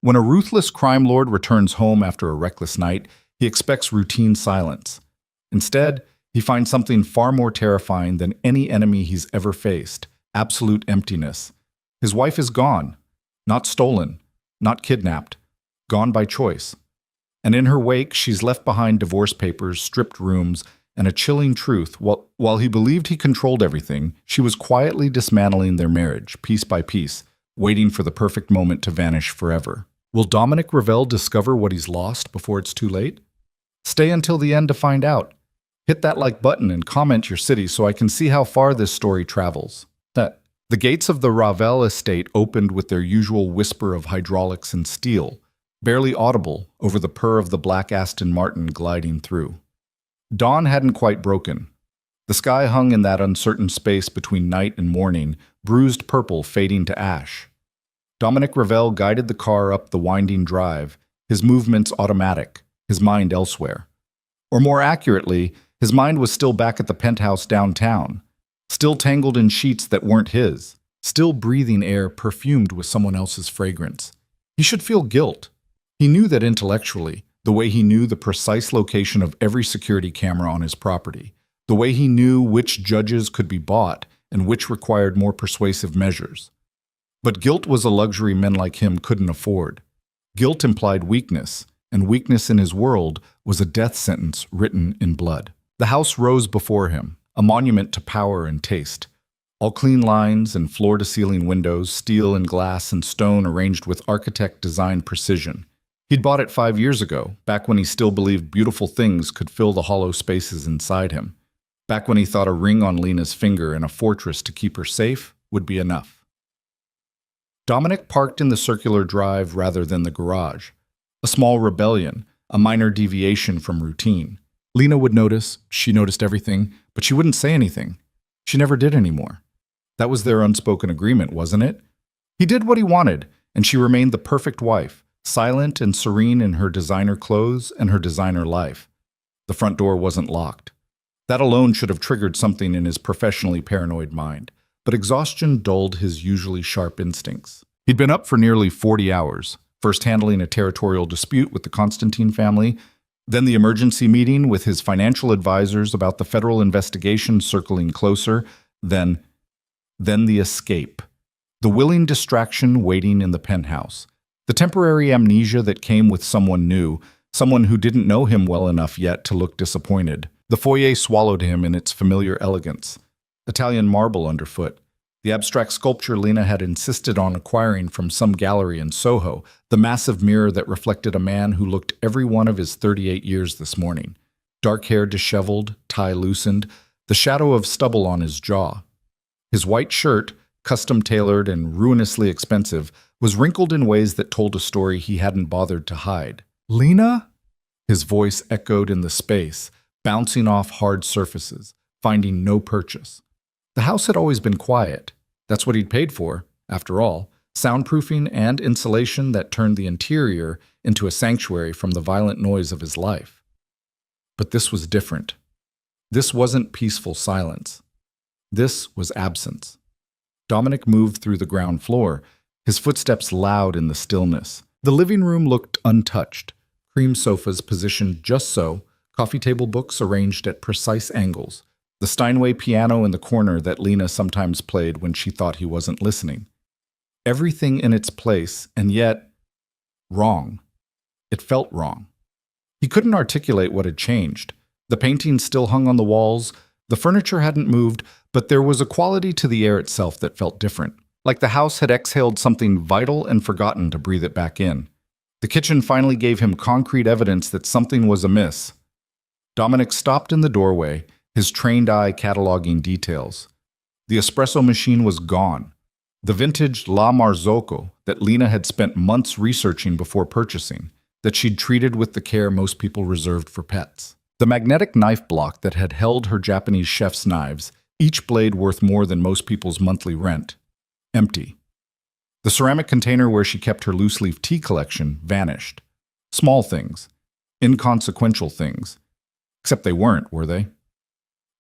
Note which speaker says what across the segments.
Speaker 1: When a ruthless crime lord returns home after a reckless night, he expects routine silence. Instead, he finds something far more terrifying than any enemy he's ever faced: absolute emptiness. His wife is gone, not stolen, not kidnapped, gone by choice. And in her wake, she's left behind divorce papers, stripped rooms, and a chilling truth. While he believed he controlled everything, she was quietly dismantling their marriage, piece by piece, waiting for the perfect moment to vanish forever. Will Dominic Revell discover what he's lost before it's too late? Stay until the end to find out. Hit that like button and comment your city so I can see how far this story travels. The gates of the Ravel estate opened with their usual whisper of hydraulics and steel, barely audible over the purr of the black Aston Martin gliding through. Dawn hadn't quite broken. The sky hung in that uncertain space between night and morning, bruised purple fading to ash. Dominic Revell guided the car up the winding drive, his movements automatic, his mind elsewhere. Or more accurately, his mind was still back at the penthouse downtown, still tangled in sheets that weren't his, still breathing air perfumed with someone else's fragrance. He should feel guilt. He knew that intellectually, the way he knew the precise location of every security camera on his property, the way he knew which judges could be bought and which required more persuasive measures. But guilt was a luxury men like him couldn't afford. Guilt implied weakness, and weakness in his world was a death sentence written in blood. The house rose before him, a monument to power and taste. All clean lines and floor-to-ceiling windows, steel and glass and stone arranged with architect-designed precision. He'd bought it 5 years ago, back when he still believed beautiful things could fill the hollow spaces inside him. Back when he thought a ring on Lena's finger and a fortress to keep her safe would be enough. Dominic parked in the circular drive rather than the garage. A small rebellion, a minor deviation from routine. Lena would notice, she noticed everything, but she wouldn't say anything. She never did anymore. That was their unspoken agreement, wasn't it? He did what he wanted, and she remained the perfect wife, silent and serene in her designer clothes and her designer life. The front door wasn't locked. That alone should have triggered something in his professionally paranoid mind, but exhaustion dulled his usually sharp instincts. He'd been up for nearly 40 hours, first handling a territorial dispute with the Constantine family, then the emergency meeting with his financial advisors about the federal investigation circling closer, then the escape. The willing distraction waiting in the penthouse. The temporary amnesia that came with someone new, someone who didn't know him well enough yet to look disappointed. The foyer swallowed him in its familiar elegance. Italian marble underfoot. The abstract sculpture Lena had insisted on acquiring from some gallery in Soho, the massive mirror that reflected a man who looked every one of his 38 years this morning. Dark hair disheveled, tie loosened, the shadow of stubble on his jaw. His white shirt, custom-tailored and ruinously expensive, was wrinkled in ways that told a story he hadn't bothered to hide. "Lena?" His voice echoed in the space, bouncing off hard surfaces, finding no purchase. The house had always been quiet. That's what he'd paid for, after all, soundproofing and insulation that turned the interior into a sanctuary from the violent noise of his life. But this was different. This wasn't peaceful silence. This was absence. Dominic moved through the ground floor, his footsteps loud in the stillness. The living room looked untouched, cream sofas positioned just so, coffee table books arranged at precise angles, the Steinway piano in the corner that Lena sometimes played when she thought he wasn't listening. Everything in its place, and yet wrong. It felt wrong. He couldn't articulate what had changed. The paintings still hung on the walls, the furniture hadn't moved, but there was a quality to the air itself that felt different, like the house had exhaled something vital and forgotten to breathe it back in. The kitchen finally gave him concrete evidence that something was amiss. Dominic stopped in the doorway, his trained eye cataloging details. The espresso machine was gone. The vintage La Marzocco that Lena had spent months researching before purchasing, that she'd treated with the care most people reserved for pets. The magnetic knife block that had held her Japanese chef's knives, each blade worth more than most people's monthly rent. Empty. The ceramic container where she kept her loose-leaf tea collection vanished. Small things. Inconsequential things. Except they weren't, were they?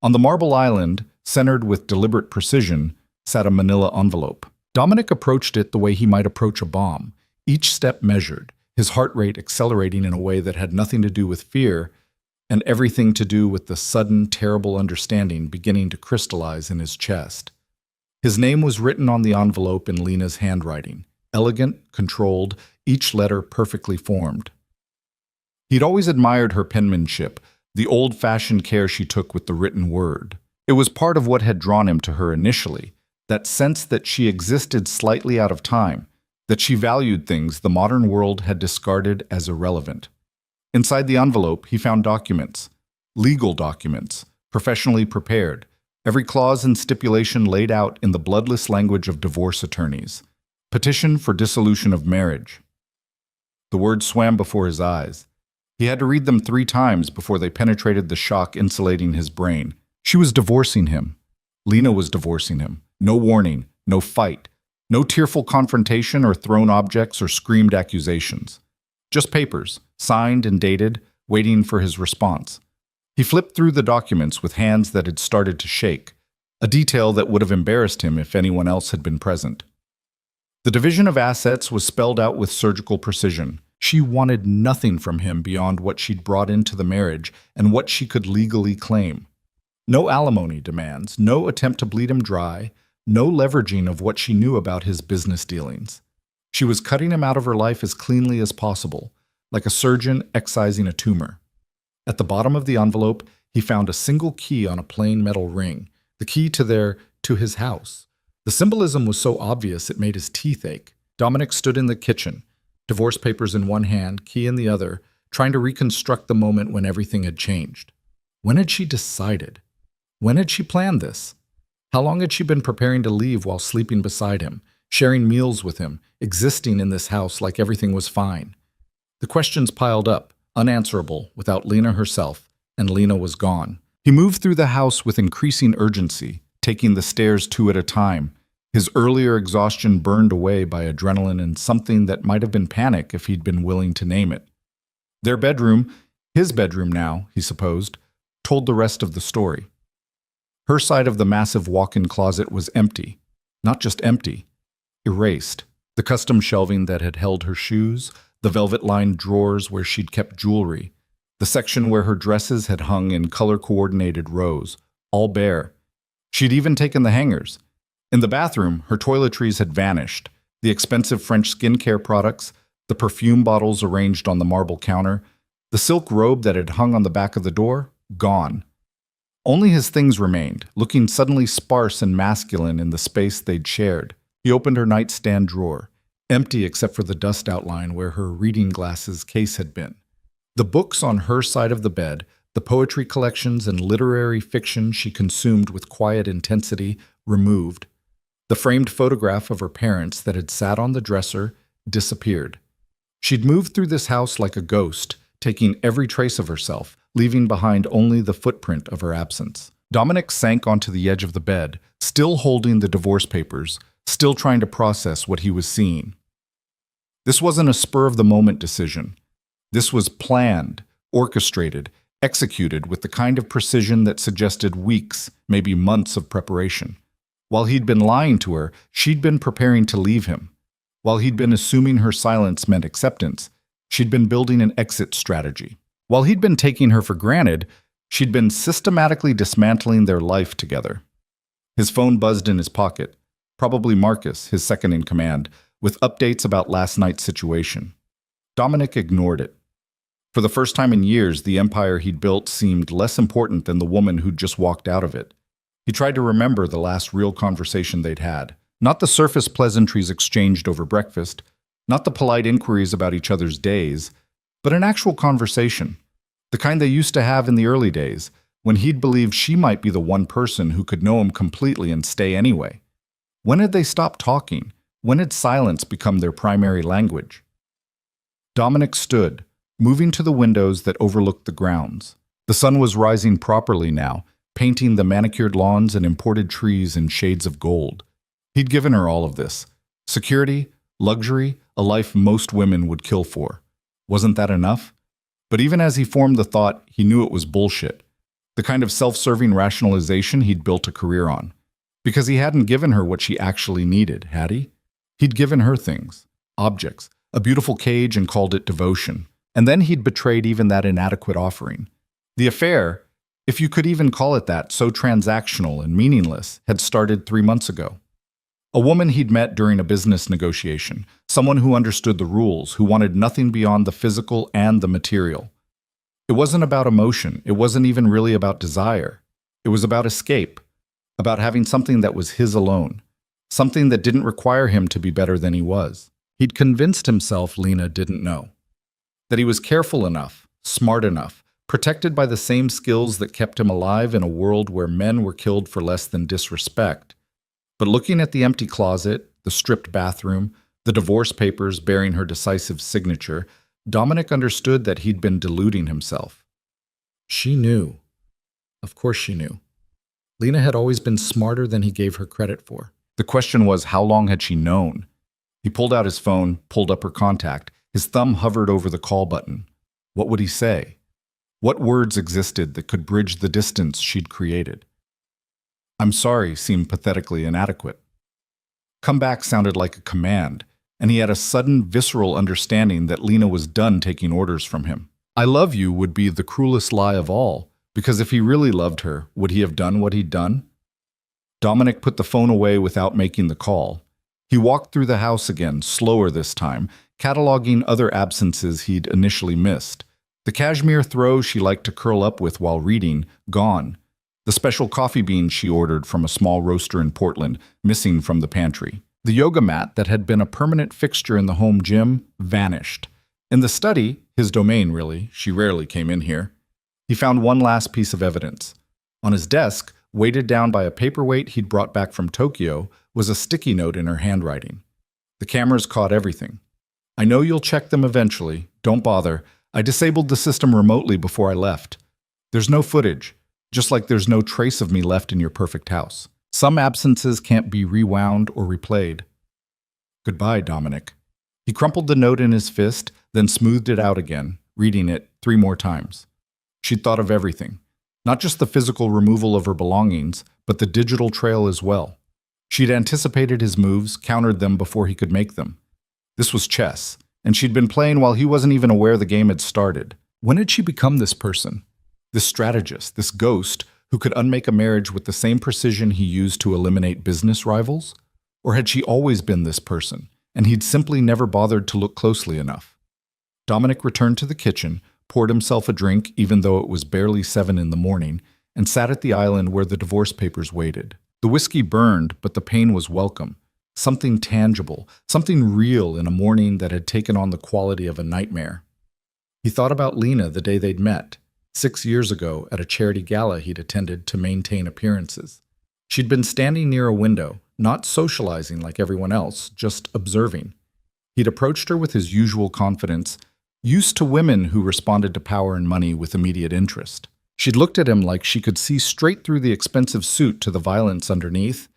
Speaker 1: On the marble island, centered with deliberate precision, sat a manila envelope. Dominic approached it the way he might approach a bomb, each step measured, his heart rate accelerating in a way that had nothing to do with fear and everything to do with the sudden, terrible understanding beginning to crystallize in his chest. His name was written on the envelope in Lena's handwriting, elegant, controlled, each letter perfectly formed. He'd always admired her penmanship, the old-fashioned care she took with the written word. It was part of what had drawn him to her initially, that sense that she existed slightly out of time, that she valued things the modern world had discarded as irrelevant. Inside the envelope, he found documents, legal documents, professionally prepared, every clause and stipulation laid out in the bloodless language of divorce attorneys. Petition for dissolution of marriage. The words swam before his eyes. He had to read them 3 times before they penetrated the shock insulating his brain. She was divorcing him. Lena was divorcing him. No warning, no fight, no tearful confrontation or thrown objects or screamed accusations. Just papers, signed and dated, waiting for his response. He flipped through the documents with hands that had started to shake, a detail that would have embarrassed him if anyone else had been present. The division of assets was spelled out with surgical precision. She wanted nothing from him beyond what she'd brought into the marriage and what she could legally claim. No alimony demands, no attempt to bleed him dry, no leveraging of what she knew about his business dealings. She was cutting him out of her life as cleanly as possible, like a surgeon excising a tumor. At the bottom of the envelope, he found a single key on a plain metal ring, the key to his house. The symbolism was so obvious it made his teeth ache. Dominic stood in the kitchen, divorce papers in one hand, key in the other, trying to reconstruct the moment when everything had changed. When had she decided? When had she planned this? How long had she been preparing to leave while sleeping beside him, sharing meals with him, existing in this house like everything was fine? The questions piled up, unanswerable, without Lena herself, and Lena was gone. He moved through the house with increasing urgency, taking the stairs 2 at a time. His earlier exhaustion burned away by adrenaline and something that might have been panic if he'd been willing to name it. Their bedroom, his bedroom now, he supposed, told the rest of the story. Her side of the massive walk-in closet was empty. Not just empty, erased. The custom shelving that had held her shoes, the velvet-lined drawers where she'd kept jewelry, the section where her dresses had hung in color-coordinated rows, all bare. She'd even taken the hangers. In the bathroom, her toiletries had vanished. The expensive French skincare products, the perfume bottles arranged on the marble counter, the silk robe that had hung on the back of the door, gone. Only his things remained, looking suddenly sparse and masculine in the space they'd shared. He opened her nightstand drawer, empty except for the dust outline where her reading glasses case had been. The books on her side of the bed, the poetry collections and literary fiction she consumed with quiet intensity, removed. The framed photograph of her parents that had sat on the dresser disappeared. She'd moved through this house like a ghost, taking every trace of herself, leaving behind only the footprint of her absence. Dominic sank onto the edge of the bed, still holding the divorce papers, still trying to process what he was seeing. This wasn't a spur-of-the-moment decision. This was planned, orchestrated, executed with the kind of precision that suggested weeks, maybe months of preparation. While he'd been lying to her, she'd been preparing to leave him. While he'd been assuming her silence meant acceptance, she'd been building an exit strategy. While he'd been taking her for granted, she'd been systematically dismantling their life together. His phone buzzed in his pocket, probably Marcus, his second in command, with updates about last night's situation. Dominic ignored it. For the first time in years, the empire he'd built seemed less important than the woman who'd just walked out of it. He tried to remember the last real conversation they'd had. Not the surface pleasantries exchanged over breakfast, not the polite inquiries about each other's days, but an actual conversation, the kind they used to have in the early days, when he'd believed she might be the one person who could know him completely and stay anyway. When had they stopped talking? When had silence become their primary language? Dominic stood, moving to the windows that overlooked the grounds. The sun was rising properly now, painting the manicured lawns and imported trees in shades of gold. He'd given her all of this. Security, luxury, a life most women would kill for. Wasn't that enough? But even as he formed the thought, he knew it was bullshit. The kind of self-serving rationalization he'd built a career on. Because he hadn't given her what she actually needed, had he? He'd given her things, objects, a beautiful cage, and called it devotion. And then he'd betrayed even that inadequate offering. The affair, if you could even call it that, so transactional and meaningless, had started 3 months ago. A woman he'd met during a business negotiation, someone who understood the rules, who wanted nothing beyond the physical and the material. It wasn't about emotion. It wasn't even really about desire. It was about escape, about having something that was his alone, something that didn't require him to be better than he was. He'd convinced himself Lena didn't know, that he was careful enough, smart enough, protected by the same skills that kept him alive in a world where men were killed for less than disrespect. But looking at the empty closet, the stripped bathroom, the divorce papers bearing her decisive signature, Dominic understood that he'd been deluding himself. She knew. Of course she knew. Lena had always been smarter than he gave her credit for. The question was, how long had she known? He pulled out his phone, pulled up her contact. His thumb hovered over the call button. What would he say? What words existed that could bridge the distance she'd created? "I'm sorry" seemed pathetically inadequate. "Come back" sounded like a command, and he had a sudden, visceral understanding that Lena was done taking orders from him. "I love you" would be the cruelest lie of all, because if he really loved her, would he have done what he'd done? Dominic put the phone away without making the call. He walked through the house again, slower this time, cataloging other absences he'd initially missed. The cashmere throw she liked to curl up with while reading, gone. The special coffee beans she ordered from a small roaster in Portland, missing from the pantry. The yoga mat that had been a permanent fixture in the home gym, vanished. In the study, his domain really, she rarely came in here, he found one last piece of evidence. On his desk, weighted down by a paperweight he'd brought back from Tokyo, was a sticky note in her handwriting. The cameras caught everything. "I know you'll check them eventually. Don't bother. I disabled the system remotely before I left. There's no footage, just like there's no trace of me left in your perfect house. Some absences can't be rewound or replayed." Goodbye, Dominic. He crumpled the note in his fist, then smoothed it out again, reading it 3 more times. She'd thought of everything. Not just the physical removal of her belongings, but the digital trail as well. She'd anticipated his moves, countered them before he could make them. This was chess, and she'd been playing while he wasn't even aware the game had started. When had she become this person? This strategist, this ghost, who could unmake a marriage with the same precision he used to eliminate business rivals? Or had she always been this person, and he'd simply never bothered to look closely enough? Dominic returned to the kitchen, poured himself a drink even though it was barely 7 in the morning, and sat at the island where the divorce papers waited. The whiskey burned, but the pain was welcome. Something tangible, something real in a morning that had taken on the quality of a nightmare. He thought about Lena the day they'd met, 6 years ago at a charity gala he'd attended to maintain appearances. She'd been standing near a window, not socializing like everyone else, just observing. He'd approached her with his usual confidence, used to women who responded to power and money with immediate interest. She'd looked at him like she could see straight through the expensive suit to the violence underneath,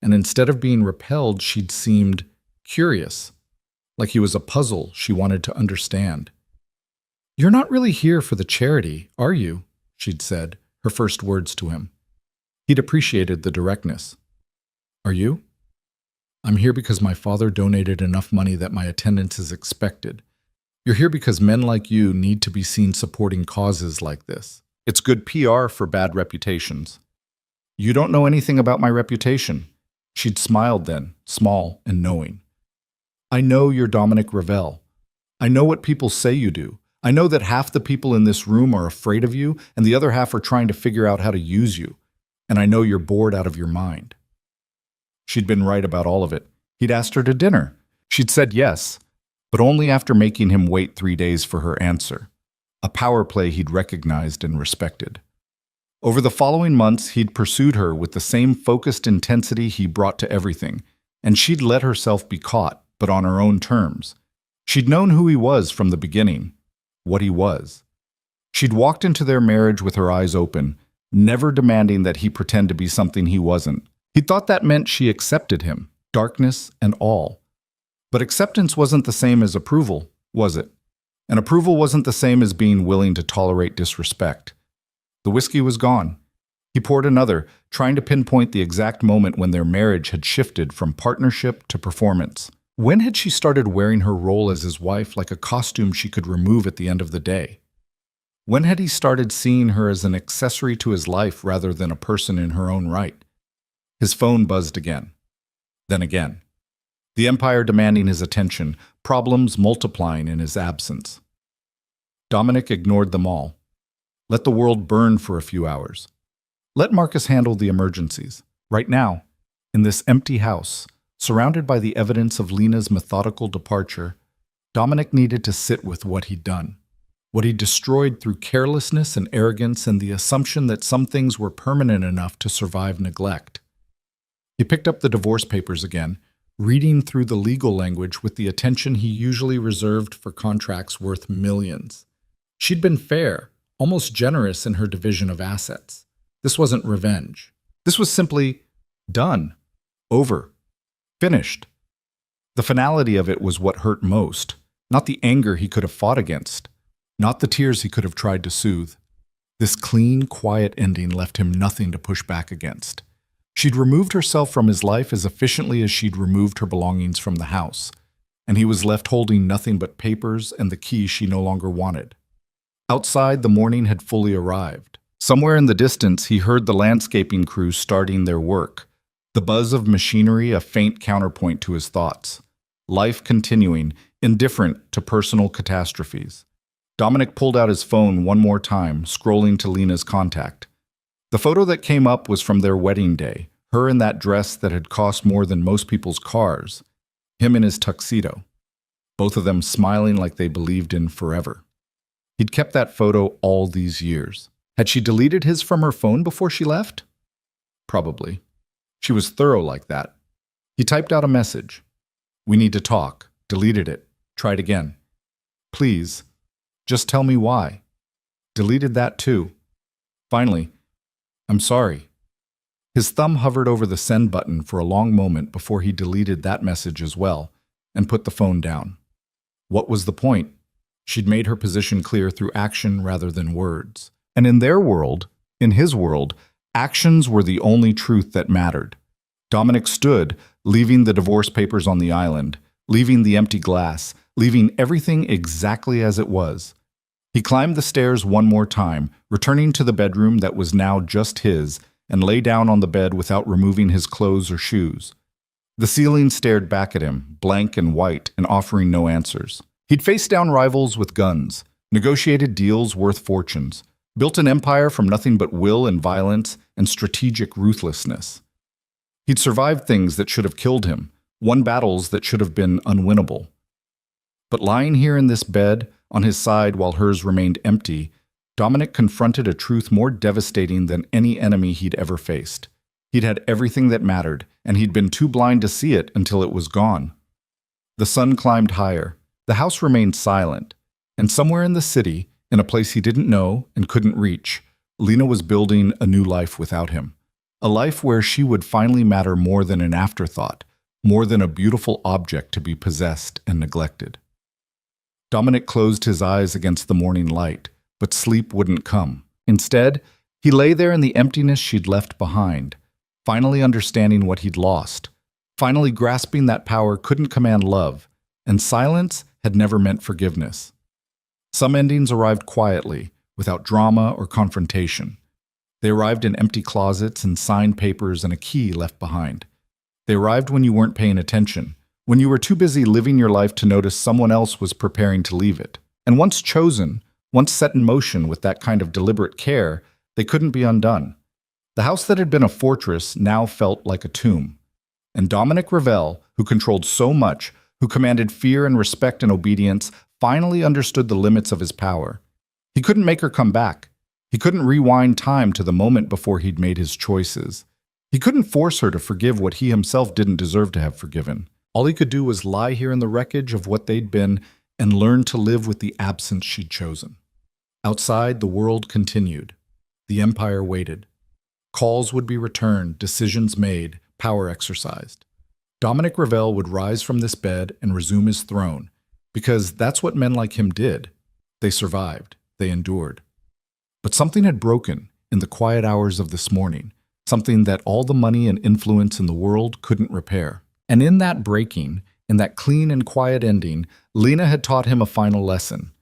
Speaker 1: and instead of being repelled, she'd seemed curious, like he was a puzzle she wanted to understand. "You're not really here for the charity, are you?" she'd said, her first words to him. He'd appreciated the directness. "Are you?" "I'm here because my father donated enough money that my attendance is expected. You're here because men like you need to be seen supporting causes like this. It's good PR for bad reputations." "You don't know anything about my reputation." She'd smiled then, small and knowing. "I know you're Dominic Ravel. I know what people say you do. I know that half the people in this room are afraid of you, and the other half are trying to figure out how to use you. And I know you're bored out of your mind." She'd been right about all of it. He'd asked her to dinner. She'd said yes, but only after making him wait 3 days for her answer. A power play he'd recognized and respected. Over the following months, he'd pursued her with the same focused intensity he brought to everything, and she'd let herself be caught, but on her own terms. She'd known who he was from the beginning, what he was. She'd walked into their marriage with her eyes open, never demanding that he pretend to be something he wasn't. He thought that meant she accepted him, darkness and all. But acceptance wasn't the same as approval, was it? And approval wasn't the same as being willing to tolerate disrespect. The whiskey was gone. He poured another, trying to pinpoint the exact moment when their marriage had shifted from partnership to performance. When had she started wearing her role as his wife like a costume she could remove at the end of the day? When had he started seeing her as an accessory to his life rather than a person in her own right? His phone buzzed again. Then again. The Empire demanding his attention, problems multiplying in his absence. Dominic ignored them all. Let the world burn for a few hours. Let Marcus handle the emergencies. Right now, in this empty house, surrounded by the evidence of Lena's methodical departure, Dominic needed to sit with what he'd done. What he destroyed through carelessness and arrogance and the assumption that some things were permanent enough to survive neglect. He picked up the divorce papers again, reading through the legal language with the attention he usually reserved for contracts worth millions. She'd been fair, almost generous in her division of assets. This wasn't revenge. This was simply done, over, finished. The finality of it was what hurt most, not the anger he could have fought against, not the tears he could have tried to soothe. This clean, quiet ending left him nothing to push back against. She'd removed herself from his life as efficiently as she'd removed her belongings from the house, and he was left holding nothing but papers and the key she no longer wanted. Outside, the morning had fully arrived. Somewhere in the distance, he heard the landscaping crew starting their work, the buzz of machinery a faint counterpoint to his thoughts. Life continuing, indifferent to personal catastrophes. Dominic pulled out his phone one more time, scrolling to Lena's contact. The photo that came up was from their wedding day, her in that dress that had cost more than most people's cars, him in his tuxedo, both of them smiling like they believed in forever. He'd kept that photo all these years. Had she deleted his from her phone before she left? Probably. She was thorough like that. He typed out a message. "We need to talk." Deleted it. Tried again. "Please, just tell me why." Deleted that too. Finally, "I'm sorry." His thumb hovered over the send button for a long moment before he deleted that message as well and put the phone down. What was the point? She'd made her position clear through action rather than words. And in their world, in his world, actions were the only truth that mattered. Dominic stood, leaving the divorce papers on the island, leaving the empty glass, leaving everything exactly as it was. He climbed the stairs one more time, returning to the bedroom that was now just his, and lay down on the bed without removing his clothes or shoes. The ceiling stared back at him, blank and white, and offering no answers. He'd faced down rivals with guns, negotiated deals worth fortunes, built an empire from nothing but will and violence and strategic ruthlessness. He'd survived things that should have killed him, won battles that should have been unwinnable. But lying here in this bed, on his side while hers remained empty, Dominic confronted a truth more devastating than any enemy he'd ever faced. He'd had everything that mattered, and he'd been too blind to see it until it was gone. The sun climbed higher. The house remained silent. And somewhere in the city, in a place he didn't know and couldn't reach, Lena was building a new life without him. A life where she would finally matter more than an afterthought, more than a beautiful object to be possessed and neglected. Dominic closed his eyes against the morning light, but sleep wouldn't come. Instead, he lay there in the emptiness she'd left behind, finally understanding what he'd lost, finally grasping that power couldn't command love, and silence had never meant forgiveness. Some endings arrived quietly, without drama or confrontation. They arrived in empty closets and signed papers and a key left behind. They arrived when you weren't paying attention, when you were too busy living your life to notice someone else was preparing to leave it. And once chosen, once set in motion with that kind of deliberate care, they couldn't be undone. The house that had been a fortress now felt like a tomb. And Dominic Revel, who controlled so much, who commanded fear and respect and obedience, finally understood the limits of his power. He couldn't make her come back. He couldn't rewind time to the moment before he'd made his choices. He couldn't force her to forgive what he himself didn't deserve to have forgiven. All he could do was lie here in the wreckage of what they'd been and learn to live with the absence she'd chosen. Outside, the world continued. The Empire waited. Calls would be returned, decisions made, power exercised. Dominic Revel would rise from this bed and resume his throne, because that's what men like him did. They survived. They endured. But something had broken in the quiet hours of this morning, something that all the money and influence in the world couldn't repair. And in that breaking, In that clean and quiet ending, Lena had taught him a final lesson.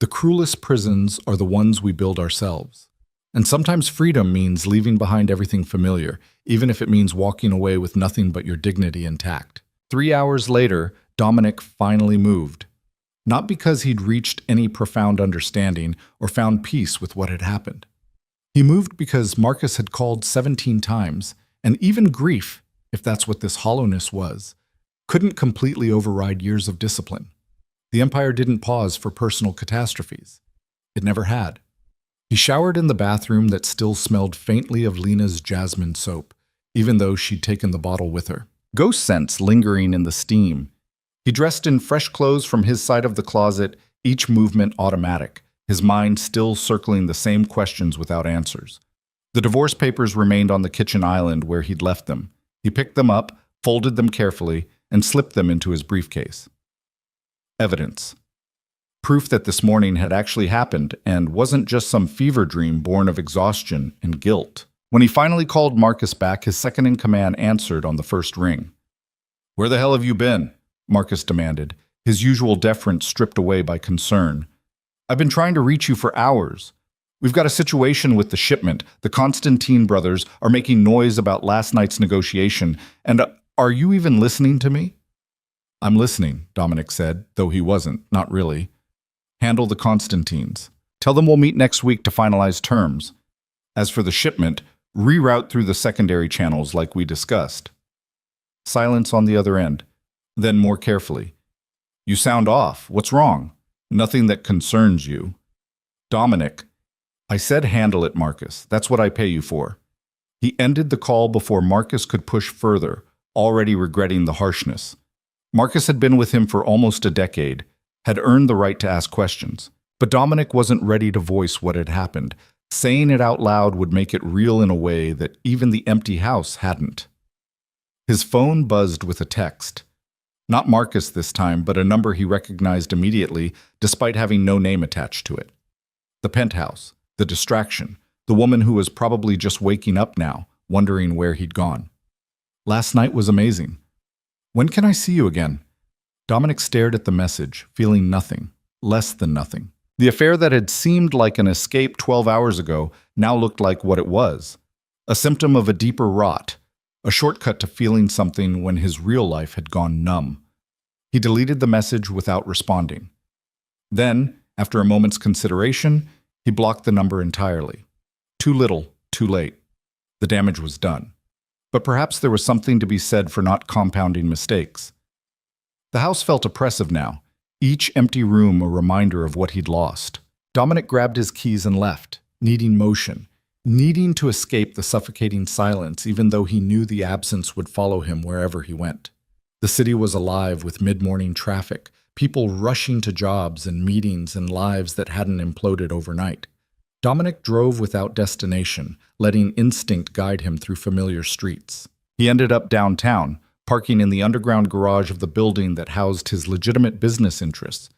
Speaker 1: The cruelest prisons are the ones we build ourselves. And sometimes freedom means leaving behind everything familiar, even if it means walking away with nothing but your dignity intact. 3 hours later, Dominic finally moved. Not because he'd reached any profound understanding or found peace with what had happened. He moved because Marcus had called 17 times, and even grief, if that's what this hollowness was, couldn't completely override years of discipline. The Empire didn't pause for personal catastrophes. It never had. He showered in the bathroom that still smelled faintly of Lena's jasmine soap, even though she'd taken the bottle with her. Ghost scents lingering in the steam. He dressed in fresh clothes from his side of the closet, each movement automatic, his mind still circling the same questions without answers. The divorce papers remained on the kitchen island where he'd left them. He picked them up, folded them carefully, and slipped them into his briefcase. Evidence. Proof that this morning had actually happened and wasn't just some fever dream born of exhaustion and guilt. When he finally called Marcus back, his second-in-command answered on the first ring. "Where the hell have you been?" Marcus demanded, his usual deference stripped away by concern. "I've been trying to reach you for hours. We've got a situation with the shipment. The Constantine brothers are making noise about last night's negotiation, and are you even listening to me?" "I'm listening," Dominic said, though he wasn't, not really. "Handle the Constantines. Tell them we'll meet next week to finalize terms. As for the shipment, reroute through the secondary channels like we discussed." Silence on the other end. Then more carefully. "You sound off. What's wrong?" "Nothing that concerns you." "Dominic." "I said handle it, Marcus. That's what I pay you for." He ended the call before Marcus could push further, already regretting the harshness. Marcus had been with him for almost a decade, had earned the right to ask questions. But Dominic wasn't ready to voice what had happened. Saying it out loud would make it real in a way that even the empty house hadn't. His phone buzzed with a text. Not Marcus this time, but a number he recognized immediately, despite having no name attached to it. The penthouse, the distraction, the woman who was probably just waking up now, wondering where he'd gone. "Last night was amazing. When can I see you again?" Dominic stared at the message, feeling nothing, less than nothing. The affair that had seemed like an escape 12 hours ago now looked like what it was. A symptom of a deeper rot, a shortcut to feeling something when his real life had gone numb. He deleted the message without responding. Then, after a moment's consideration, he blocked the number entirely. Too little, too late. The damage was done. But perhaps there was something to be said for not compounding mistakes. The house felt oppressive now, each empty room a reminder of what he'd lost. Dominic grabbed his keys and left, needing motion, needing to escape the suffocating silence even though he knew the absence would follow him wherever he went. The city was alive with mid-morning traffic, people rushing to jobs and meetings and lives that hadn't imploded overnight. Dominic drove without destination, letting instinct guide him through familiar streets. He ended up downtown, parking in the underground garage of the building that housed his legitimate business interests.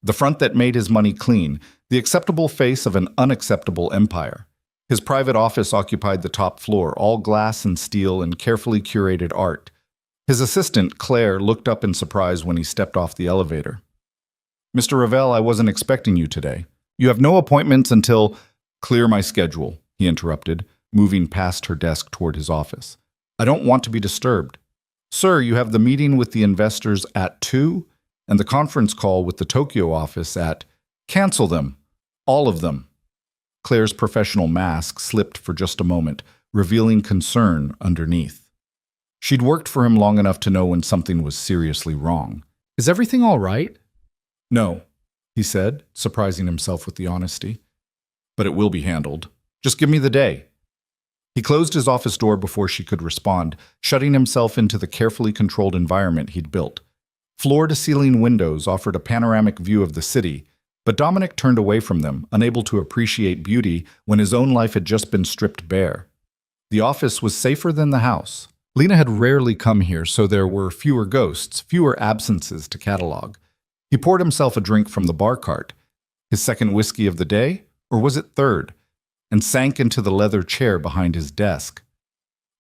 Speaker 1: The front that made his money clean, the acceptable face of an unacceptable empire. His private office occupied the top floor, all glass and steel and carefully curated art. His assistant, Claire, looked up in surprise when he stepped off the elevator. "Mr. Ravel, I wasn't expecting you today. You have no appointments until—" "Clear my schedule," he interrupted, moving past her desk toward his office. "I don't want to be disturbed." "Sir, you have the meeting with the investors at 2 and the conference call with the Tokyo office at—" "Cancel them. All of them." Claire's professional mask slipped for just a moment, revealing concern underneath. She'd worked for him long enough to know when something was seriously wrong. "Is everything all right?" "No," he said, surprising himself with the honesty. "But it will be handled. Just give me the day." He closed his office door before she could respond, shutting himself into the carefully controlled environment he'd built. Floor-to-ceiling windows offered a panoramic view of the city, but Dominic turned away from them, unable to appreciate beauty when his own life had just been stripped bare. The office was safer than the house. Lena had rarely come here, so there were fewer ghosts, fewer absences to catalog. He poured himself a drink from the bar cart. His second whiskey of the day? Or was it third? And sank into the leather chair behind his desk.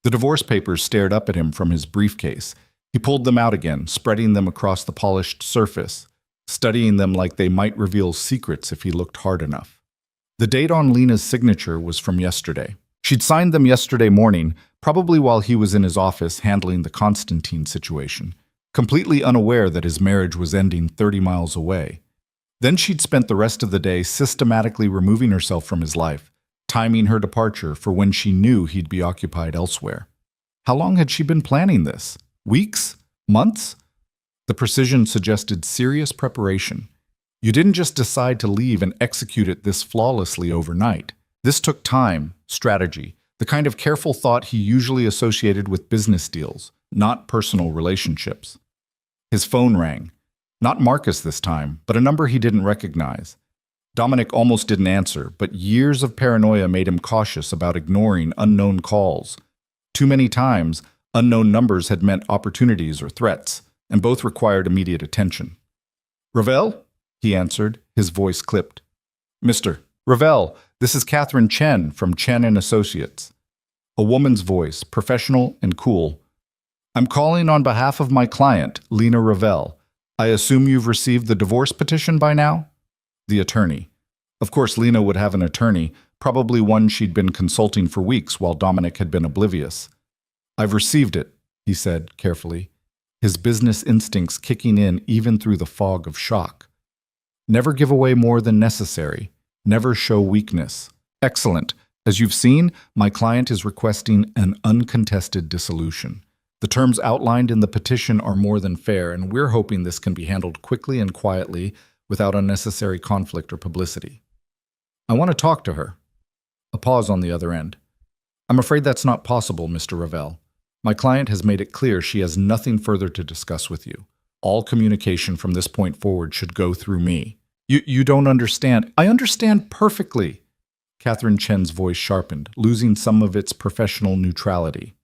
Speaker 1: The divorce papers stared up at him from his briefcase, He pulled them out again, spreading them across the polished surface, studying them like they might reveal secrets if he looked hard enough. The date on Lena's signature was from yesterday. She'd signed them yesterday morning, probably while he was in his office handling the Confronting situation, completely unaware that his marriage was ending 30 miles away. Then she'd spent the rest of the day systematically removing herself from his life, timing her departure for when she knew he'd be occupied elsewhere. How long had she been planning this? Weeks? Months? The precision suggested serious preparation. You didn't just decide to leave and execute it this flawlessly overnight. This took time, strategy, the kind of careful thought he usually associated with business deals, not personal relationships. His phone rang. Not Marcus this time, but a number he didn't recognize. Dominic almost didn't answer, but years of paranoia made him cautious about ignoring unknown calls. Too many times, unknown numbers had meant opportunities or threats, and both required immediate attention. "Ravel?" he answered, his voice clipped. "Mr. Ravel, this is Catherine Chen from Chen and Associates." A woman's voice, professional and cool. "I'm calling on behalf of my client, Lena Ravel. I assume you've received the divorce petition by now?" The attorney. Of course, Lena would have an attorney, probably one she'd been consulting for weeks while Dominic had been oblivious. "I've received it," he said carefully, his business instincts kicking in even through the fog of shock. Never give away more than necessary. Never show weakness. "Excellent. As you've seen, my client is requesting an uncontested dissolution. The terms outlined in the petition are more than fair, and we're hoping this can be handled quickly and quietly without unnecessary conflict or publicity. I want to talk to her." A pause on the other end. "I'm afraid that's not possible, Mr. Ravel. My client has made it clear she has nothing further to discuss with you. All communication from this point forward should go through me." You don't understand." "I understand perfectly." Catherine Chen's voice sharpened, losing some of its professional neutrality.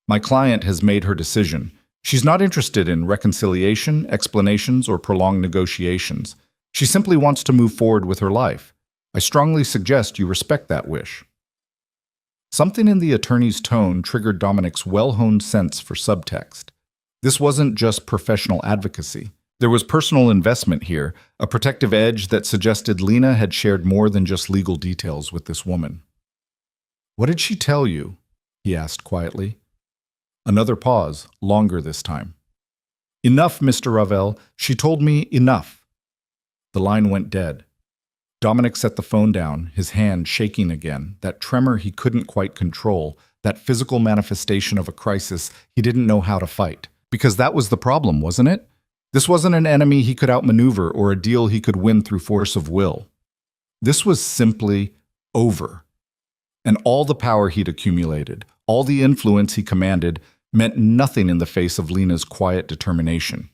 Speaker 1: "My client has made her decision. She's not interested in reconciliation, explanations, or prolonged negotiations. She simply wants to move forward with her life. I strongly suggest you respect that wish." Something in the attorney's tone triggered Dominic's well-honed sense for subtext. This wasn't just professional advocacy. There was personal investment here, a protective edge that suggested Lena had shared more than just legal details with this woman. "What did she tell you?" he asked quietly. Another pause, longer this time. "Enough, Mr. Ravel. She told me enough." The line went dead. Dominic set the phone down, his hand shaking again, that tremor he couldn't quite control, that physical manifestation of a crisis he didn't know how to fight. Because that was the problem, wasn't it? This wasn't an enemy he could outmaneuver or a deal he could win through force of will. This was simply over. And all the power he'd accumulated, all the influence he commanded, meant nothing in the face of Lena's quiet determination.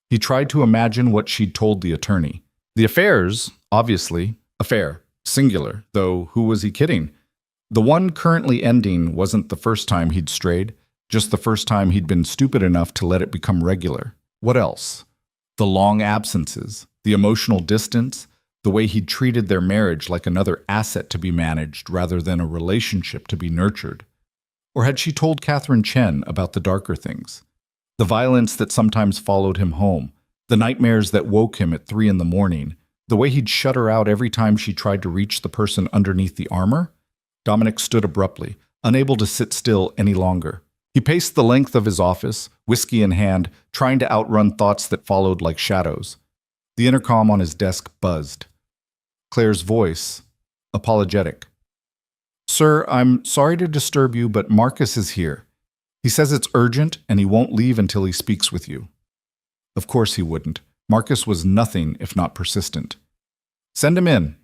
Speaker 1: He tried to imagine what she'd told the attorney. The affairs, obviously, affair, singular, though who was he kidding? The one currently ending wasn't the first time he'd strayed, just the first time he'd been stupid enough to let it become regular. What else? The long absences, the emotional distance, the way he'd treated their marriage like another asset to be managed rather than a relationship to be nurtured. Or had she told Catherine Chen about the darker things? The violence that sometimes followed him home, the nightmares that woke him at 3 a.m, the way he'd shut her out every time she tried to reach the person underneath the armor? Dominic stood abruptly, unable to sit still any longer. He paced the length of his office, whiskey in hand, trying to outrun thoughts that followed like shadows. The intercom on his desk buzzed. Claire's voice, apologetic. "Sir, I'm sorry to disturb you, but Marcus is here. He says it's urgent and he won't leave until he speaks with you." Of course he wouldn't. Marcus was nothing if not persistent. "Send him in."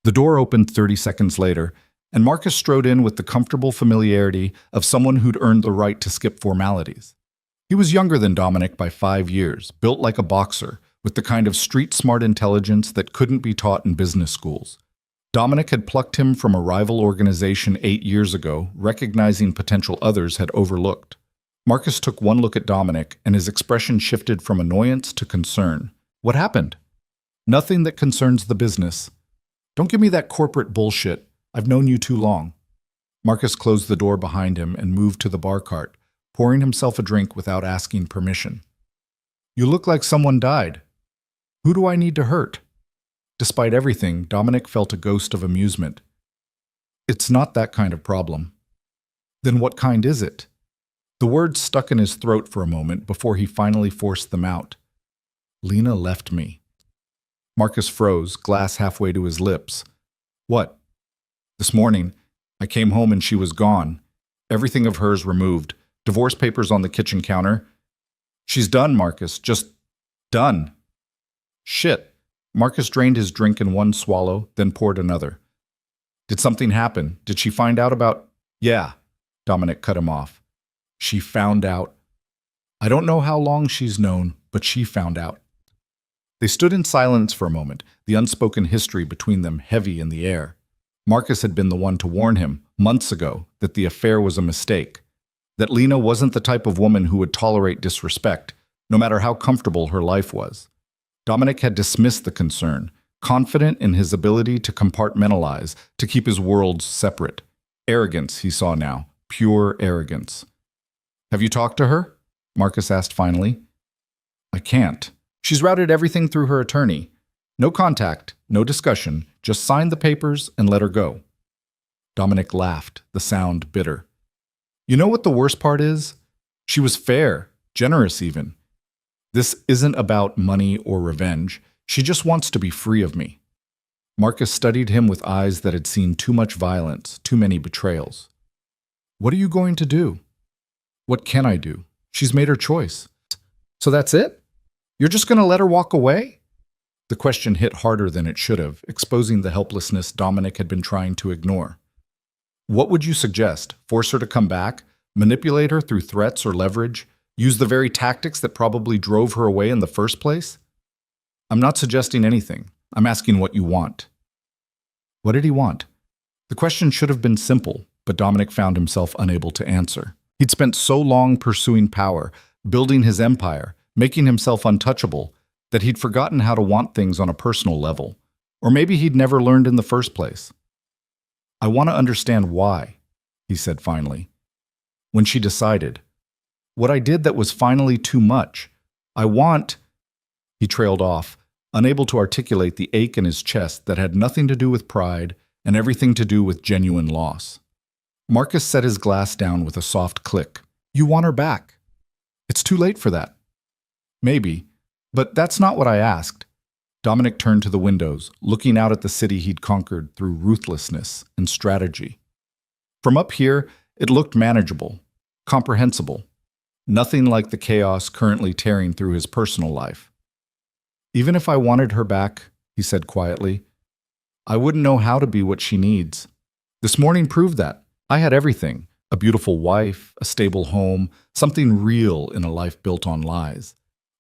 Speaker 1: The door opened 30 seconds later, and Marcus strode in with the comfortable familiarity of someone who'd earned the right to skip formalities. He was younger than Dominic by 5 years, built like a boxer, with the kind of street-smart intelligence that couldn't be taught in business schools. Dominic had plucked him from a rival organization 8 years ago, recognizing potential others had overlooked. Marcus took one look at Dominic, and his expression shifted from annoyance to concern. "What happened?" "Nothing that concerns the business. Don't give me that corporate bullshit. I've known you too long." Marcus closed the door behind him and moved to the bar cart, pouring himself a drink without asking permission. You look like someone died. Who do I need to hurt? Despite everything, Dominic felt a ghost of amusement. It's not that kind of problem. Then what kind is it? The words stuck in his throat for a moment before he finally forced them out. Lena left me. Marcus froze, glass halfway to his lips. What? This morning, I came home and she was gone. Everything of hers removed. Divorce papers on the kitchen counter. She's done, Marcus. Just done. Shit. Marcus drained his drink in one swallow, then poured another. Did something happen? Did she find out about... Yeah, Dominic cut him off. She found out. I don't know how long she's known, but she found out. They stood in silence for a moment, the unspoken history between them heavy in the air. Marcus had been the one to warn him, months ago, that the affair was a mistake, that Lena wasn't the type of woman who would tolerate disrespect, no matter how comfortable her life was. Dominic had dismissed the concern, confident in his ability to compartmentalize, to keep his worlds separate. Arrogance, he saw now, pure arrogance. Have you talked to her? Marcus asked finally. I can't. She's routed everything through her attorney. No contact, no discussion, just signed the papers and let her go. Dominic laughed, the sound bitter. You know what the worst part is? She was fair, generous even. This isn't about money or revenge. She just wants to be free of me. Marcus studied him with eyes that had seen too much violence, too many betrayals. What are you going to do? What can I do? She's made her choice. So that's it? You're just going to let her walk away? The question hit harder than it should have, exposing the helplessness Dominic had been trying to ignore. What would you suggest? Force her to come back? Manipulate her through threats or leverage? Use the very tactics that probably drove her away in the first place? I'm not suggesting anything. I'm asking what you want. What did he want? The question should have been simple, but Dominic found himself unable to answer. He'd spent so long pursuing power, building his empire, making himself untouchable, that he'd forgotten how to want things on a personal level. Or maybe he'd never learned in the first place. I want to understand why, he said finally. When she decided, what I did that was finally too much. I want... He trailed off, unable to articulate the ache in his chest that had nothing to do with pride and everything to do with genuine loss. Marcus set his glass down with a soft click. You want her back. It's too late for that. Maybe, but that's not what I asked. Dominic turned to the windows, looking out at the city he'd conquered through ruthlessness and strategy. From up here, it looked manageable, comprehensible. Nothing like the chaos currently tearing through his personal life. Even if I wanted her back, he said quietly, I wouldn't know how to be what she needs. This morning proved that. I had everything, a beautiful wife, a stable home, something real in a life built on lies.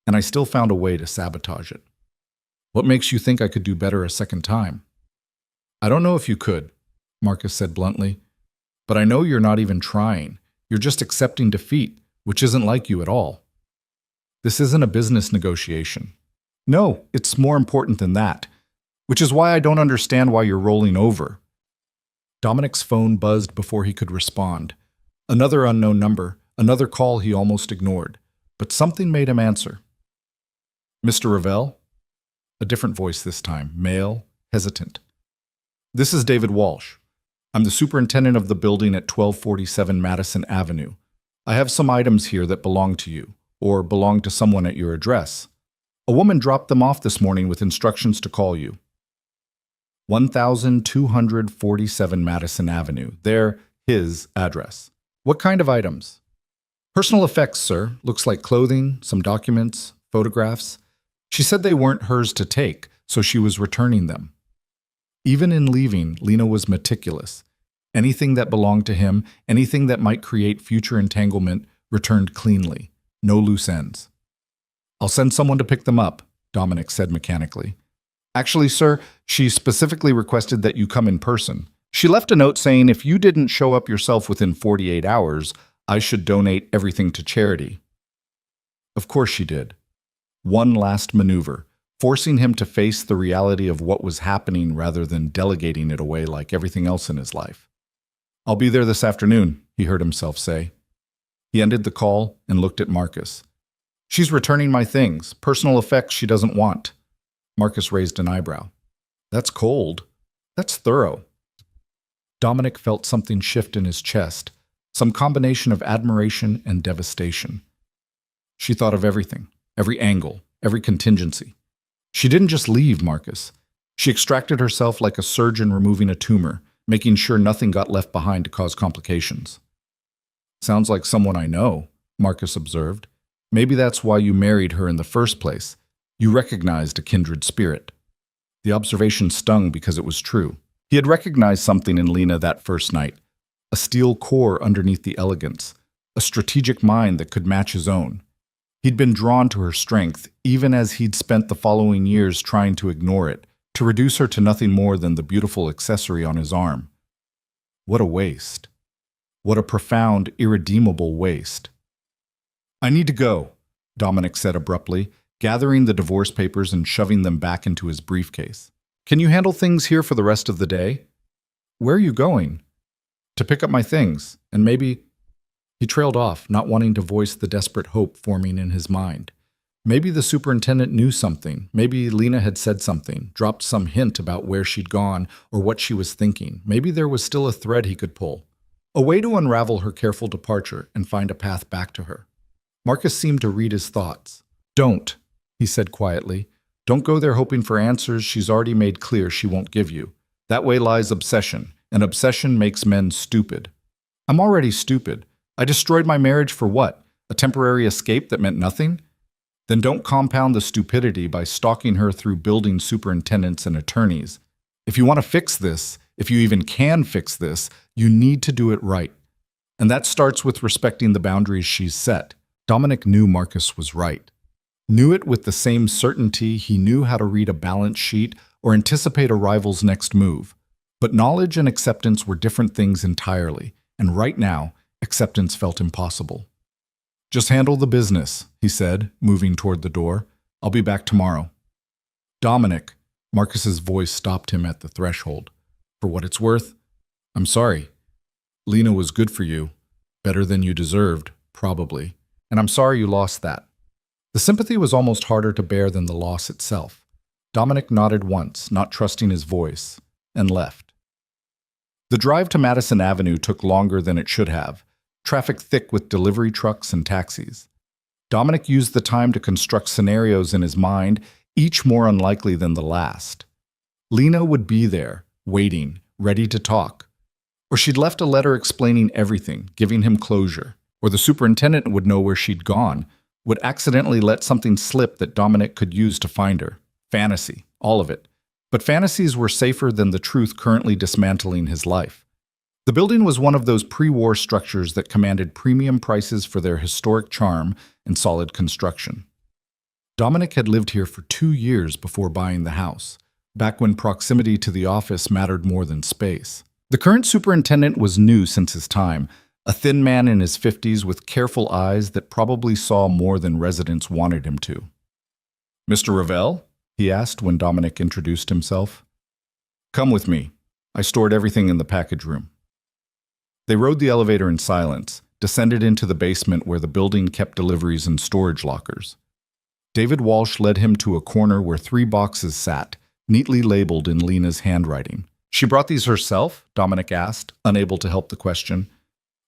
Speaker 1: And I still found a way to sabotage it. What makes you think I could do better a second time? I don't know if you could, Marcus said bluntly, but I know you're not even trying. You're just accepting defeat, which isn't like you at all. This isn't a business negotiation. No, it's more important than that, which is why I don't understand why you're rolling over. Dominic's phone buzzed before he could respond. Another unknown number, another call he almost ignored, but something made him answer. Mr. Ravel? A different voice this time, male, hesitant. This is David Walsh. I'm the superintendent of the building at 1247 Madison Avenue. I have some items here that belong to you, or belong to someone at your address. A woman dropped them off this morning with instructions to call you. 1247 Madison Avenue. They're his address. What kind of items? Personal effects, sir. Looks like clothing, some documents, photographs. She said they weren't hers to take, so she was returning them. Even in leaving, Lena was meticulous. Anything that belonged to him, anything that might create future entanglement, returned cleanly. No loose ends. I'll send someone to pick them up, Dominic said mechanically. Actually, sir, she specifically requested that you come in person. She left a note saying if you didn't show up yourself within 48 hours, I should donate everything to charity. Of course she did. One last maneuver, forcing him to face the reality of what was happening rather than delegating it away like everything else in his life. I'll be there this afternoon, he heard himself say. He ended the call and looked at Marcus. She's returning my things, personal effects she doesn't want. Marcus raised an eyebrow. That's cold. That's thorough. Dominic felt something shift in his chest, some combination of admiration and devastation. She thought of everything, every angle, every contingency. She didn't just leave Marcus. She extracted herself like a surgeon removing a tumor, making sure nothing got left behind to cause complications. Sounds like someone I know, Marcus observed. Maybe that's why you married her in the first place. You recognized a kindred spirit. The observation stung because it was true. He had recognized something in Lena that first night, a steel core underneath the elegance, a strategic mind that could match his own. He'd been drawn to her strength, even as he'd spent the following years trying to ignore it, to reduce her to nothing more than the beautiful accessory on his arm. What a waste. What a profound, irredeemable waste. I need to go, Dominic said abruptly, gathering the divorce papers and shoving them back into his briefcase. Can you handle things here for the rest of the day? Where are you going? To pick up my things, and maybe... He trailed off, not wanting to voice the desperate hope forming in his mind. Maybe the superintendent knew something. Maybe Lena had said something, dropped some hint about where she'd gone or what she was thinking. Maybe there was still a thread he could pull. A way to unravel her careful departure and find a path back to her. Marcus seemed to read his thoughts. Don't, he said quietly. Don't go there hoping for answers she's already made clear she won't give you. That way lies obsession, and obsession makes men stupid. I'm already stupid. I destroyed my marriage for what? A temporary escape that meant nothing? Then don't compound the stupidity by stalking her through building superintendents and attorneys. If you want to fix this, if you even can fix this, you need to do it right. And that starts with respecting the boundaries she's set. Dominic knew Marcus was right. Knew it with the same certainty he knew how to read a balance sheet or anticipate a rival's next move. But knowledge and acceptance were different things entirely, and right now, acceptance felt impossible. Just handle the business, he said, moving toward the door. I'll be back tomorrow. Dominic, Marcus's voice stopped him at the threshold. For what it's worth, I'm sorry. Lena was good for you, better than you deserved, probably, and I'm sorry you lost that. The sympathy was almost harder to bear than the loss itself. Dominic nodded once, not trusting his voice, and left. The drive to Madison Avenue took longer than it should have, traffic thick with delivery trucks and taxis. Dominic used the time to construct scenarios in his mind, each more unlikely than the last. Lena would be there, waiting, ready to talk. Or she'd left a letter explaining everything, giving him closure. Or the superintendent would know where she'd gone, would accidentally let something slip that Dominic could use to find her. Fantasy, all of it. But fantasies were safer than the truth currently dismantling his life. The building was one of those pre-war structures that commanded premium prices for their historic charm and solid construction. Dominic had lived here for 2 years before buying the house, back when proximity to the office mattered more than space. The current superintendent was new since his time, a thin man in his 50s with careful eyes that probably saw more than residents wanted him to. Mr. Ravel? He asked when Dominic introduced himself. Come with me. I stored everything in the package room. They rode the elevator in silence, descended into the basement where the building kept deliveries and storage lockers. David Walsh led him to a corner where 3 boxes sat, neatly labeled in Lena's handwriting. She brought these herself? Dominic asked, unable to help the question.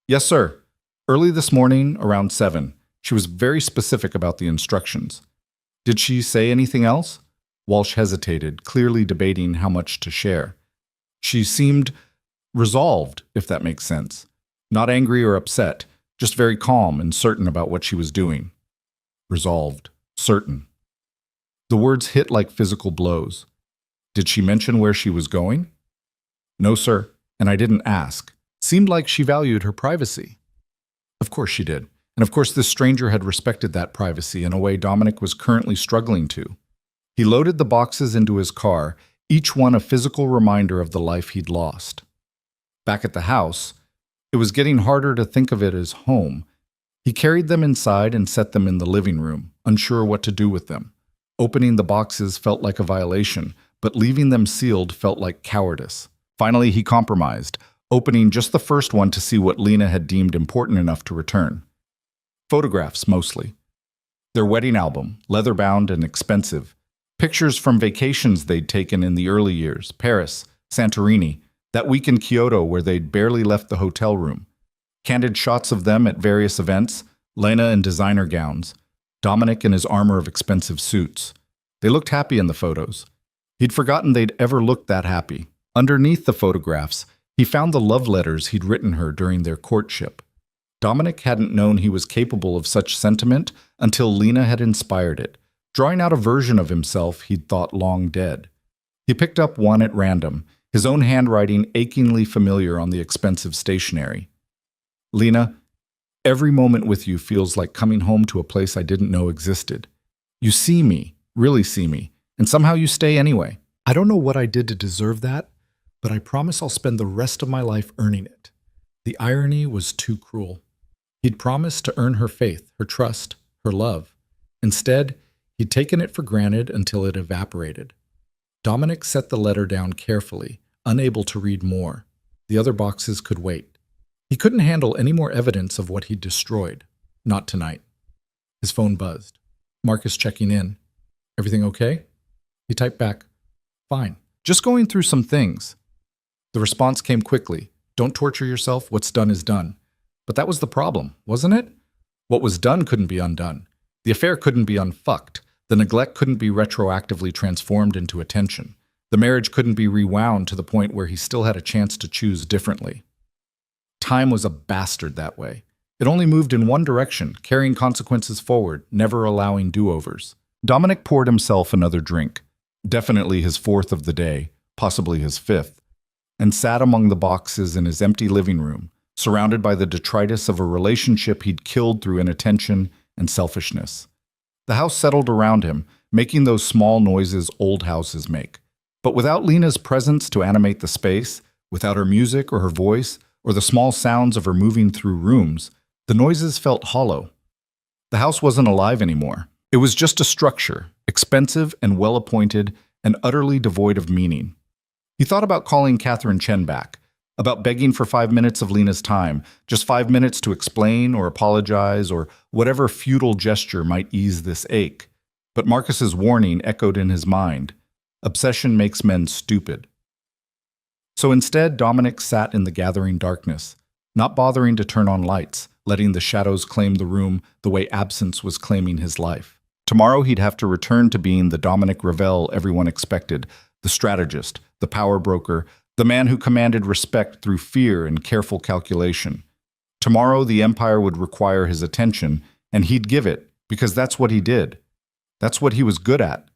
Speaker 1: Yes, sir. Early this morning, around 7. She was very specific about the instructions. Did she say anything else? Walsh hesitated, clearly debating how much to share. She seemed resolved, if that makes sense. Not angry or upset, just very calm and certain about what she was doing. Resolved. Certain. The words hit like physical blows. Did she mention where she was going? No, sir, and I didn't ask. Seemed like she valued her privacy. Of course she did, and of course this stranger had respected that privacy in a way Dominic was currently struggling to. He loaded the boxes into his car, each one a physical reminder of the life he'd lost. Back at the house, it was getting harder to think of it as home. He carried them inside and set them in the living room, unsure what to do with them. Opening the boxes felt like a violation, but leaving them sealed felt like cowardice. Finally, he compromised, opening just the first one to see what Lena had deemed important enough to return. Photographs, mostly. Their wedding album, leather-bound and expensive. Pictures from vacations they'd taken in the early years, Paris, Santorini, that week in Kyoto where they'd barely left the hotel room. Candid shots of them at various events, Lena in designer gowns, Dominic in his armor of expensive suits. They looked happy in the photos. He'd forgotten they'd ever looked that happy. Underneath the photographs, he found the love letters he'd written her during their courtship. Dominic hadn't known he was capable of such sentiment until Lena had inspired it, drawing out a version of himself he'd thought long dead. He picked up one at random, his own handwriting achingly familiar on the expensive stationery. Lena, every moment with you feels like coming home to a place I didn't know existed. You see me, really see me, and somehow you stay anyway. I don't know what I did to deserve that, but I promise I'll spend the rest of my life earning it. The irony was too cruel. He'd promised to earn her faith, her trust, her love. Instead, he'd taken it for granted until it evaporated. Dominic set the letter down carefully, unable to read more. The other boxes could wait. He couldn't handle any more evidence of what he'd destroyed. Not tonight. His phone buzzed. Marcus checking in. Everything okay? He typed back, fine. Just going through some things. The response came quickly. Don't torture yourself. What's done is done. But that was the problem, wasn't it? What was done couldn't be undone. The affair couldn't be unfucked. The neglect couldn't be retroactively transformed into attention. The marriage couldn't be rewound to the point where he still had a chance to choose differently. Time was a bastard that way. It only moved in one direction, carrying consequences forward, never allowing do-overs. Dominic poured himself another drink, definitely his fourth of the day, possibly his fifth, and sat among the boxes in his empty living room, surrounded by the detritus of a relationship he'd killed through inattention and selfishness. The house settled around him, making those small noises old houses make. But without Lena's presence to animate the space, without her music or her voice, or the small sounds of her moving through rooms, the noises felt hollow. The house wasn't alive anymore. It was just a structure, expensive and well-appointed and utterly devoid of meaning. He thought about calling Catherine Chen back, about begging for 5 minutes of Lena's time, just 5 minutes to explain or apologize or whatever futile gesture might ease this ache. But Marcus's warning echoed in his mind. Obsession makes men stupid. So instead, Dominic sat in the gathering darkness, not bothering to turn on lights, letting the shadows claim the room the way absence was claiming his life. Tomorrow he'd have to return to being the Dominic Ravel everyone expected, the strategist, the power broker, the man who commanded respect through fear and careful calculation. Tomorrow the empire would require his attention, and he'd give it, because that's what he did. That's what he was good at.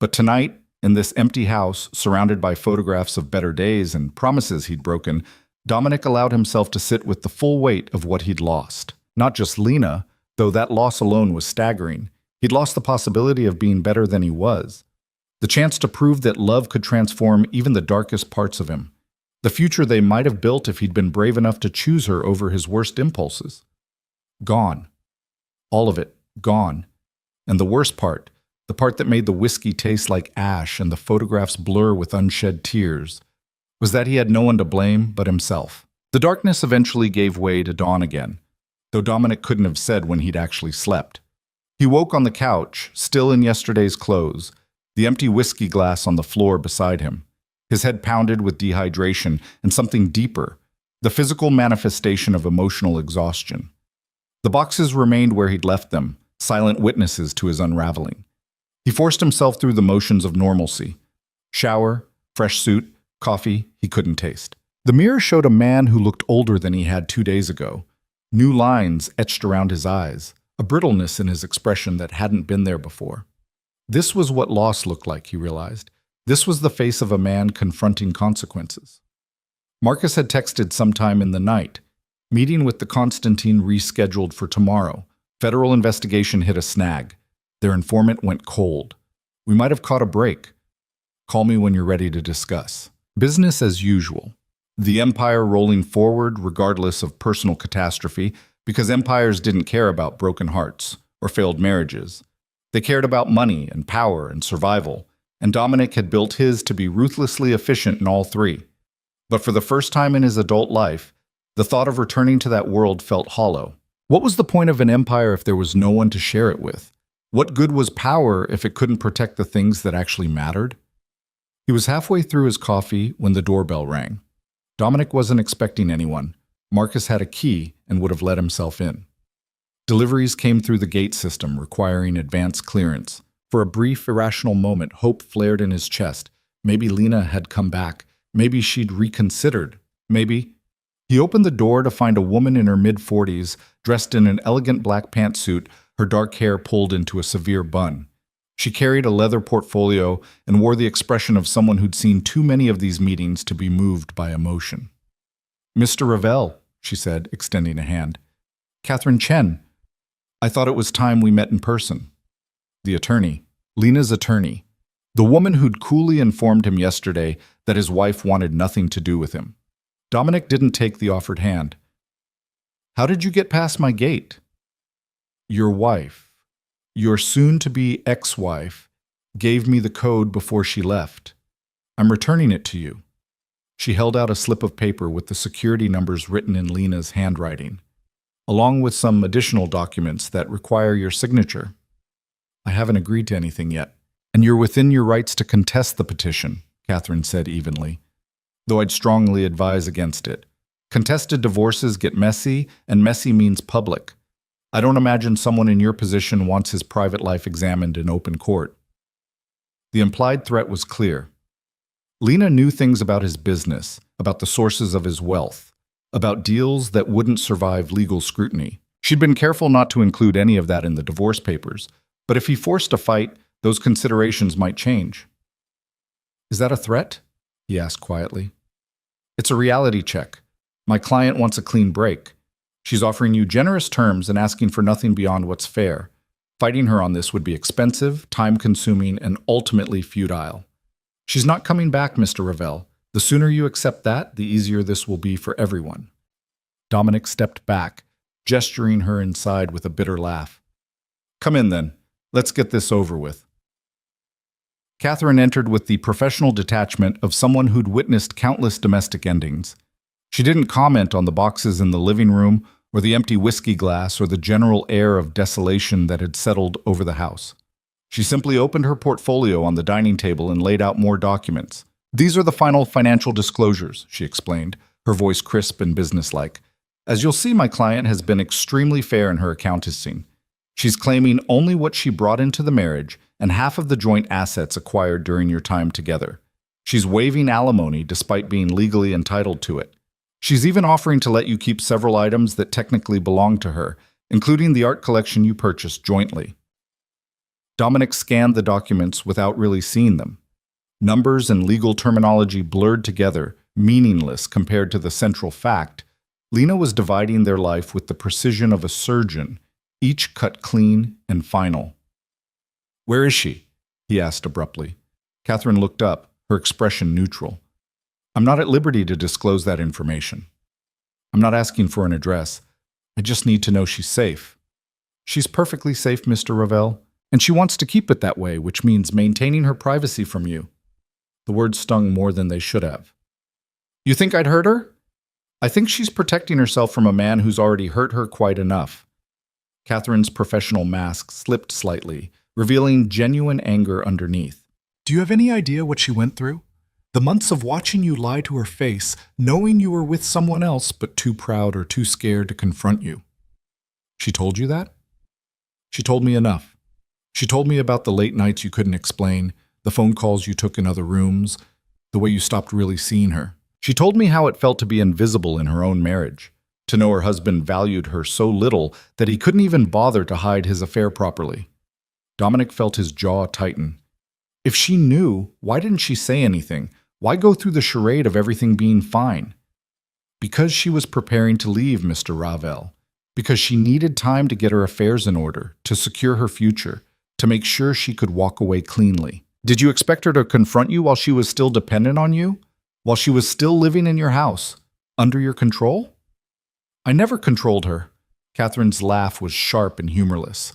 Speaker 1: But tonight, in this empty house, surrounded by photographs of better days and promises he'd broken, Dominic allowed himself to sit with the full weight of what he'd lost. Not just Lena, though that loss alone was staggering. He'd lost the possibility of being better than he was. The chance to prove that love could transform even the darkest parts of him. The future they might have built if he'd been brave enough to choose her over his worst impulses. Gone. All of it, gone. And the worst part, the part that made the whiskey taste like ash and the photographs blur with unshed tears, was that he had no one to blame but himself. The darkness eventually gave way to dawn again, though Dominic couldn't have said when he'd actually slept. He woke on the couch, still in yesterday's clothes, the empty whiskey glass on the floor beside him. His head pounded with dehydration and something deeper, the physical manifestation of emotional exhaustion. The boxes remained where he'd left them, silent witnesses to his unraveling. He forced himself through the motions of normalcy. Shower, fresh suit, coffee he couldn't taste. The mirror showed a man who looked older than he had 2 days ago. New lines etched around his eyes, a brittleness in his expression that hadn't been there before. This was what loss looked like, he realized. This was the face of a man confronting consequences. Marcus had texted sometime in the night. Meeting with the Constantine rescheduled for tomorrow. Federal investigation hit a snag. Their informant went cold. We might have caught a break. Call me when you're ready to discuss. Business as usual. The empire rolling forward regardless of personal catastrophe, because empires didn't care about broken hearts or failed marriages. They cared about money and power and survival, and Dominic had built his to be ruthlessly efficient in all three. But for the first time in his adult life, the thought of returning to that world felt hollow. What was the point of an empire if there was no one to share it with? What good was power if it couldn't protect the things that actually mattered? He was halfway through his coffee when the doorbell rang. Dominic wasn't expecting anyone. Marcus had a key and would have let himself in. Deliveries came through the gate system, requiring advance clearance. For a brief, irrational moment, hope flared in his chest. Maybe Lena had come back. Maybe she'd reconsidered. Maybe... He opened the door to find a woman in her mid-40s, dressed in an elegant black pantsuit, her dark hair pulled into a severe bun. She carried a leather portfolio and wore the expression of someone who'd seen too many of these meetings to be moved by emotion. "Mr. Ravel," she said, extending a hand. "Catherine Chen. I thought it was time we met in person." The attorney, Lena's attorney, the woman who'd coolly informed him yesterday that his wife wanted nothing to do with him. Dominic didn't take the offered hand. "How did you get past my gate?" "Your wife, your soon-to-be ex-wife, gave me the code before she left. I'm returning it to you." She held out a slip of paper with the security numbers written in Lena's handwriting, along with some additional documents that require your signature. "I haven't agreed to anything yet, and you're within your rights to contest the petition," Catherine said evenly, "though I'd strongly advise against it. Contested divorces get messy, and messy means public. I don't imagine someone in your position wants his private life examined in open court." The implied threat was clear. Lena knew things about his business, about the sources of his wealth, about deals that wouldn't survive legal scrutiny. She'd been careful not to include any of that in the divorce papers, but if he forced a fight, those considerations might change. "Is that a threat?" he asked quietly. "It's a reality check. My client wants a clean break. She's offering you generous terms and asking for nothing beyond what's fair. Fighting her on this would be expensive, time-consuming, and ultimately futile. She's not coming back, Mr. Ravel. The sooner you accept that, the easier this will be for everyone." Dominic stepped back, gesturing her inside with a bitter laugh. "Come in then. Let's get this over with." Catherine entered with the professional detachment of someone who'd witnessed countless domestic endings. She didn't comment on the boxes in the living room, or the empty whiskey glass, or the general air of desolation that had settled over the house. She simply opened her portfolio on the dining table and laid out more documents. "These are the final financial disclosures," she explained, her voice crisp and businesslike. "As you'll see, my client has been extremely fair in her accounting. She's claiming only what she brought into the marriage and half of the joint assets acquired during your time together. She's waiving alimony despite being legally entitled to it. She's even offering to let you keep several items that technically belong to her, including the art collection you purchased jointly." Dominic scanned the documents without really seeing them. Numbers and legal terminology blurred together, meaningless compared to the central fact. Lena was dividing their life with the precision of a surgeon, each cut clean and final. "Where is she?" he asked abruptly. Catherine looked up, her expression neutral. "I'm not at liberty to disclose that information. I'm not asking for an address. I just need to know she's safe." "She's perfectly safe, Mr. Ravel, and she wants to keep it that way, which means maintaining her privacy from you." The words stung more than they should have. "You think I'd hurt her?" "I think she's protecting herself from a man who's already hurt her quite enough." Catherine's professional mask slipped slightly, revealing genuine anger underneath. "Do you have any idea what she went through? The months of watching you lie to her face, knowing you were with someone else but too proud or too scared to confront you." "She told you that?" "She told me enough. She told me about the late nights you couldn't explain, the phone calls you took in other rooms, the way you stopped really seeing her. She told me how it felt to be invisible in her own marriage, to know her husband valued her so little that he couldn't even bother to hide his affair properly." Dominic felt his jaw tighten. If she knew, why didn't she say anything? Why go through the charade of everything being fine? Because she was preparing to leave Mr. Ravel. Because she needed time to get her affairs in order, to secure her future, to make sure she could walk away cleanly. Did you expect her to confront you while she was still dependent on you? While she was still living in your house? Under your control? "I never controlled her." Catherine's laugh was sharp and humorless.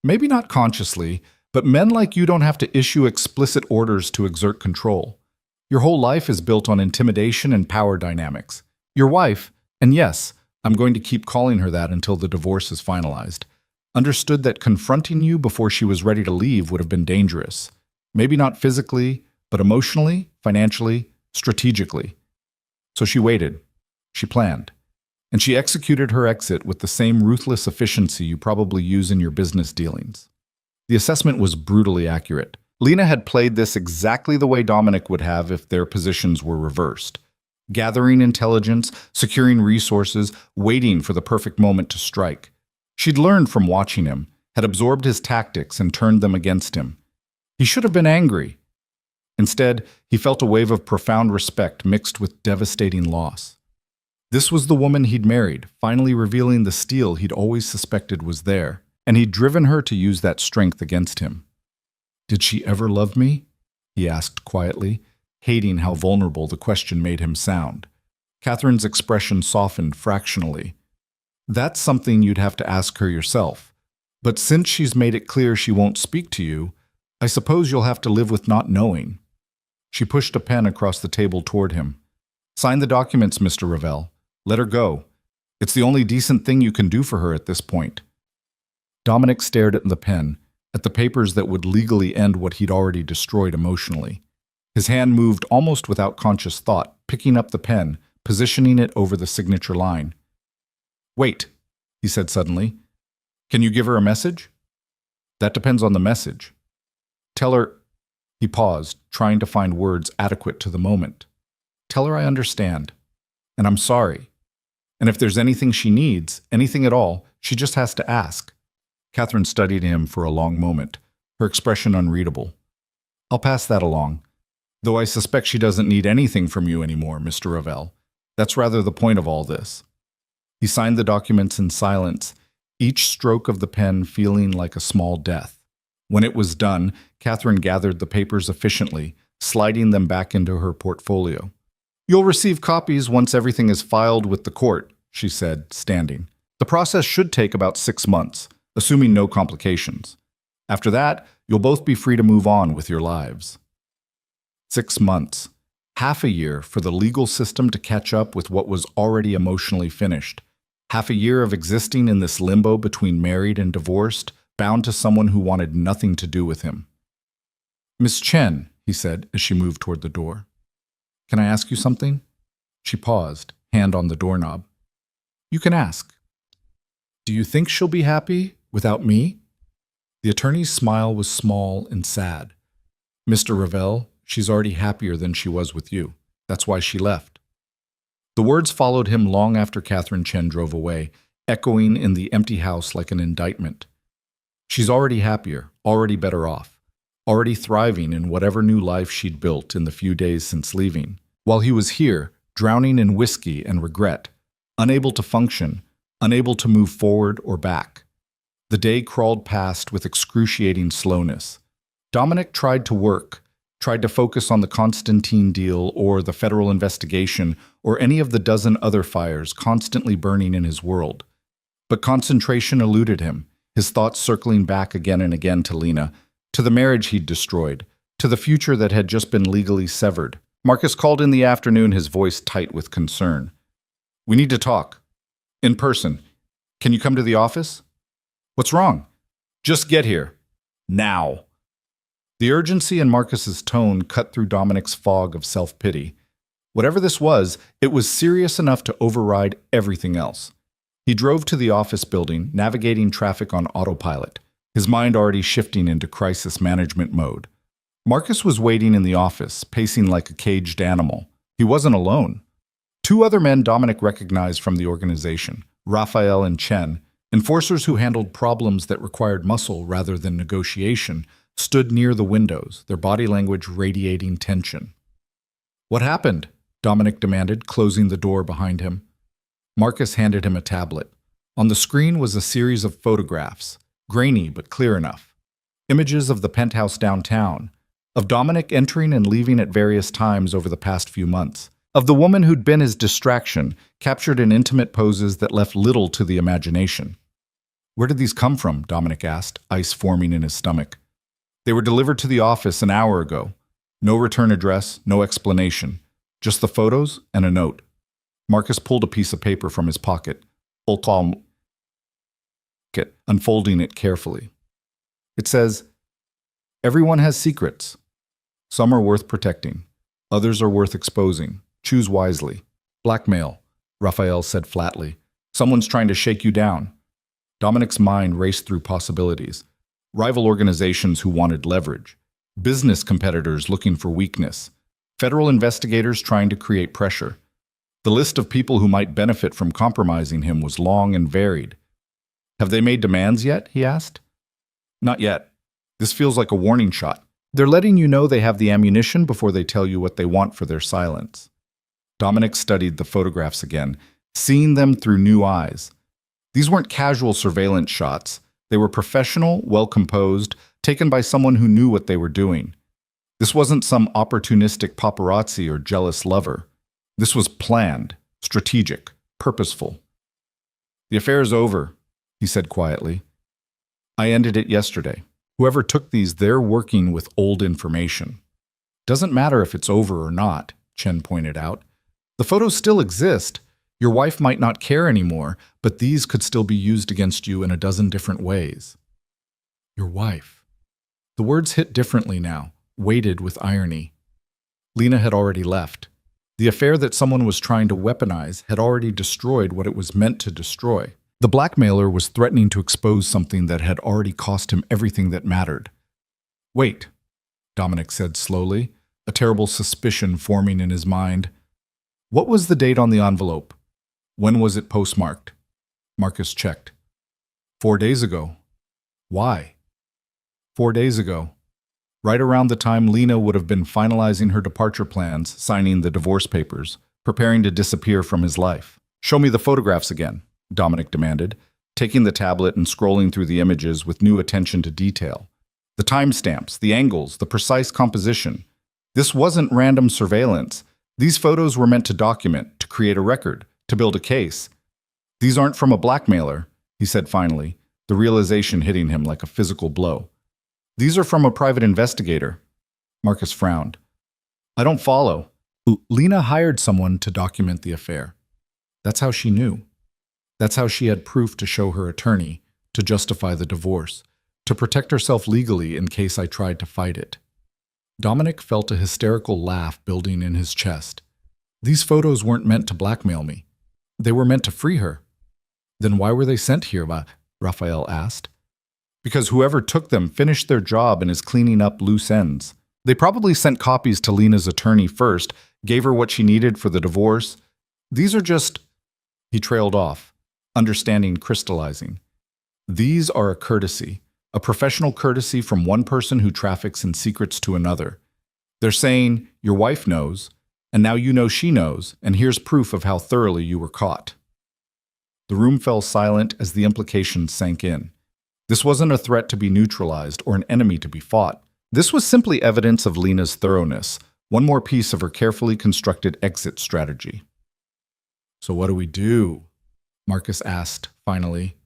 Speaker 1: "Maybe not consciously, but men like you don't have to issue explicit orders to exert control. Your whole life is built on intimidation and power dynamics. Your wife, and yes, I'm going to keep calling her that until the divorce is finalized. Understood that confronting you before she was ready to leave would have been dangerous. Maybe not physically, but emotionally, financially, strategically. So she waited. She planned. And she executed her exit with the same ruthless efficiency you probably use in your business dealings. The assessment was brutally accurate. Lena had played this exactly the way Dominic would have if their positions were reversed. Gathering intelligence, securing resources, waiting for the perfect moment to strike. She'd learned from watching him, had absorbed his tactics and turned them against him. He should have been angry. Instead, he felt a wave of profound respect mixed with devastating loss. This was the woman he'd married, finally revealing the steel he'd always suspected was there, and he'd driven her to use that strength against him. "Did she ever love me?" he asked quietly, hating how vulnerable the question made him sound. Catherine's expression softened fractionally. "That's something you'd have to ask her yourself. But since she's made it clear she won't speak to you, I suppose you'll have to live with not knowing." She pushed a pen across the table toward him. "Sign the documents, Mr. Ravel. Let her go. It's the only decent thing you can do for her at this point." Dominic stared at the pen, at the papers that would legally end what he'd already destroyed emotionally. His hand moved almost without conscious thought, picking up the pen, positioning it over the signature line. "Wait," he said suddenly. "Can you give her a message?" "That depends on the message." "Tell her—" He paused, trying to find words adequate to the moment. "Tell her I understand. And I'm sorry. And if there's anything she needs, anything at all, she just has to ask." Catherine studied him for a long moment, her expression unreadable. "I'll pass that along. Though I suspect she doesn't need anything from you anymore, Mr. Ravel. That's rather the point of all this." He signed the documents in silence, each stroke of the pen feeling like a small death. When it was done, Catherine gathered the papers efficiently, sliding them back into her portfolio. "You'll receive copies once everything is filed with the court," she said, standing. "The process should take about 6 months, assuming no complications. After that, you'll both be free to move on with your lives." 6 months. Half a year for the legal system to catch up with what was already emotionally finished. Half a year of existing in this limbo between married and divorced, bound to someone who wanted nothing to do with him. "Miss Chen," he said as she moved toward the door. "Can I ask you something?" She paused, hand on the doorknob. "You can ask." "Do you think she'll be happy without me?" The attorney's smile was small and sad. "Mr. Ravel, she's already happier than she was with you. That's why she left." The words followed him long after Catherine Chen drove away, echoing in the empty house like an indictment. She's already happier, already better off, already thriving in whatever new life she'd built in the few days since leaving, while he was here, drowning in whiskey and regret, unable to function, unable to move forward or back. The day crawled past with excruciating slowness. Dominic tried to work, tried to focus on the Confronting deal or the federal investigation or any of the dozen other fires constantly burning in his world. But concentration eluded him, his thoughts circling back again and again to Lena, to the marriage he'd destroyed, to the future that had just been legally severed. Marcus called in the afternoon, his voice tight with concern. "We need to talk. In person. Can you come to the office?" "What's wrong?" "Just get here. Now." The urgency in Marcus's tone cut through Dominic's fog of self-pity. Whatever this was, it was serious enough to override everything else. He drove to the office building, navigating traffic on autopilot, his mind already shifting into crisis management mode. Marcus was waiting in the office, pacing like a caged animal. He wasn't alone. 2 other men Dominic recognized from the organization, Raphael and Chen, enforcers who handled problems that required muscle rather than negotiation, stood near the windows, their body language radiating tension. "What happened?" Dominic demanded, closing the door behind him. Marcus handed him a tablet. On the screen was a series of photographs, grainy but clear enough. Images of the penthouse downtown, of Dominic entering and leaving at various times over the past few months, of the woman who'd been his distraction, captured in intimate poses that left little to the imagination. "Where did these come from?" Dominic asked, ice forming in his stomach. "They were delivered to the office an hour ago. No return address, no explanation. Just the photos and a note." Marcus pulled a piece of paper from his pocket, unfolding it carefully. It says, "Everyone has secrets. Some are worth protecting. Others are worth exposing. Choose wisely." "Blackmail," Raphael said flatly. "Someone's trying to shake you down." Dominic's mind raced through possibilities. Rival organizations who wanted leverage. Business competitors looking for weakness. Federal investigators trying to create pressure. The list of people who might benefit from compromising him was long and varied. "Have they made demands yet?" he asked. "Not yet. This feels like a warning shot. They're letting you know they have the ammunition before they tell you what they want for their silence." Dominic studied the photographs again, seeing them through new eyes. These weren't casual surveillance shots. They were professional, well-composed, taken by someone who knew what they were doing. This wasn't some opportunistic paparazzi or jealous lover. This was planned, strategic, purposeful. "The affair is over," he said quietly. "I ended it yesterday. Whoever took these, they're working with old information." "Doesn't matter if it's over or not," Chen pointed out. "The photos still exist. Your wife might not care anymore, but these could still be used against you in a dozen different ways." Your wife. The words hit differently now, weighted with irony. Lena had already left. The affair that someone was trying to weaponize had already destroyed what it was meant to destroy. The blackmailer was threatening to expose something that had already cost him everything that mattered. "Wait," Dominic said slowly, a terrible suspicion forming in his mind. "What was the date on the envelope? When was it postmarked?" Marcus checked. 4 days ago. Why? 4 days ago. Right around the time Lena would have been finalizing her departure plans, signing the divorce papers, preparing to disappear from his life. "Show me the photographs again," Dominic demanded, taking the tablet and scrolling through the images with new attention to detail. The timestamps, the angles, the precise composition. This wasn't random surveillance. These photos were meant to document, to create a record, to build a case. "These aren't from a blackmailer," he said finally, the realization hitting him like a physical blow. "These are from a private investigator." Marcus frowned. "I don't follow." Lena hired someone to document the affair. That's how she knew. That's how she had proof to show her attorney, to justify the divorce, to protect herself legally in case I tried to fight it. Dominic felt a hysterical laugh building in his chest. These photos weren't meant to blackmail me. They were meant to free her. "Then why were they sent here?" Raphael asked. "Because whoever took them finished their job and is cleaning up loose ends. They probably sent copies to Lena's attorney first, gave her what she needed for the divorce. These are just..." He trailed off, understanding crystallizing. "These are a courtesy, a professional courtesy from one person who traffics in secrets to another. They're saying, your wife knows, and now you know she knows, and here's proof of how thoroughly you were caught." The room fell silent as the implications sank in. This wasn't a threat to be neutralized or an enemy to be fought. This was simply evidence of Lena's thoroughness, one more piece of her carefully constructed exit strategy. "So what do we do?" Marcus asked, finally.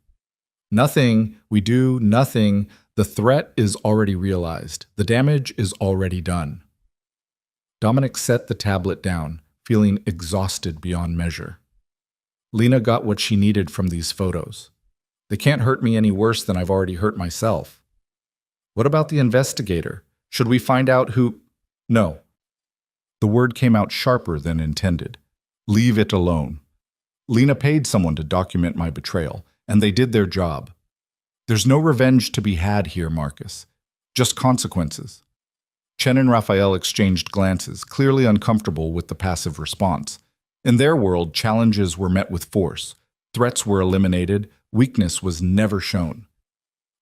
Speaker 1: "Nothing. We do nothing. The threat is already realized. The damage is already done." Dominic set the tablet down, feeling exhausted beyond measure. Lena got what she needed from these photos. They can't hurt me any worse than I've already hurt myself. What about the investigator? Should we find out who... No. The word came out sharper than intended. Leave it alone. Lena paid someone to document my betrayal, and they did their job. There's no revenge to be had here, Marcus. Just consequences. Chen and Raphael exchanged glances, clearly uncomfortable with the passive response. In their world, challenges were met with force. Threats were eliminated. Weakness was never shown.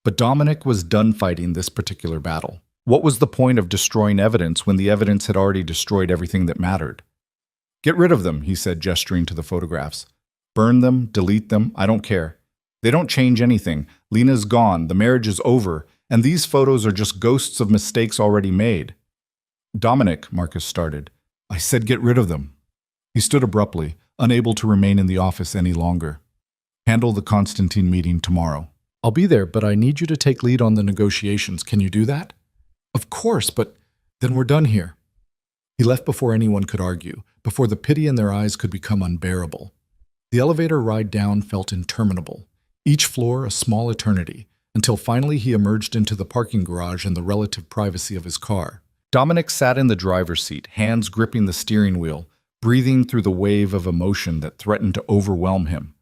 Speaker 1: But Dominic was done fighting this particular battle. What was the point of destroying evidence when the evidence had already destroyed everything that mattered? "Get rid of them," he said, gesturing to the photographs. "Burn them, delete them, I don't care. They don't change anything. Lena's gone, the marriage is over, and these photos are just ghosts of mistakes already made." "Dominic," Marcus started. "I said get rid of them." He stood abruptly, unable to remain in the office any longer. "Handle the Confronting meeting tomorrow." "I'll be there, but I need you to take lead on the negotiations. Can you do that?" "Of course, but then we're done here." He left before anyone could argue, before the pity in their eyes could become unbearable. The elevator ride down felt interminable, each floor a small eternity, until finally he emerged into the parking garage and the relative privacy of his car. Dominic sat in the driver's seat, hands gripping the steering wheel, breathing through the wave of emotion that threatened to overwhelm him.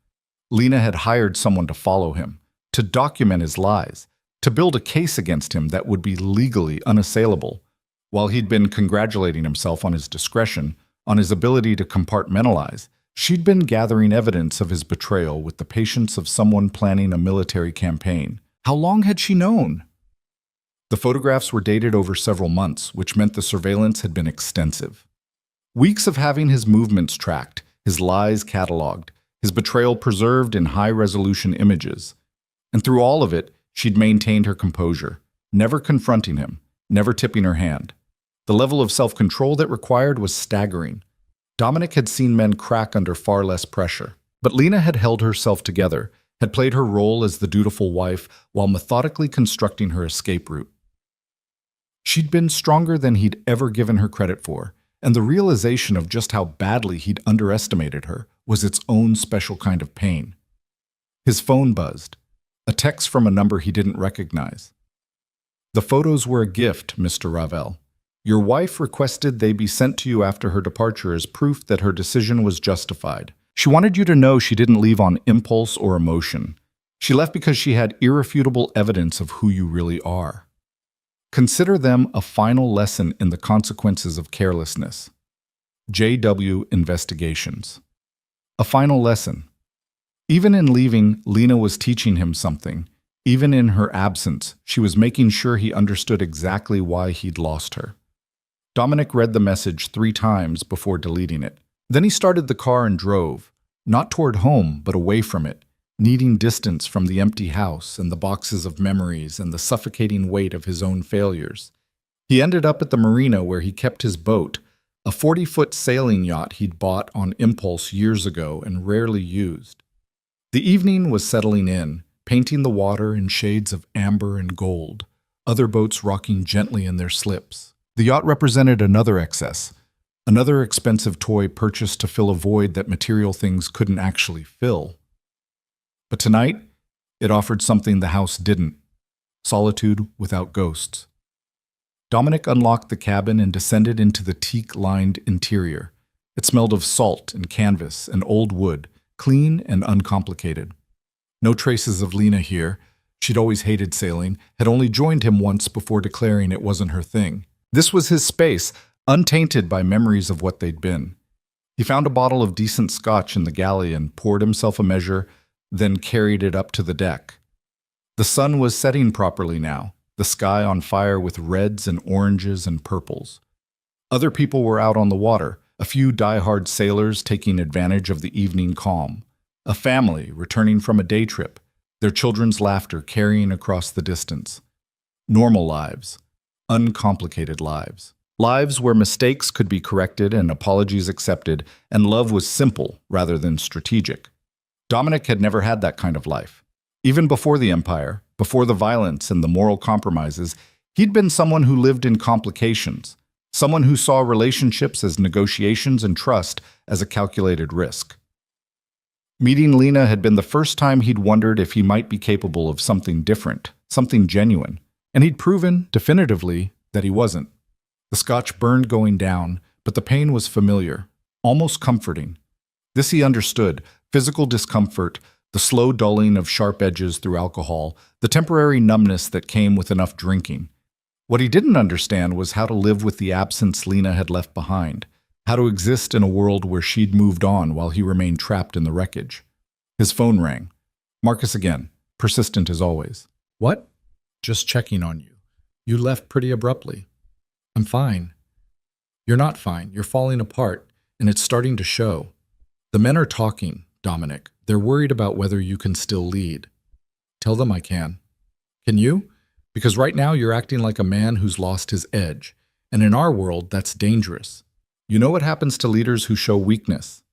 Speaker 1: Lena had hired someone to follow him, to document his lies, to build a case against him that would be legally unassailable. While he'd been congratulating himself on his discretion, on his ability to compartmentalize, she'd been gathering evidence of his betrayal with the patience of someone planning a military campaign. How long had she known? The photographs were dated over several months, which meant the surveillance had been extensive. Weeks of having his movements tracked, his lies cataloged, his betrayal preserved in high-resolution images. And through all of it, she'd maintained her composure, never confronting him, never tipping her hand. The level of self-control that required was staggering. Dominic had seen men crack under far less pressure, but Lena had held herself together, had played her role as the dutiful wife while methodically constructing her escape route. She'd been stronger than he'd ever given her credit for, and the realization of just how badly he'd underestimated her was its own special kind of pain. His phone buzzed, a text from a number he didn't recognize. "The photos were a gift, Mr. Ravel. Your wife requested they be sent to you after her departure as proof that her decision was justified. She wanted you to know she didn't leave on impulse or emotion. She left because she had irrefutable evidence of who you really are. Consider them a final lesson in the consequences of carelessness. J.W. Investigations." A final lesson. Even in leaving, Lena was teaching him something. Even in her absence, she was making sure he understood exactly why he'd lost her. Dominic read the message 3 times before deleting it. Then he started the car and drove, not toward home, but away from it, needing distance from the empty house and the boxes of memories and the suffocating weight of his own failures. He ended up at the marina where he kept his boat, a 40-foot sailing yacht he'd bought on impulse years ago and rarely used. The evening was settling in, painting the water in shades of amber and gold, other boats rocking gently in their slips. The yacht represented another excess, another expensive toy purchased to fill a void that material things couldn't actually fill. But tonight, it offered something the house didn't: solitude without ghosts. Dominic unlocked the cabin and descended into the teak-lined interior. It smelled of salt and canvas and old wood, clean and uncomplicated. No traces of Lena here. She'd always hated sailing, had only joined him once before declaring it wasn't her thing. This was his space, untainted by memories of what they'd been. He found a bottle of decent scotch in the galley and poured himself a measure, then carried it up to the deck. The sun was setting properly now, the sky on fire with reds and oranges and purples. Other people were out on the water, a few die-hard sailors taking advantage of the evening calm, a family returning from a day trip, their children's laughter carrying across the distance. Normal lives, uncomplicated lives. Lives where mistakes could be corrected and apologies accepted, and love was simple rather than strategic. Dominic had never had that kind of life. Even before the Empire, before the violence and the moral compromises, he'd been someone who lived in complications, someone who saw relationships as negotiations and trust as a calculated risk. Meeting Lena had been the first time he'd wondered if he might be capable of something different, something genuine, and he'd proven, definitively, that he wasn't. The scotch burned going down, but the pain was familiar, almost comforting. This he understood: physical discomfort, the slow dulling of sharp edges through alcohol, the temporary numbness that came with enough drinking. What he didn't understand was how to live with the absence Lena had left behind, how to exist in a world where she'd moved on while he remained trapped in the wreckage. His phone rang. Marcus again, persistent as always. "What?" "Just checking on you. You left pretty abruptly." "I'm fine." "You're not fine. You're falling apart, and it's starting to show. The men are talking, Dominic. They're worried about whether you can still lead." "Tell them I can." "Can you? Because right now you're acting like a man who's lost his edge. And in our world, that's dangerous. You know what happens to leaders who show weakness?"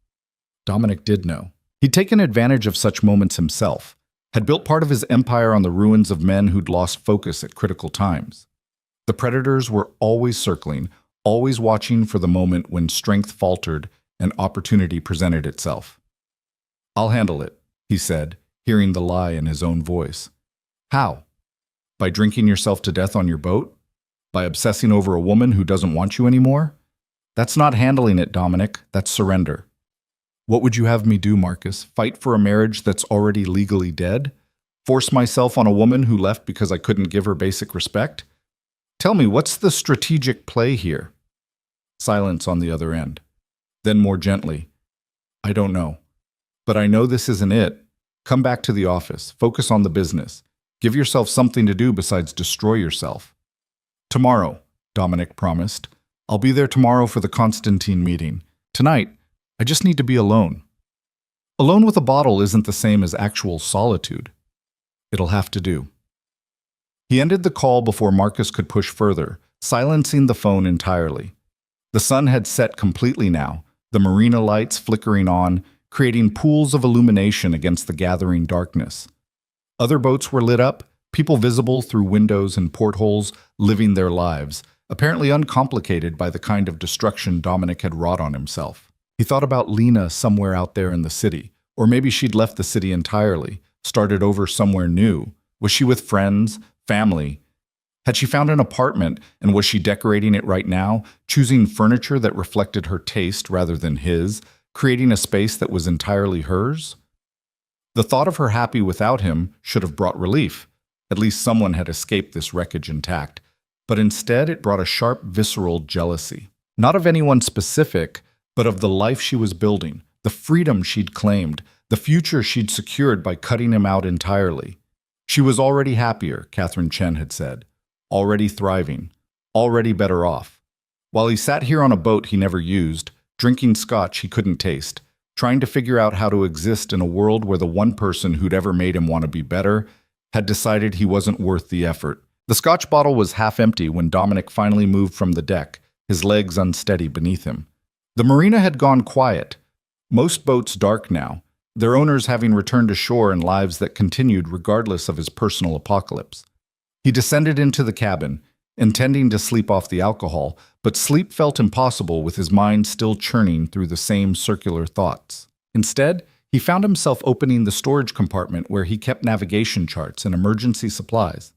Speaker 1: Dominic did know. He'd taken advantage of such moments himself, had built part of his empire on the ruins of men who'd lost focus at critical times. The predators were always circling, always watching for the moment when strength faltered and opportunity presented itself. I'll handle it, he said, hearing the lie in his own voice. How? By drinking yourself to death on your boat? By obsessing over a woman who doesn't want you anymore? That's not handling it, Dominic. That's surrender. What would you have me do, Marcus? Fight for a marriage that's already legally dead? Force myself on a woman who left because I couldn't give her basic respect? Tell me, what's the strategic play here? Silence on the other end. Then more gently, I don't know. But I know this isn't it. Come back to the office. Focus on the business. Give yourself something to do besides destroy yourself. Tomorrow, Dominic promised. I'll be there tomorrow for the Confronting meeting. Tonight, I just need to be alone. Alone with a bottle isn't the same as actual solitude. It'll have to do. He ended the call before Marcus could push further, silencing the phone entirely. The sun had set completely now, the marina lights flickering on, creating pools of illumination against the gathering darkness. Other boats were lit up, people visible through windows and portholes, living their lives, apparently uncomplicated by the kind of destruction Dominic had wrought on himself. He thought about Lena somewhere out there in the city, or maybe she'd left the city entirely, started over somewhere new. Was she with friends, family? Had she found an apartment, and was she decorating it right now, choosing furniture that reflected her taste rather than his, creating a space that was entirely hers? The thought of her happy without him should have brought relief. At least someone had escaped this wreckage intact. But instead it brought a sharp, visceral jealousy. Not of anyone specific, but of the life she was building, the freedom she'd claimed, the future she'd secured by cutting him out entirely. She was already happier, Catherine Chen had said. Already thriving. Already better off. While he sat here on a boat he never used, drinking scotch he couldn't taste, trying to figure out how to exist in a world where the one person who'd ever made him want to be better had decided he wasn't worth the effort. The scotch bottle was half empty when Dominic finally moved from the deck, his legs unsteady beneath him. The marina had gone quiet. Most boats dark now, their owners having returned to shore in lives that continued regardless of his personal apocalypse. He descended into the cabin, intending to sleep off the alcohol, but sleep felt impossible with his mind still churning through the same circular thoughts. Instead, he found himself opening the storage compartment where he kept navigation charts and emergency supplies.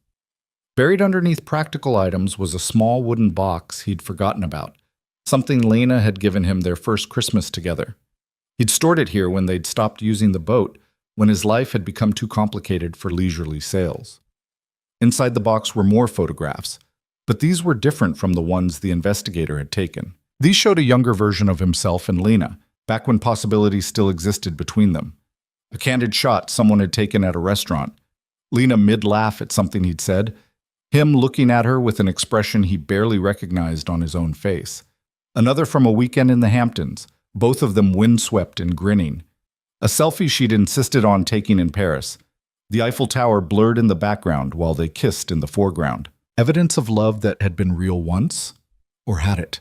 Speaker 1: Buried underneath practical items was a small wooden box he'd forgotten about, something Lena had given him their first Christmas together. He'd stored it here when they'd stopped using the boat, when his life had become too complicated for leisurely sails. Inside the box were more photographs, but these were different from the ones the investigator had taken. These showed a younger version of himself and Lena, back when possibilities still existed between them. A candid shot someone had taken at a restaurant. Lena mid-laugh at something he'd said, him looking at her with an expression he barely recognized on his own face. Another from a weekend in the Hamptons, both of them windswept and grinning. A selfie she'd insisted on taking in Paris. The Eiffel Tower blurred in the background while they kissed in the foreground. Evidence of love that had been real once? Or had it?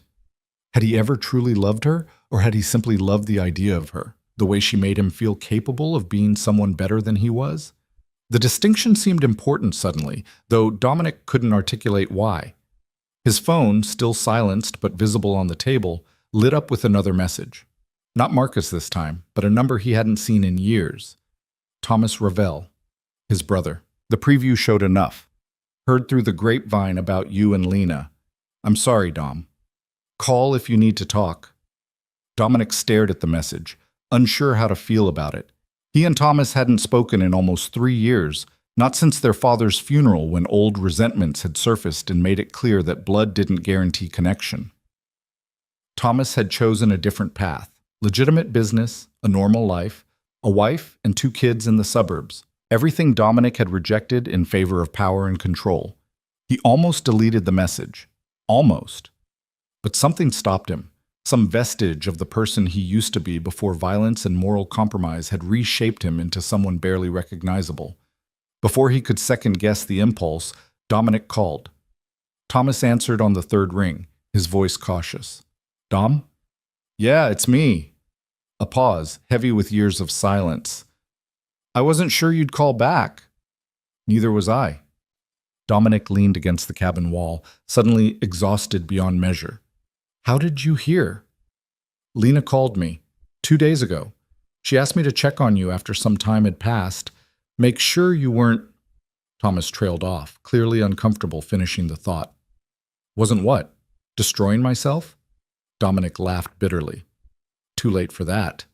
Speaker 1: Had he ever truly loved her, or had he simply loved the idea of her, the way she made him feel capable of being someone better than he was? The distinction seemed important suddenly, though Dominic couldn't articulate why. His phone, still silenced but visible on the table, lit up with another message. Not Marcus this time, but a number he hadn't seen in years. Thomas Ravel, his brother. The preview showed enough. Heard through the grapevine about you and Lena. I'm sorry, Dom. Call if you need to talk. Dominic stared at the message, unsure how to feel about it. He and Thomas hadn't spoken in almost 3 years, not since their father's funeral when old resentments had surfaced and made it clear that blood didn't guarantee connection. Thomas had chosen a different path. Legitimate business, a normal life, a wife, and 2 kids in the suburbs. Everything Dominic had rejected in favor of power and control. He almost deleted the message. Almost. But something stopped him. Some vestige of the person he used to be before violence and moral compromise had reshaped him into someone barely recognizable. Before he could second-guess the impulse, Dominic called. Thomas answered on the 3rd ring, his voice cautious. Dom? Yeah, it's me. A pause, heavy with years of silence. I wasn't sure you'd call back. Neither was I. Dominic leaned against the cabin wall, suddenly exhausted beyond measure. How did you hear? Lena called me 2 days ago. She asked me to check on you after some time had passed. Make sure you weren't. Thomas trailed off, clearly uncomfortable finishing the thought. Wasn't what? Destroying myself? Dominic laughed bitterly. Too late for that.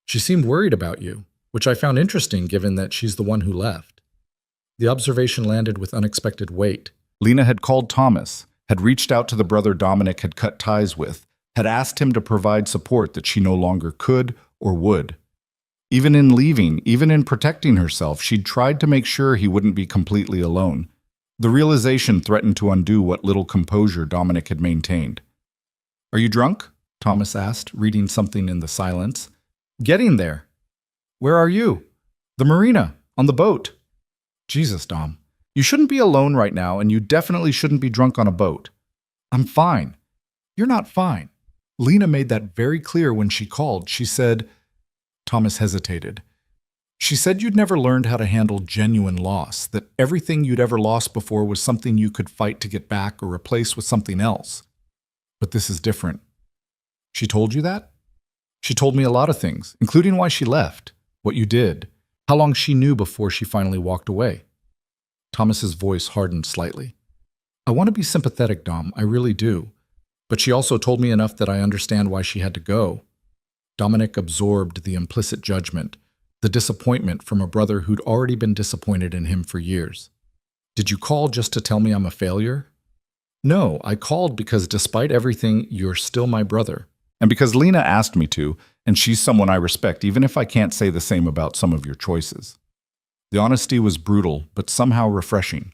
Speaker 1: She seemed worried about you, which I found interesting given that she's the one who left. The observation landed with unexpected weight. Lena had called Thomas, had reached out to the brother Dominic had cut ties with, had asked him to provide support that she no longer could or would. Even in leaving, even in protecting herself, she'd tried to make sure he wouldn't be completely alone. The realization threatened to undo what little composure Dominic had maintained. Are you drunk? Thomas asked, reading something in the silence. Getting there. Where are you? The marina, on the boat. Jesus, Dom. You shouldn't be alone right now, and you definitely shouldn't be drunk on a boat. I'm fine. You're not fine. Lena made that very clear when she called. She said... Thomas hesitated. She said you'd never learned how to handle genuine loss, that everything you'd ever lost before was something you could fight to get back or replace with something else. But this is different. She told you that? She told me a lot of things, including why she left, what you did, how long she knew before she finally walked away. Thomas's voice hardened slightly. I want to be sympathetic, Dom, I really do. But she also told me enough that I understand why she had to go. Dominic absorbed the implicit judgment, the disappointment from a brother who'd already been disappointed in him for years. Did you call just to tell me I'm a failure? No, I called because despite everything, you're still my brother. And because Lena asked me to, and she's someone I respect, even if I can't say the same about some of your choices. The honesty was brutal, but somehow refreshing.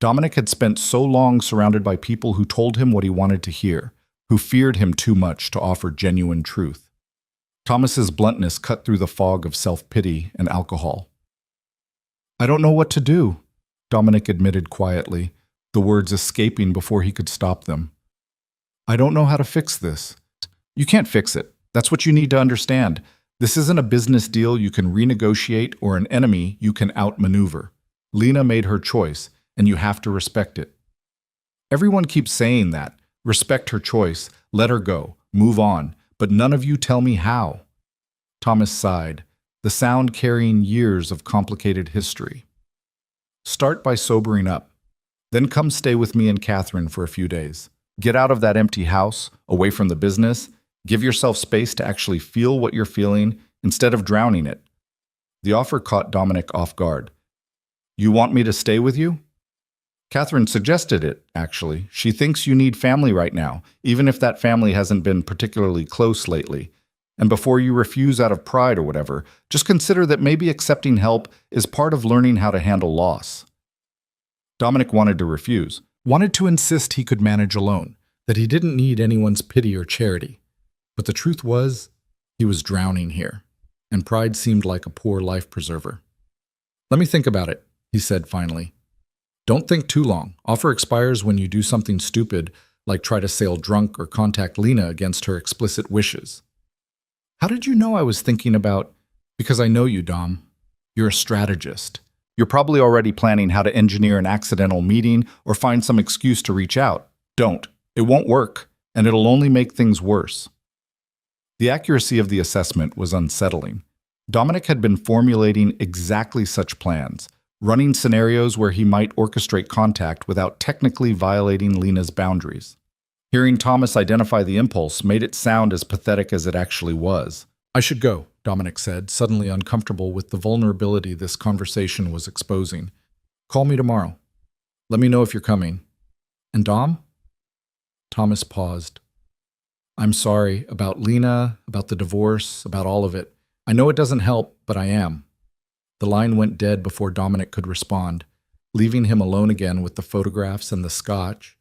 Speaker 1: Dominic had spent so long surrounded by people who told him what he wanted to hear, who feared him too much to offer genuine truth. Thomas's bluntness cut through the fog of self-pity and alcohol. I don't know what to do, Dominic admitted quietly, the words escaping before he could stop them. I don't know how to fix this. You can't fix it. That's what you need to understand. This isn't a business deal you can renegotiate or an enemy you can outmaneuver. Lena made her choice, and you have to respect it. Everyone keeps saying that. Respect her choice. Let her go. Move on. But none of you tell me how. Thomas sighed, the sound carrying years of complicated history. Start by sobering up. Then come stay with me and Catherine for a few days. Get out of that empty house, away from the business. Give yourself space to actually feel what you're feeling instead of drowning it. The offer caught Dominic off guard. You want me to stay with you? Catherine suggested it, actually. She thinks you need family right now, even if that family hasn't been particularly close lately. And before you refuse out of pride or whatever, just consider that maybe accepting help is part of learning how to handle loss. Dominic wanted to refuse, wanted to insist he could manage alone, that he didn't need anyone's pity or charity. But the truth was, he was drowning here, and pride seemed like a poor life preserver. Let me think about it, he said finally. Don't think too long. Offer expires when you do something stupid, like try to sail drunk or contact Lena against her explicit wishes. How did you know I was thinking about... Because I know you, Dom. You're a strategist. You're probably already planning how to engineer an accidental meeting or find some excuse to reach out. Don't. It won't work, and it'll only make things worse. The accuracy of the assessment was unsettling. Dominic had been formulating exactly such plans, running scenarios where he might orchestrate contact without technically violating Lena's boundaries. Hearing Thomas identify the impulse made it sound as pathetic as it actually was. I should go, Dominic said, suddenly uncomfortable with the vulnerability this conversation was exposing. Call me tomorrow. Let me know if you're coming. And Dom? Thomas paused. I'm sorry about Lena, about the divorce, about all of it. I know it doesn't help, but I am. The line went dead before Dominic could respond, leaving him alone again with the photographs and the scotch,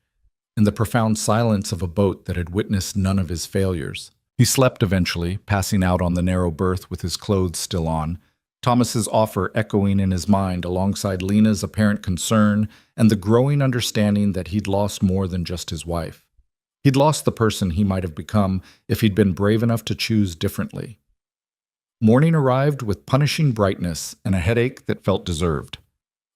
Speaker 1: and the profound silence of a boat that had witnessed none of his failures. He slept eventually, passing out on the narrow berth with his clothes still on, Thomas's offer echoing in his mind alongside Lena's apparent concern and the growing understanding that he'd lost more than just his wife. He'd lost the person he might have become if he'd been brave enough to choose differently. Morning arrived with punishing brightness and a headache that felt deserved.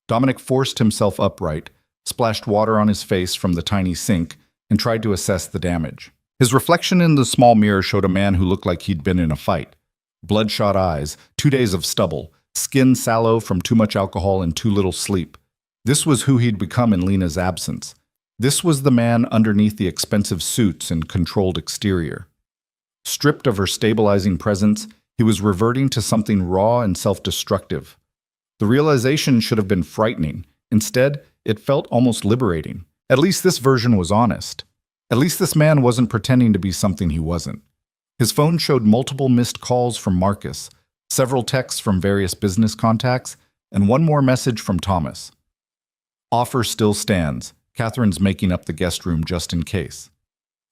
Speaker 1: Dominic forced himself upright, splashed water on his face from the tiny sink, and tried to assess the damage. His reflection in the small mirror showed a man who looked like he'd been in a fight. Bloodshot eyes, 2 days of stubble, skin sallow from too much alcohol and too little sleep. This was who he'd become in Lena's absence. This was the man underneath the expensive suits and controlled exterior. Stripped of her stabilizing presence, he was reverting to something raw and self-destructive. The realization should have been frightening. Instead, it felt almost liberating. At least this version was honest. At least this man wasn't pretending to be something he wasn't. His phone showed multiple missed calls from Marcus, several texts from various business contacts, and one more message from Thomas. Offer still stands. Catherine's making up the guest room just in case.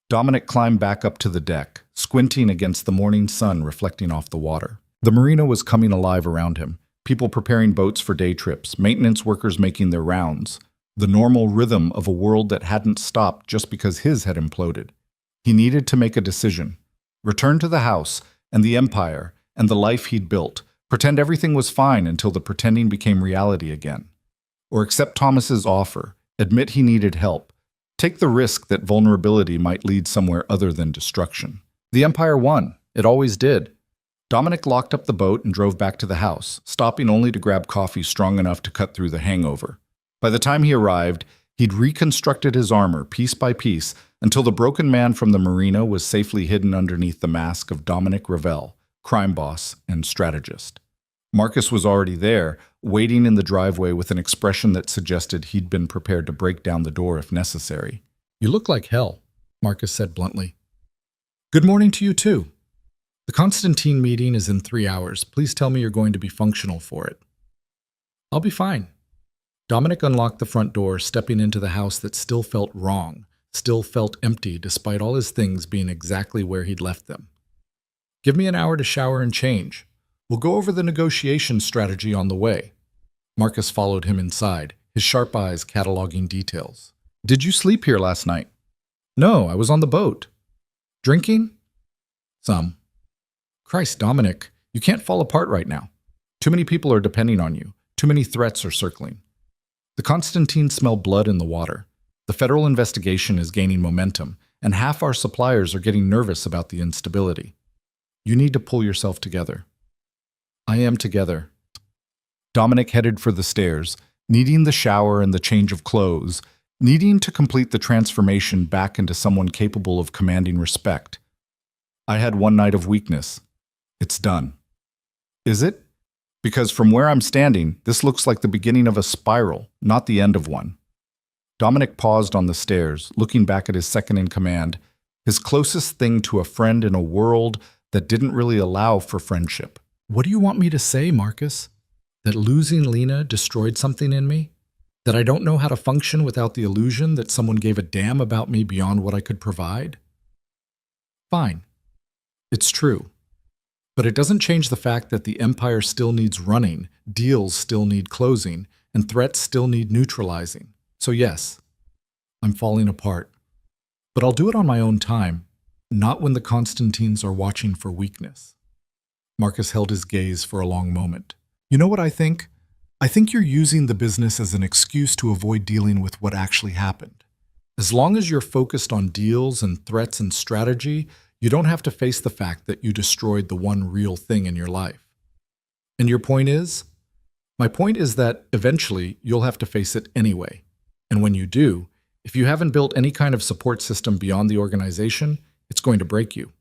Speaker 1: Dominic climbed back up to the deck, squinting against the morning sun reflecting off the water. The marina was coming alive around him, people preparing boats for day trips, maintenance workers making their rounds, the normal rhythm of a world that hadn't stopped just because his had imploded. He needed to make a decision. Return to the house and the empire and the life he'd built, pretend everything was fine until the pretending became reality again. Or accept Thomas's offer, admit he needed help, take the risk that vulnerability might lead somewhere other than destruction. The Empire won. It always did. Dominic locked up the boat and drove back to the house, stopping only to grab coffee strong enough to cut through the hangover. By the time he arrived, he'd reconstructed his armor piece by piece until the broken man from the marina was safely hidden underneath the mask of Dominic Ravel, crime boss and strategist. Marcus was already there, waiting in the driveway with an expression that suggested he'd been prepared to break down the door if necessary.
Speaker 2: "You look like hell," Marcus said bluntly. "Good morning to you too. The Confronting meeting is in 3 hours. Please tell me you're going to be functional for it." "I'll be fine." Dominic unlocked the front door, stepping into the house that still felt wrong, still felt empty despite all his things being exactly where he'd left them. "Give me an hour to shower and change. We'll go over the negotiation strategy on the way." Marcus followed him inside, his sharp eyes cataloging details.
Speaker 1: "Did you sleep here last night?"
Speaker 2: "No, I was on the boat." "Drinking?" "Some." "Christ, Dominic, you can't fall apart right now. Too many people are depending on you. Too many threats are circling." The Confronting smelled blood in the water. The federal investigation is gaining momentum, and half our suppliers are getting nervous about the instability. You need to pull yourself together. "I am together." Dominic headed for the stairs, needing the shower and the change of clothes, needing to complete the transformation back into someone capable of commanding respect. "I had one night of weakness. It's done." "Is it? Because from where I'm standing, this looks like the beginning of a spiral, not the end of one." Dominic paused on the stairs, looking back at his second-in-command, his closest thing to a friend in a world that didn't really allow for friendship. "What do you want me to say, Marcus? That losing Lena destroyed something in me? That I don't know how to function without the illusion that someone gave a damn about me beyond what I could provide?" "Fine. It's true. But it doesn't change the fact that the empire still needs running, deals still need closing, and threats still need neutralizing. So yes, I'm falling apart. But I'll do it on my own time, not when the Confrontings are watching for weakness." Marcus held his gaze for a long moment. "You know what I think? I think you're using the business as an excuse to avoid dealing with what actually happened. As long as you're focused on deals and threats and strategy, you don't have to face the fact that you destroyed the one real thing in your life. And your point is?" "My point is that eventually you'll have to face it anyway. And when you do, if you haven't built any kind of support system beyond the organization, it's going to break you."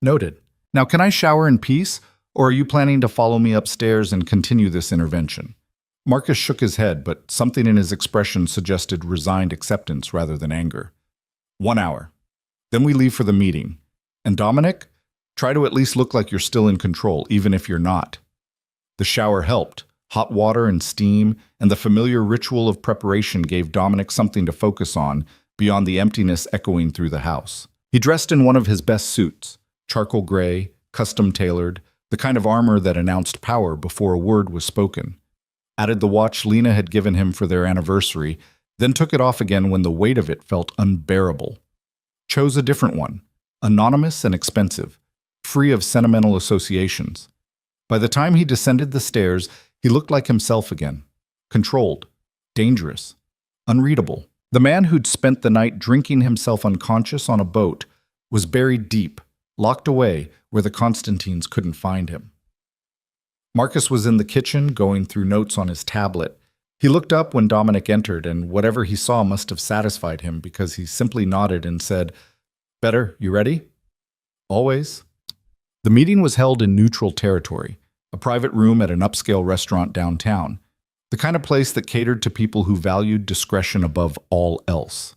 Speaker 1: "Noted. Now can I shower in peace, or are you planning to follow me upstairs and continue this intervention?" Marcus shook his head, but something in his expression suggested resigned acceptance rather than anger. 1 hour. Then we leave for the meeting. And Dominic, try to at least look like you're still in control, even if you're not. The shower helped. Hot water and steam, and the familiar ritual of preparation gave Dominic something to focus on beyond the emptiness echoing through the house. He dressed in one of his best suits, charcoal gray, custom-tailored, the kind of armor that announced power before a word was spoken. Added the watch Lena had given him for their anniversary, then took it off again when the weight of it felt unbearable. Chose a different one, anonymous and expensive, free of sentimental associations. By the time he descended the stairs, he looked like himself again, controlled, dangerous, unreadable. The man who'd spent the night drinking himself unconscious on a boat was buried deep, locked away where the Constantines couldn't find him. Marcus was in the kitchen, going through notes on his tablet. He looked up when Dominic entered, and whatever he saw must have satisfied him because he simply nodded and said, "Better, you ready?" "Always." The meeting was held in neutral territory, a private room at an upscale restaurant downtown, the kind of place that catered to people who valued discretion above all else.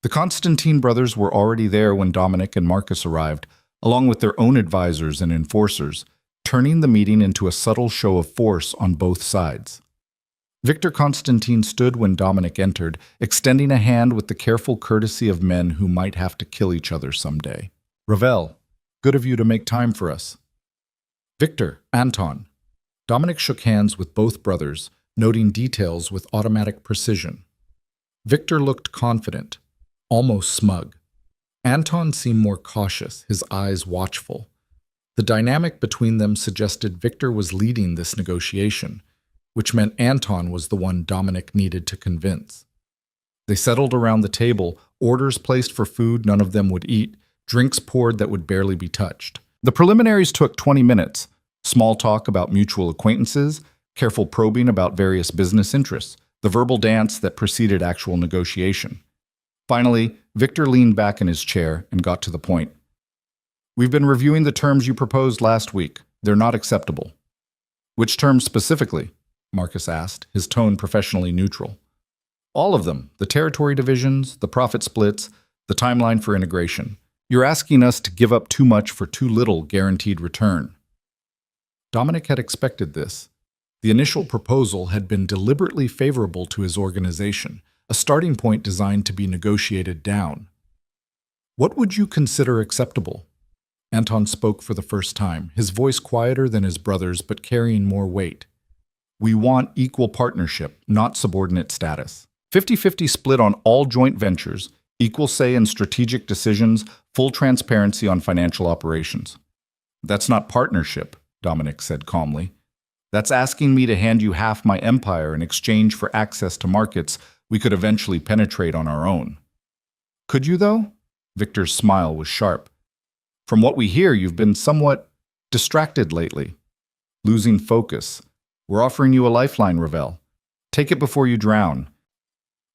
Speaker 1: The Constantine brothers were already there when Dominic and Marcus arrived, along with their own advisors and enforcers, turning the meeting into a subtle show of force on both sides. Victor Constantine stood when Dominic entered, extending a hand with the careful courtesy of men who might have to kill each other someday. "Ravel, good of you to make time for us." "Victor, Anton." Dominic shook hands with both brothers, noting details with automatic precision. Victor looked confident, almost smug. Anton seemed more cautious, his eyes watchful. The dynamic between them suggested Victor was leading this negotiation, which meant Anton was the one Dominic needed to convince. They settled around the table, orders placed for food none of them would eat, drinks poured that would barely be touched. The preliminaries took 20 minutes, small talk about mutual acquaintances, careful probing about various business interests, the verbal dance that preceded actual negotiation. Finally, Victor leaned back in his chair and got to the point. "We've been reviewing the terms you proposed last week. They're not acceptable." "Which terms specifically?" Marcus asked, his tone professionally neutral. "All of them, the territory divisions, the profit splits, the timeline for integration. You're asking us to give up too much for too little guaranteed return." Dominic had expected this. The initial proposal had been deliberately favorable to his organization, a starting point designed to be negotiated down. "What would you consider acceptable?" Anton spoke for the first time, his voice quieter than his brother's but carrying more weight. "We want equal partnership, not subordinate status. 50-50 split on all joint ventures, equal say in strategic decisions, full transparency on financial operations." "That's not partnership," Dominic said calmly. "That's asking me to hand you half my empire in exchange for access to markets we could eventually penetrate on our own." "Could you, though?" Victor's smile was sharp. "From what we hear, you've been somewhat distracted lately, losing focus. We're offering you a lifeline, Ravel. Take it before you drown."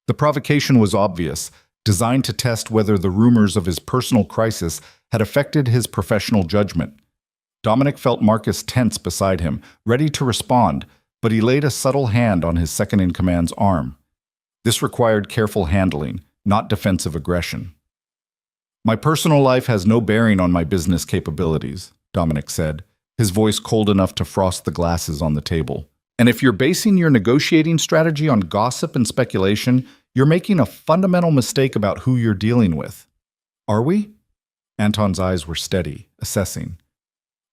Speaker 1: The provocation was obvious, designed to test whether the rumors of his personal crisis had affected his professional judgment. Dominic felt Marcus tense beside him, ready to respond, but he laid a subtle hand on his second-in-command's arm. This required careful handling, not defensive aggression. "My personal life has no bearing on my business capabilities," Dominic said, his voice cold enough to frost the glasses on the table. "And if you're basing your negotiating strategy on gossip and speculation, you're making a fundamental mistake about who you're dealing with." "Are we?" Anton's eyes were steady, assessing.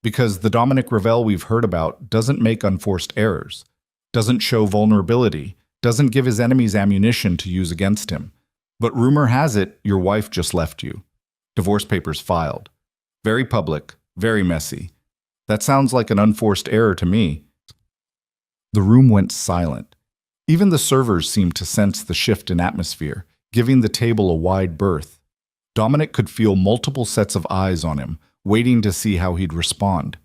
Speaker 1: "Because the Dominic Ravel we've heard about doesn't make unforced errors, doesn't show vulnerability, doesn't give his enemies ammunition to use against him. But rumor has it your wife just left you. Divorce papers filed. Very public, very messy. That sounds like an unforced error to me." The room went silent. Even the servers seemed to sense the shift in atmosphere, giving the table a wide berth. Dominic could feel multiple sets of eyes on him, waiting to see how he'd respond.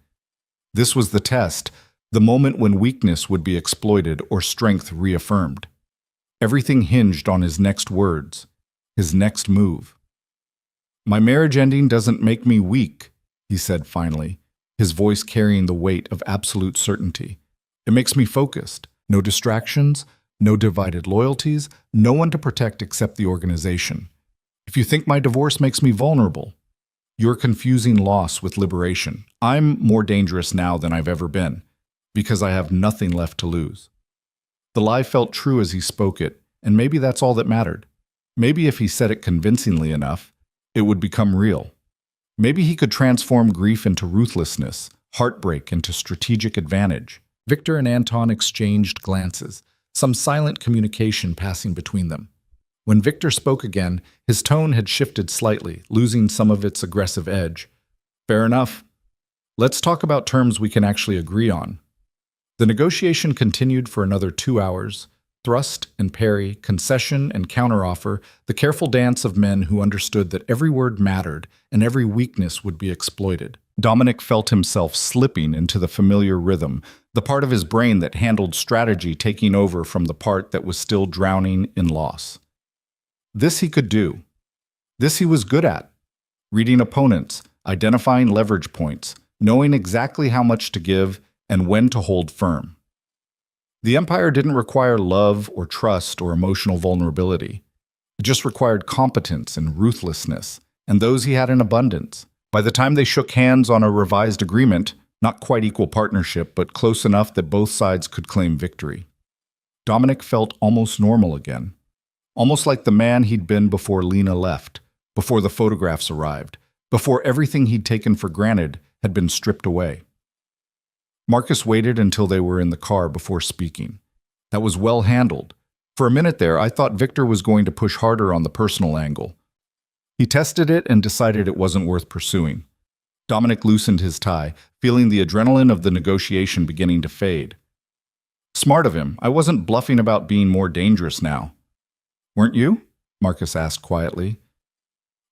Speaker 1: This was the test, the moment when weakness would be exploited or strength reaffirmed. Everything hinged on his next words, his next move. "My marriage ending doesn't make me weak," he said finally, his voice carrying the weight of absolute certainty. "It makes me focused. No distractions, no divided loyalties, no one to protect except the organization. If you think my divorce makes me vulnerable, you're confusing loss with liberation. I'm more dangerous now than I've ever been, because I have nothing left to lose." The lie felt true as he spoke it, and maybe that's all that mattered. Maybe if he said it convincingly enough, it would become real. Maybe he could transform grief into ruthlessness, heartbreak into strategic advantage. Victor and Anton exchanged glances, some silent communication passing between them. When Victor spoke again, his tone had shifted slightly, losing some of its aggressive edge. "Fair enough. Let's talk about terms we can actually agree on." The negotiation continued for another 2 hours,
Speaker 2: Thrust and parry, concession and counteroffer, the careful dance of men who understood that every word mattered and every weakness would be exploited.
Speaker 1: Dominic felt himself slipping into the familiar rhythm, the part of his brain that handled strategy taking over from the part that was still drowning in loss. This he could do. This he was good at. Reading opponents, identifying leverage points, knowing exactly how much to give and when to hold firm. The Empire didn't require love or trust or emotional vulnerability. It just required competence and ruthlessness, and those he had in abundance. By the time they shook hands on a revised agreement, not quite equal partnership, but close enough that both sides could claim victory, Dominic felt almost normal again. Almost like the man he'd been before Lena left, before the photographs arrived, before everything he'd taken for granted had been stripped away. Marcus waited until they were in the car before speaking. That was well handled. For a minute there, I thought Victor was going to push harder on the personal angle. He tested it and decided it wasn't worth pursuing. Dominic loosened his tie, feeling the adrenaline of the negotiation beginning to fade. Smart of him. I wasn't bluffing about being more dangerous now. Weren't you? Marcus asked quietly.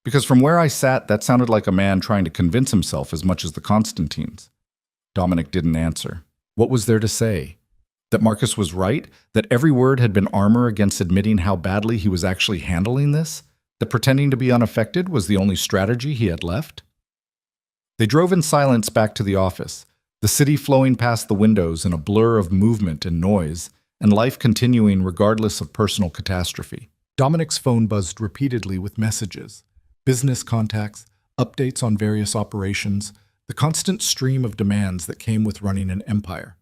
Speaker 1: Because from where I sat, that sounded like a man trying to convince himself as much as the Constantines. Dominic didn't answer. What was there to say? That Marcus was right? That every word had been armor against admitting how badly he was actually handling this? That pretending to be unaffected was the only strategy he had left? They drove in silence back to the office, the city flowing past the windows in a blur of movement and noise, and life continuing regardless of personal catastrophe. Dominic's phone buzzed repeatedly with messages, business contacts, updates on various operations, the constant stream of demands that came with running an empire.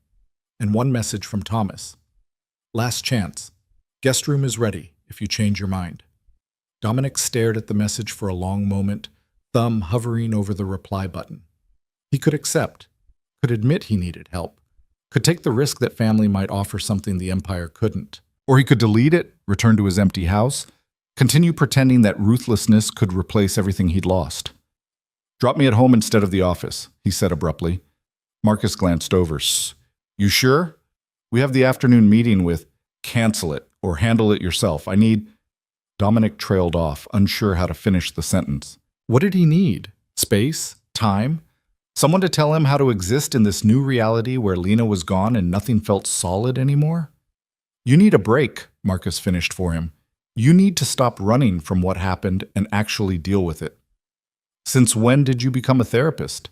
Speaker 1: And one message from Thomas. Last chance. Guest room is ready if you change your mind. Dominic stared at the message for a long moment, thumb hovering over the reply button. He could accept, could admit he needed help, could take the risk that family might offer something the Empire couldn't. Or he could delete it, return to his empty house, continue pretending that ruthlessness could replace everything he'd lost. Drop me at home instead of the office, he said abruptly. Marcus glanced over. You sure? We have the afternoon meeting with cancel it or handle it yourself. I need... Dominic trailed off, unsure how to finish the sentence. What did he need? Space? Time? Someone to tell him how to exist in this new reality where Lena was gone and nothing felt solid anymore? You need a break, Marcus finished for him. You need to stop running from what happened and actually deal with it. Since when did you become a therapist?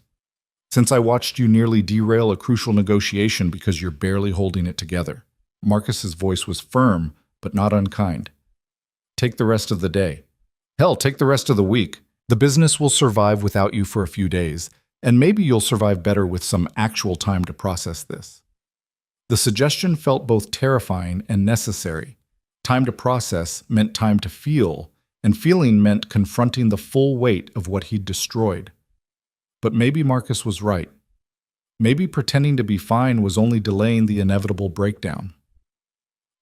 Speaker 1: Since I watched you nearly derail a crucial negotiation because you're barely holding it together. Marcus's voice was firm, but not unkind. Take the rest of the day. Hell, take the rest of the week. The business will survive without you for a few days, and maybe you'll survive better with some actual time to process this. The suggestion felt both terrifying and necessary. Time to process meant time to feel, and feeling meant confronting the full weight of what he'd destroyed. But maybe Marcus was right. Maybe pretending to be fine was only delaying the inevitable breakdown.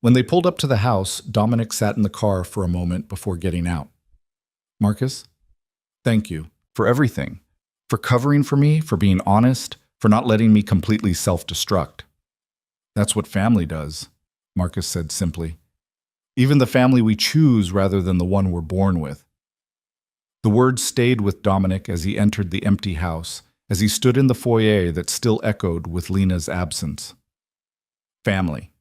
Speaker 1: When they pulled up to the house, Dominic sat in the car for a moment before getting out. Marcus, thank you for everything. For covering for me, for being honest, for not letting me completely self-destruct. That's what family does, Marcus said simply. Even the family we choose rather than the one we're born with. The words stayed with Dominic as he entered the empty house, as he stood in the foyer that still echoed with Lena's absence. Family.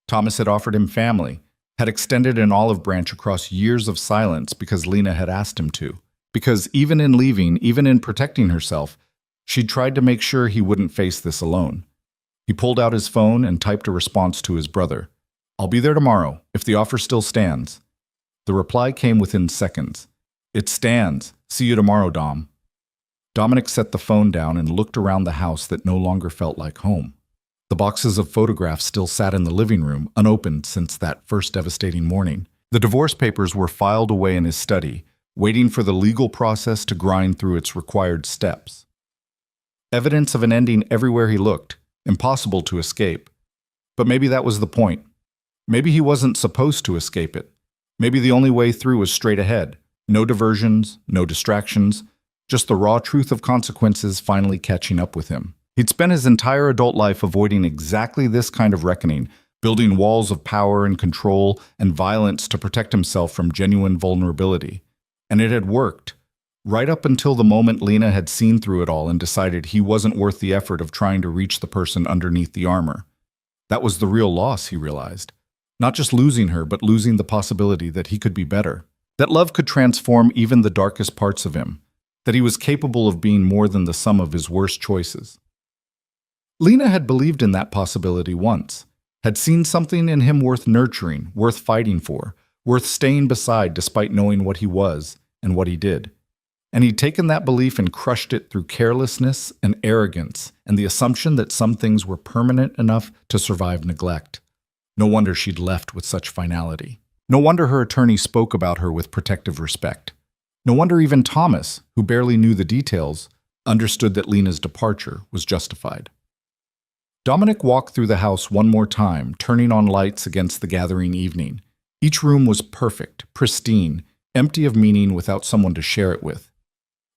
Speaker 1: Thomas had offered him family, had extended an olive branch across years of silence because Lena had asked him to. Because even in leaving, even in protecting herself, she'd tried to make sure he wouldn't face this alone. He pulled out his phone and typed a response to his brother. I'll be there tomorrow, if the offer still stands. The reply came within seconds. It stands. See you tomorrow, Dom. Dominic set the phone down and looked around the house that no longer felt like home. The boxes of photographs still sat in the living room, unopened since that first devastating morning. The divorce papers were filed away in his study, waiting for the legal process to grind through its required steps. Evidence of an ending everywhere he looked, impossible to escape. But maybe that was the point. Maybe he wasn't supposed to escape it. Maybe the only way through was straight ahead. No diversions, no distractions, just the raw truth of consequences finally catching up with him. He'd spent his entire adult life avoiding exactly this kind of reckoning, building walls of power and control and violence to protect himself from genuine vulnerability. And it had worked. Right up until the moment Lena had seen through it all and decided he wasn't worth the effort of trying to reach the person underneath the armor. That was the real loss, he realized. Not just losing her, but losing the possibility that he could be better. That love could transform even the darkest parts of him. That he was capable of being more than the sum of his worst choices. Lena had believed in that possibility once, had seen something in him worth nurturing, worth fighting for, worth staying beside despite knowing what he was and what he did. And he'd taken that belief and crushed it through carelessness and arrogance and the assumption that some things were permanent enough to survive neglect. No wonder she'd left with such finality. No wonder her attorney spoke about her with protective respect. No wonder even Thomas, who barely knew the details, understood that Lena's departure was justified. Dominic walked through the house one more time, turning on lights against the gathering evening. Each room was perfect, pristine, empty of meaning without someone to share it with.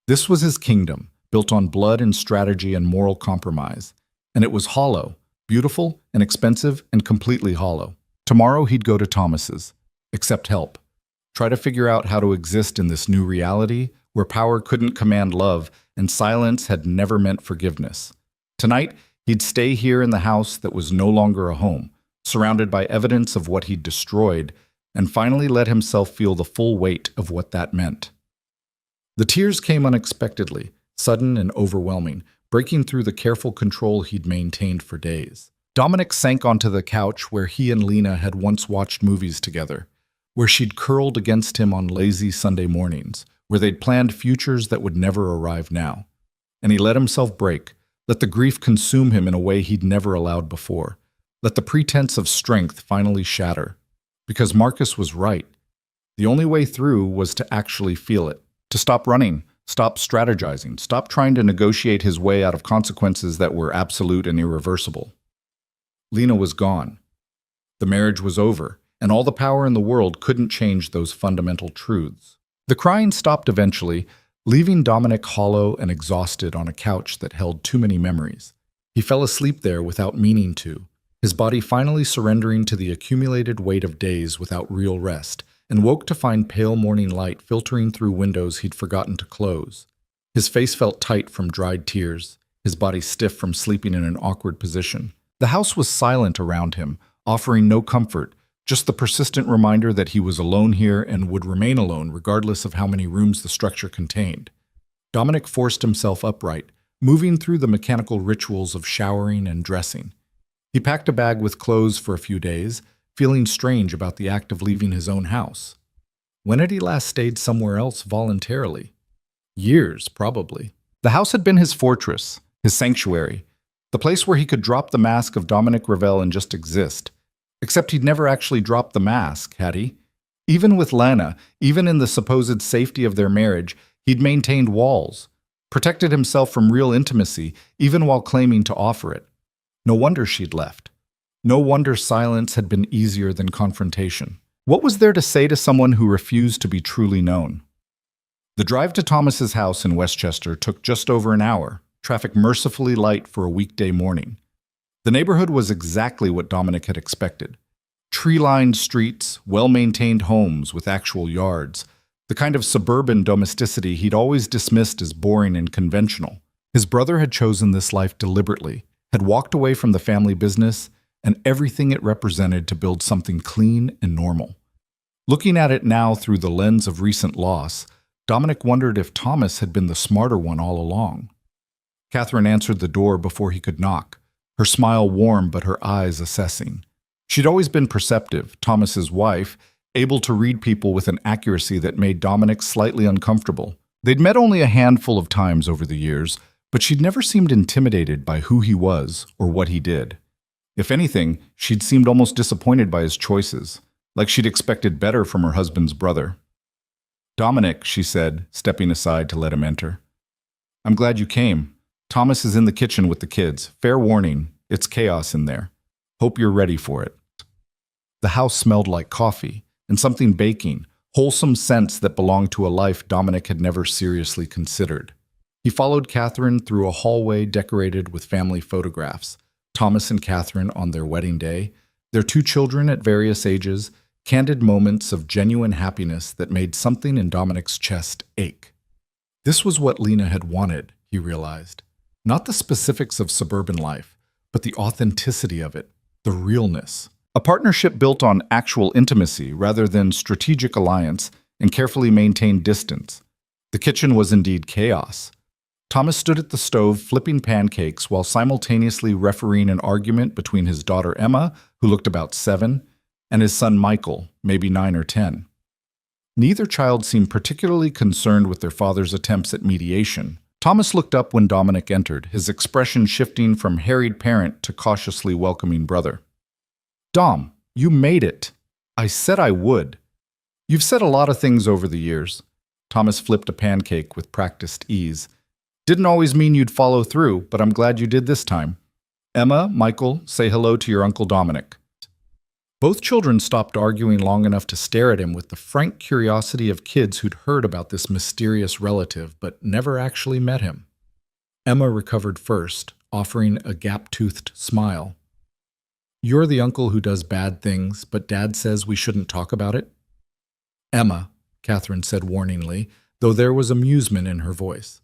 Speaker 1: This was his kingdom, built on blood and strategy and moral compromise. And it was hollow, beautiful and expensive and completely hollow. Tomorrow he'd go to Thomas's, accept help, try to figure out how to exist in this new reality where power couldn't command love and silence had never meant forgiveness. Tonight, he'd stay here in the house that was no longer a home, surrounded by evidence of what he'd destroyed, and finally let himself feel the full weight of what that meant. The tears came unexpectedly, sudden and overwhelming, breaking through the careful control he'd maintained for days. Dominic sank onto the couch where he and Lena had once watched movies together, where she'd curled against him on lazy Sunday mornings, where they'd planned futures that would never arrive now. And he let himself break, let the grief consume him in a way he'd never allowed before, let the pretense of strength finally shatter. Because Marcus was right. The only way through was to actually feel it, to stop running, stop strategizing, stop trying to negotiate his way out of consequences that were absolute and irreversible. Lena was gone. The marriage was over, and all the power in the world couldn't change those fundamental truths. The crying stopped eventually, leaving Dominic hollow and exhausted on a couch that held too many memories. He fell asleep there without meaning to, his body finally surrendering to the accumulated weight of days without real rest, and woke to find pale morning light filtering through windows he'd forgotten to close. His face felt tight from dried tears, his body stiff from sleeping in an awkward position. The house was silent around him, offering no comfort, just the persistent reminder that he was alone here and would remain alone regardless of how many rooms the structure contained. Dominic forced himself upright, moving through the mechanical rituals of showering and dressing. He packed a bag with clothes for a few days, feeling strange about the act of leaving his own house. When had he last stayed somewhere else voluntarily? Years, probably. The house had been his fortress, his sanctuary, the place where he could drop the mask of Dominic Ravel and just exist. Except he'd never actually dropped the mask, had he? Even with Lana, even in the supposed safety of their marriage, he'd maintained walls, protected himself from real intimacy, even while claiming to offer it. No wonder she'd left. No wonder silence had been easier than confrontation. What was there to say to someone who refused to be truly known? The drive to Thomas's house in Westchester took just over an hour, traffic mercifully light for a weekday morning. The neighborhood was exactly what Dominic had expected. Tree-lined streets, well-maintained homes with actual yards, the kind of suburban domesticity he'd always dismissed as boring and conventional. His brother had chosen this life deliberately, had walked away from the family business and everything it represented to build something clean and normal. Looking at it now through the lens of recent loss, Dominic wondered if Thomas had been the smarter one all along. Catherine answered the door before he could knock, her smile warm but her eyes assessing. She'd always been perceptive, Thomas's wife, able to read people with an accuracy that made Dominic slightly uncomfortable. They'd met only a handful of times over the years, but she'd never seemed intimidated by who he was or what he did. If anything, she'd seemed almost disappointed by his choices, like she'd expected better from her husband's brother. "Dominic," she said, stepping aside to let him enter. "I'm glad you came. Thomas is in the kitchen with the kids. Fair warning, it's chaos in there. Hope you're ready for it." The house smelled like coffee and something baking, wholesome scents that belonged to a life Dominic had never seriously considered. He followed Catherine through a hallway decorated with family photographs, Thomas and Catherine on their wedding day,
Speaker 2: Their two children at various ages, candid moments of genuine happiness that made something in Dominic's chest ache. This was what Lena had wanted, he realized. Not the specifics of suburban life, but the authenticity of it, the realness. A partnership built on actual intimacy rather than strategic alliance and carefully maintained distance. The kitchen was indeed chaos. Thomas stood at the stove flipping pancakes while simultaneously refereeing an argument between his daughter Emma, who looked about 7, and his son Michael, maybe 9 or 10. Neither child seemed particularly concerned with their father's attempts at mediation. Thomas looked up when Dominic entered, his expression shifting from harried parent to cautiously welcoming brother. "Dom, you made it. I said I would. You've said a lot of things over the years." Thomas flipped a pancake with practiced ease. "Didn't always mean you'd follow through, but I'm glad you did this time. Emma, Michael, say hello to your Uncle Dominic." Both children stopped arguing long enough to stare at him with the frank curiosity of kids who'd heard about this mysterious relative but never actually met him. Emma recovered first, offering a gap-toothed smile. "You're the uncle who does bad things, but Dad says we shouldn't talk about it?" "Emma," Catherine said warningly, though there was amusement in her voice.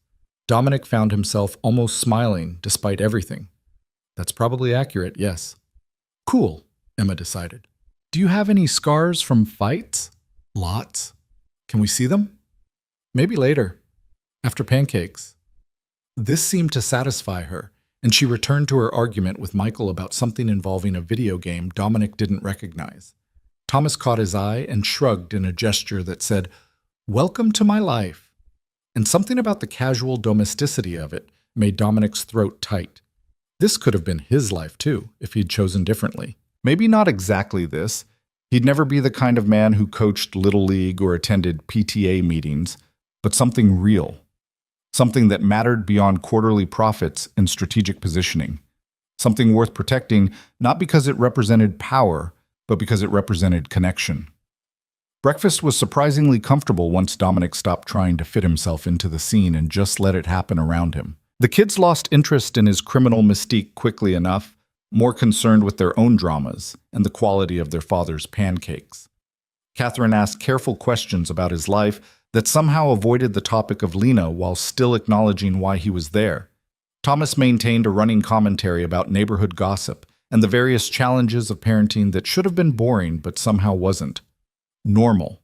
Speaker 2: Dominic found himself almost smiling despite everything. "That's probably accurate, yes." "Cool," Emma decided. "Do you have any scars from fights?" "Lots. Can we see them?" "Maybe later. After pancakes." This seemed to satisfy her, and she returned to her argument with Michael about something involving a video game Dominic didn't recognize. Thomas caught his eye and shrugged in a gesture that said, "Welcome to my life." And something about the casual domesticity of it made Dominic's throat tight. This could have been his life too, if he'd chosen differently. Maybe not exactly this. He'd never be the kind of man who coached Little League or attended PTA meetings, but something real. Something that mattered beyond quarterly profits and strategic positioning. Something worth protecting, not because it represented power, but because it represented connection. Breakfast was surprisingly comfortable once Dominic stopped trying to fit himself into the scene and just let it happen around him. The kids lost interest in his criminal mystique quickly enough, more concerned with their own dramas and the quality of their father's pancakes. Catherine asked careful questions about his life that somehow avoided the topic of Lena while still acknowledging why he was there. Thomas maintained a running commentary about neighborhood gossip and the various challenges of parenting that should have been boring but somehow wasn't. Normal.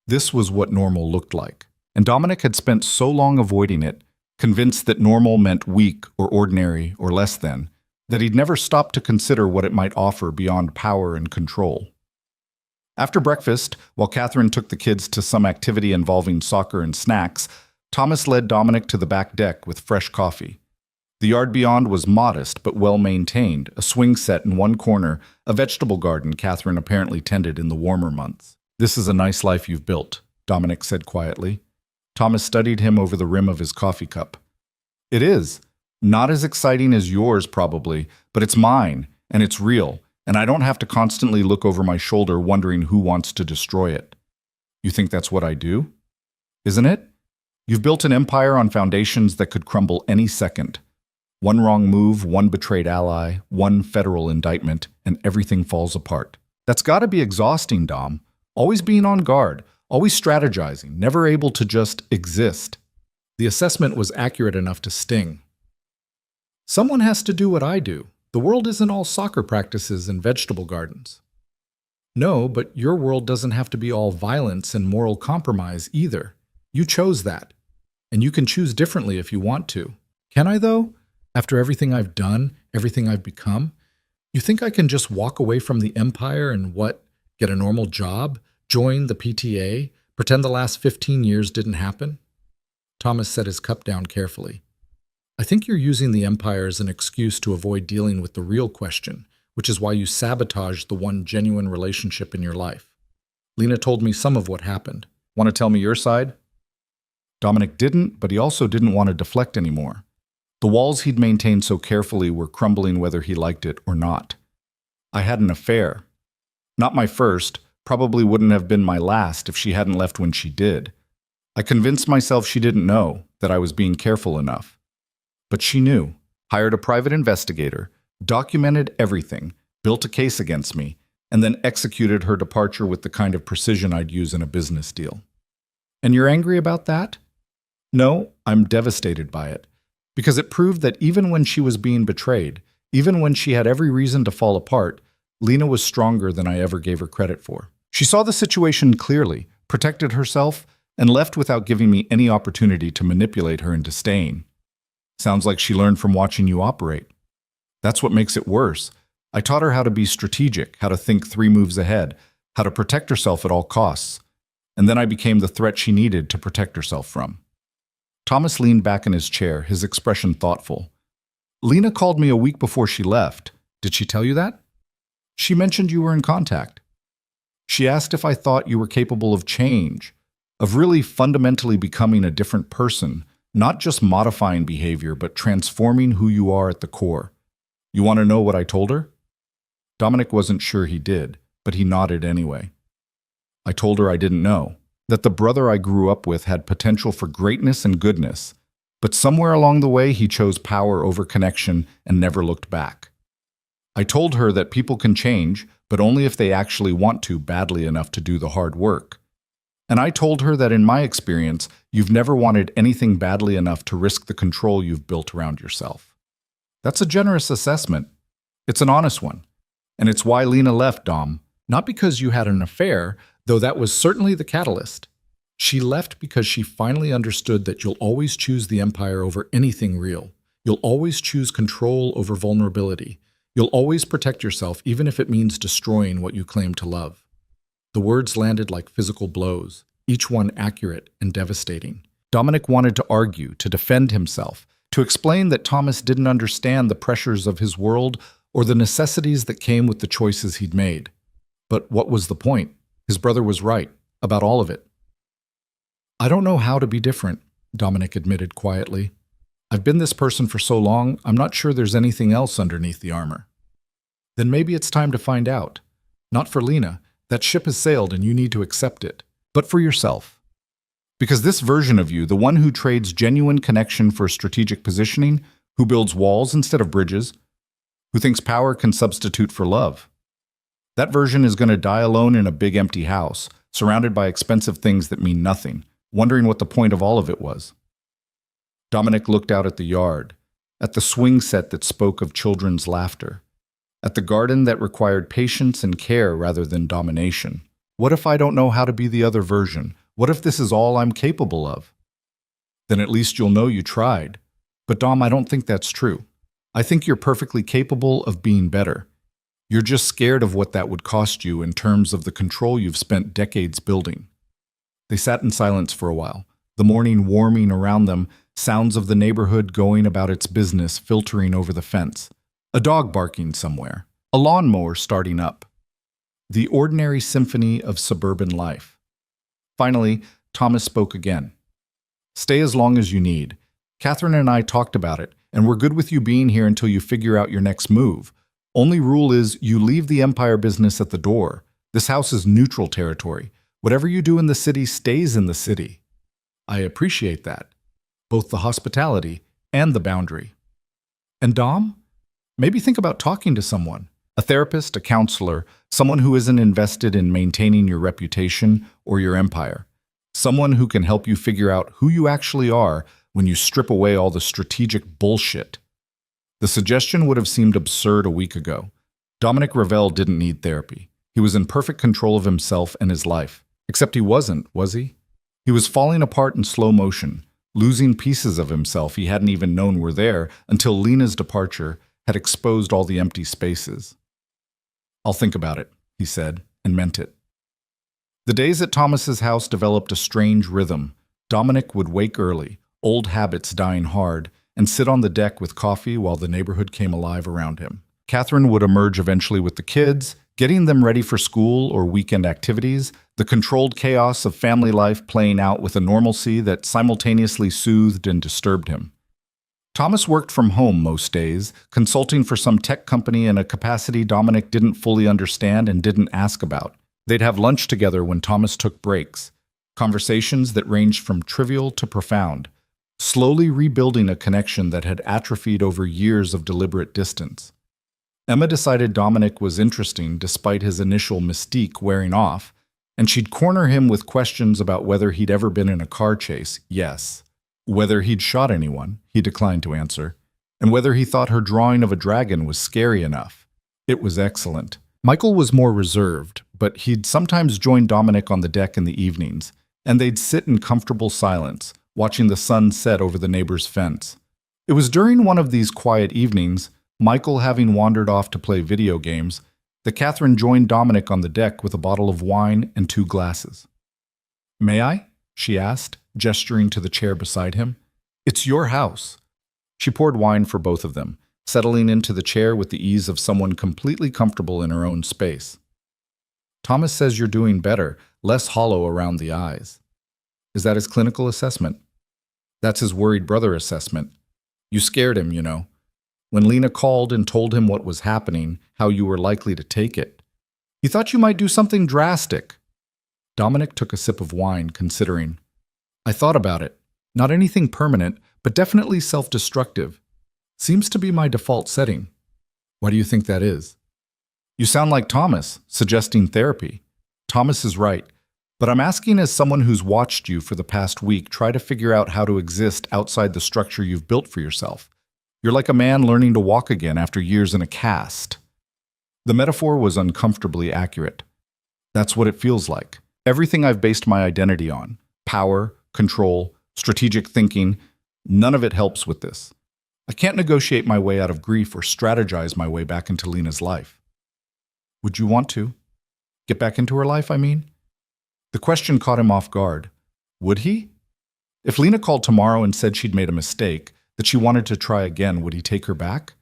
Speaker 2: This was what normal looked like. And Dominic had spent so long avoiding it, convinced that normal meant weak or ordinary or less than, that he'd never stopped to consider what it might offer beyond power and control. After breakfast, while Catherine took the kids to some activity involving soccer and snacks, Thomas led Dominic to the back deck with fresh coffee. The yard beyond was modest but well-maintained, a swing set in one corner, a vegetable garden Catherine apparently tended in the warmer months. "This is a nice life you've built," Dominic said quietly. Thomas studied him over the rim of his coffee cup. "It is. Not as exciting as yours, probably, but it's mine, and it's real, and I don't have to constantly look over my shoulder wondering who wants to destroy it." "You think that's what I do?" "Isn't it? You've built an empire on foundations that could crumble any second. One wrong move, one betrayed ally, one federal indictment, and everything falls apart. That's got to be exhausting, Dom. Always being on guard, always strategizing, never able to just exist." The assessment was accurate enough to sting. "Someone has to do what I do. The world isn't all soccer practices and vegetable gardens." "No, but your world doesn't have to be all violence and moral compromise either. You chose that. And you can choose differently if you want to." "Can I, though? After everything I've done, everything I've become? You think I can just walk away from the empire and get a normal job, join the PTA, pretend the last 15 years didn't happen?" Thomas set his cup down carefully. "I think you're using the empire as an excuse to avoid dealing with the real question, which is why you sabotaged the one genuine relationship in your life. Lena told me some of what happened. Want to tell me your side?" Dominic didn't, but he also didn't want to deflect anymore. The walls he'd maintained so carefully were crumbling whether he liked it or not. "I had an affair. Not my first, probably wouldn't have been my last if she hadn't left when she did. I convinced myself she didn't know, that I was being careful enough. But she knew, hired a private investigator, documented everything,
Speaker 1: built a case against me, and then executed her departure with the kind of precision I'd use in a business deal.
Speaker 2: And you're angry about that?
Speaker 1: No, I'm devastated by it, because it proved that even when she was being betrayed, even when she had every reason to fall apart, Lena was stronger than I ever gave her credit for. She saw the situation clearly, protected herself, and left without giving me any opportunity to manipulate her into staying. Sounds like she learned from watching you operate. That's what makes it worse. I taught her how to be strategic, how to think 3 moves ahead, how to protect herself at all costs. And then I became the threat she needed to protect herself from. Thomas leaned back in his chair, his expression thoughtful. Lena called me a week before she left.
Speaker 2: Did she tell you that?
Speaker 1: She mentioned you were in contact. She asked if I thought you were capable of change, of really fundamentally becoming a different person, not just modifying behavior, but transforming who you are at the core. You want to know what I told her? Dominic wasn't sure he did, but he nodded anyway. I told her I didn't know, that the brother I grew up with had potential for greatness and goodness, but somewhere along the way he chose power over connection and never looked back. I told her that people can change, but only if they actually want to badly enough to do the hard work. And I told her that in my experience, you've never wanted anything badly enough to risk the control you've built around yourself. That's a generous assessment. It's an honest one. And it's why Lena left, Dom.
Speaker 2: Not because you had an affair, though that was certainly the catalyst. She left because she finally understood that you'll always choose the Empire over anything real. You'll always choose control over vulnerability. You'll always protect yourself, even if it means destroying what you claim to love. The words landed like physical blows, each one accurate and devastating.
Speaker 1: Dominic wanted to argue, to defend himself, to explain that Thomas didn't understand the pressures of his world or the necessities that came with the choices he'd made. But what was the point? His brother was right about all of it.
Speaker 2: I don't know how to be different, Dominic admitted quietly. I've been this person for so long, I'm not sure there's anything else underneath the armor. Then maybe it's time to find out. Not for Lena. That ship has sailed and you need to accept it.
Speaker 1: But for yourself. Because this version of you, the one who trades genuine connection for strategic positioning, who builds walls instead of bridges, who thinks power can substitute for love, that version is going to die alone in a big empty house, surrounded by expensive things that mean nothing, wondering what the point of all of it was. Dominic looked out at the yard, at the swing set that spoke of children's laughter, at the garden that required patience and care rather than domination. What if I don't know how to be the other version? What if this is all I'm capable of? Then at least you'll know you tried. But Dom, I don't think that's true. I think you're perfectly capable of being better. You're just scared of what that would cost you in terms of the control you've spent decades building. They sat in silence for a while, the morning warming around them, sounds of the neighborhood going about its business filtering over the fence, a dog barking somewhere, a lawnmower starting up. The ordinary symphony of suburban life. Finally, Thomas spoke again. Stay as long as you need. Catherine and I talked about it, and we're good with you being here until you figure out your next move. Only rule is you leave the Empire business at the door. This house is neutral territory. Whatever you do in the city stays in the city. I appreciate that. Both the hospitality and the boundary. And Dom? Maybe think about talking to someone. A therapist, a counselor, someone who isn't invested in maintaining your reputation or your empire. Someone who can help you figure out who you actually are when you strip away all the strategic bullshit. The suggestion would have seemed absurd a week ago. Dominic Ravel didn't need therapy. He was in perfect control of himself and his life. Except he wasn't, was he? He was falling apart in slow motion, losing pieces of himself he hadn't even known were there until Lena's departure had exposed all the empty spaces. I'll think about it, he said, and meant it. The days at Thomas's house developed a strange rhythm. Dominic would wake early, old habits dying hard, and sit on the deck with coffee while the neighborhood came alive around him. Catherine would emerge eventually with the kids, getting them ready for school or weekend activities, the controlled chaos of family life playing out with a normalcy that simultaneously soothed and disturbed him. Thomas worked from home most days, consulting for some tech company in a capacity Dominic didn't fully understand and didn't ask about. They'd have lunch together when Thomas took breaks, conversations that ranged from trivial to profound, slowly rebuilding a connection that had atrophied over years of deliberate distance. Emma decided Dominic was interesting despite his initial mystique wearing off, and she'd corner him with questions about whether he'd ever been in a car chase, yes. Whether he'd shot anyone, he declined to answer, and whether he thought her drawing of a dragon was scary enough. It was excellent. Michael was more reserved, but he'd sometimes join Dominic on the deck in the evenings, and they'd sit in comfortable silence, watching the sun set over the neighbor's fence. It was during one of these quiet evenings, Michael having wandered off to play video games, that Catherine joined Dominic on the deck with a bottle of wine and 2 glasses. "May I?" she asked, gesturing to the chair beside him. "It's your house." She poured wine for both of them, settling into the chair with the ease of someone completely comfortable in her own space. "Thomas says you're doing better, less hollow around the eyes." "Is that his clinical assessment?" "That's his worried brother assessment. You scared him, you know. When Lena called and told him what was happening, how you were likely to take it. He thought you might do something drastic." Dominic took a sip of wine, considering. "I thought about it. Not anything permanent, but definitely self-destructive. Seems to be my default setting." "Why do you think that is?" "You sound like Thomas, suggesting therapy." "Thomas is right, but I'm asking as someone who's watched you for the past week try to figure out how to exist outside the structure you've built for yourself. You're like a man learning to walk again after years in a cast." The metaphor was uncomfortably accurate. That's what it feels like. Everything I've based my identity on, power, control, strategic thinking, none of it helps with this. I can't negotiate my way out of grief or strategize my way back into Lena's life. "Would you want to? Get back into her life, I mean?" The question caught him off guard. Would he? If Lena called tomorrow and said she'd made a mistake, that she wanted to try again, would he take her back?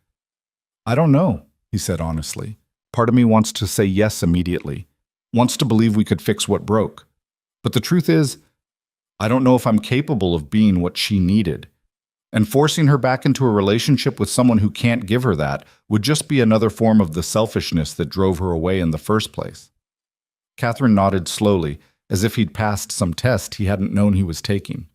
Speaker 1: "I don't know," he said honestly. "Part of me wants to say yes immediately, wants to believe we could fix what broke. But the truth is, I don't know if I'm capable of being what she needed. And forcing her back into a relationship with someone who can't give her that would just be another form of the selfishness that drove her away in the first place." Catherine nodded slowly, as if he'd passed some test he hadn't known he was taking.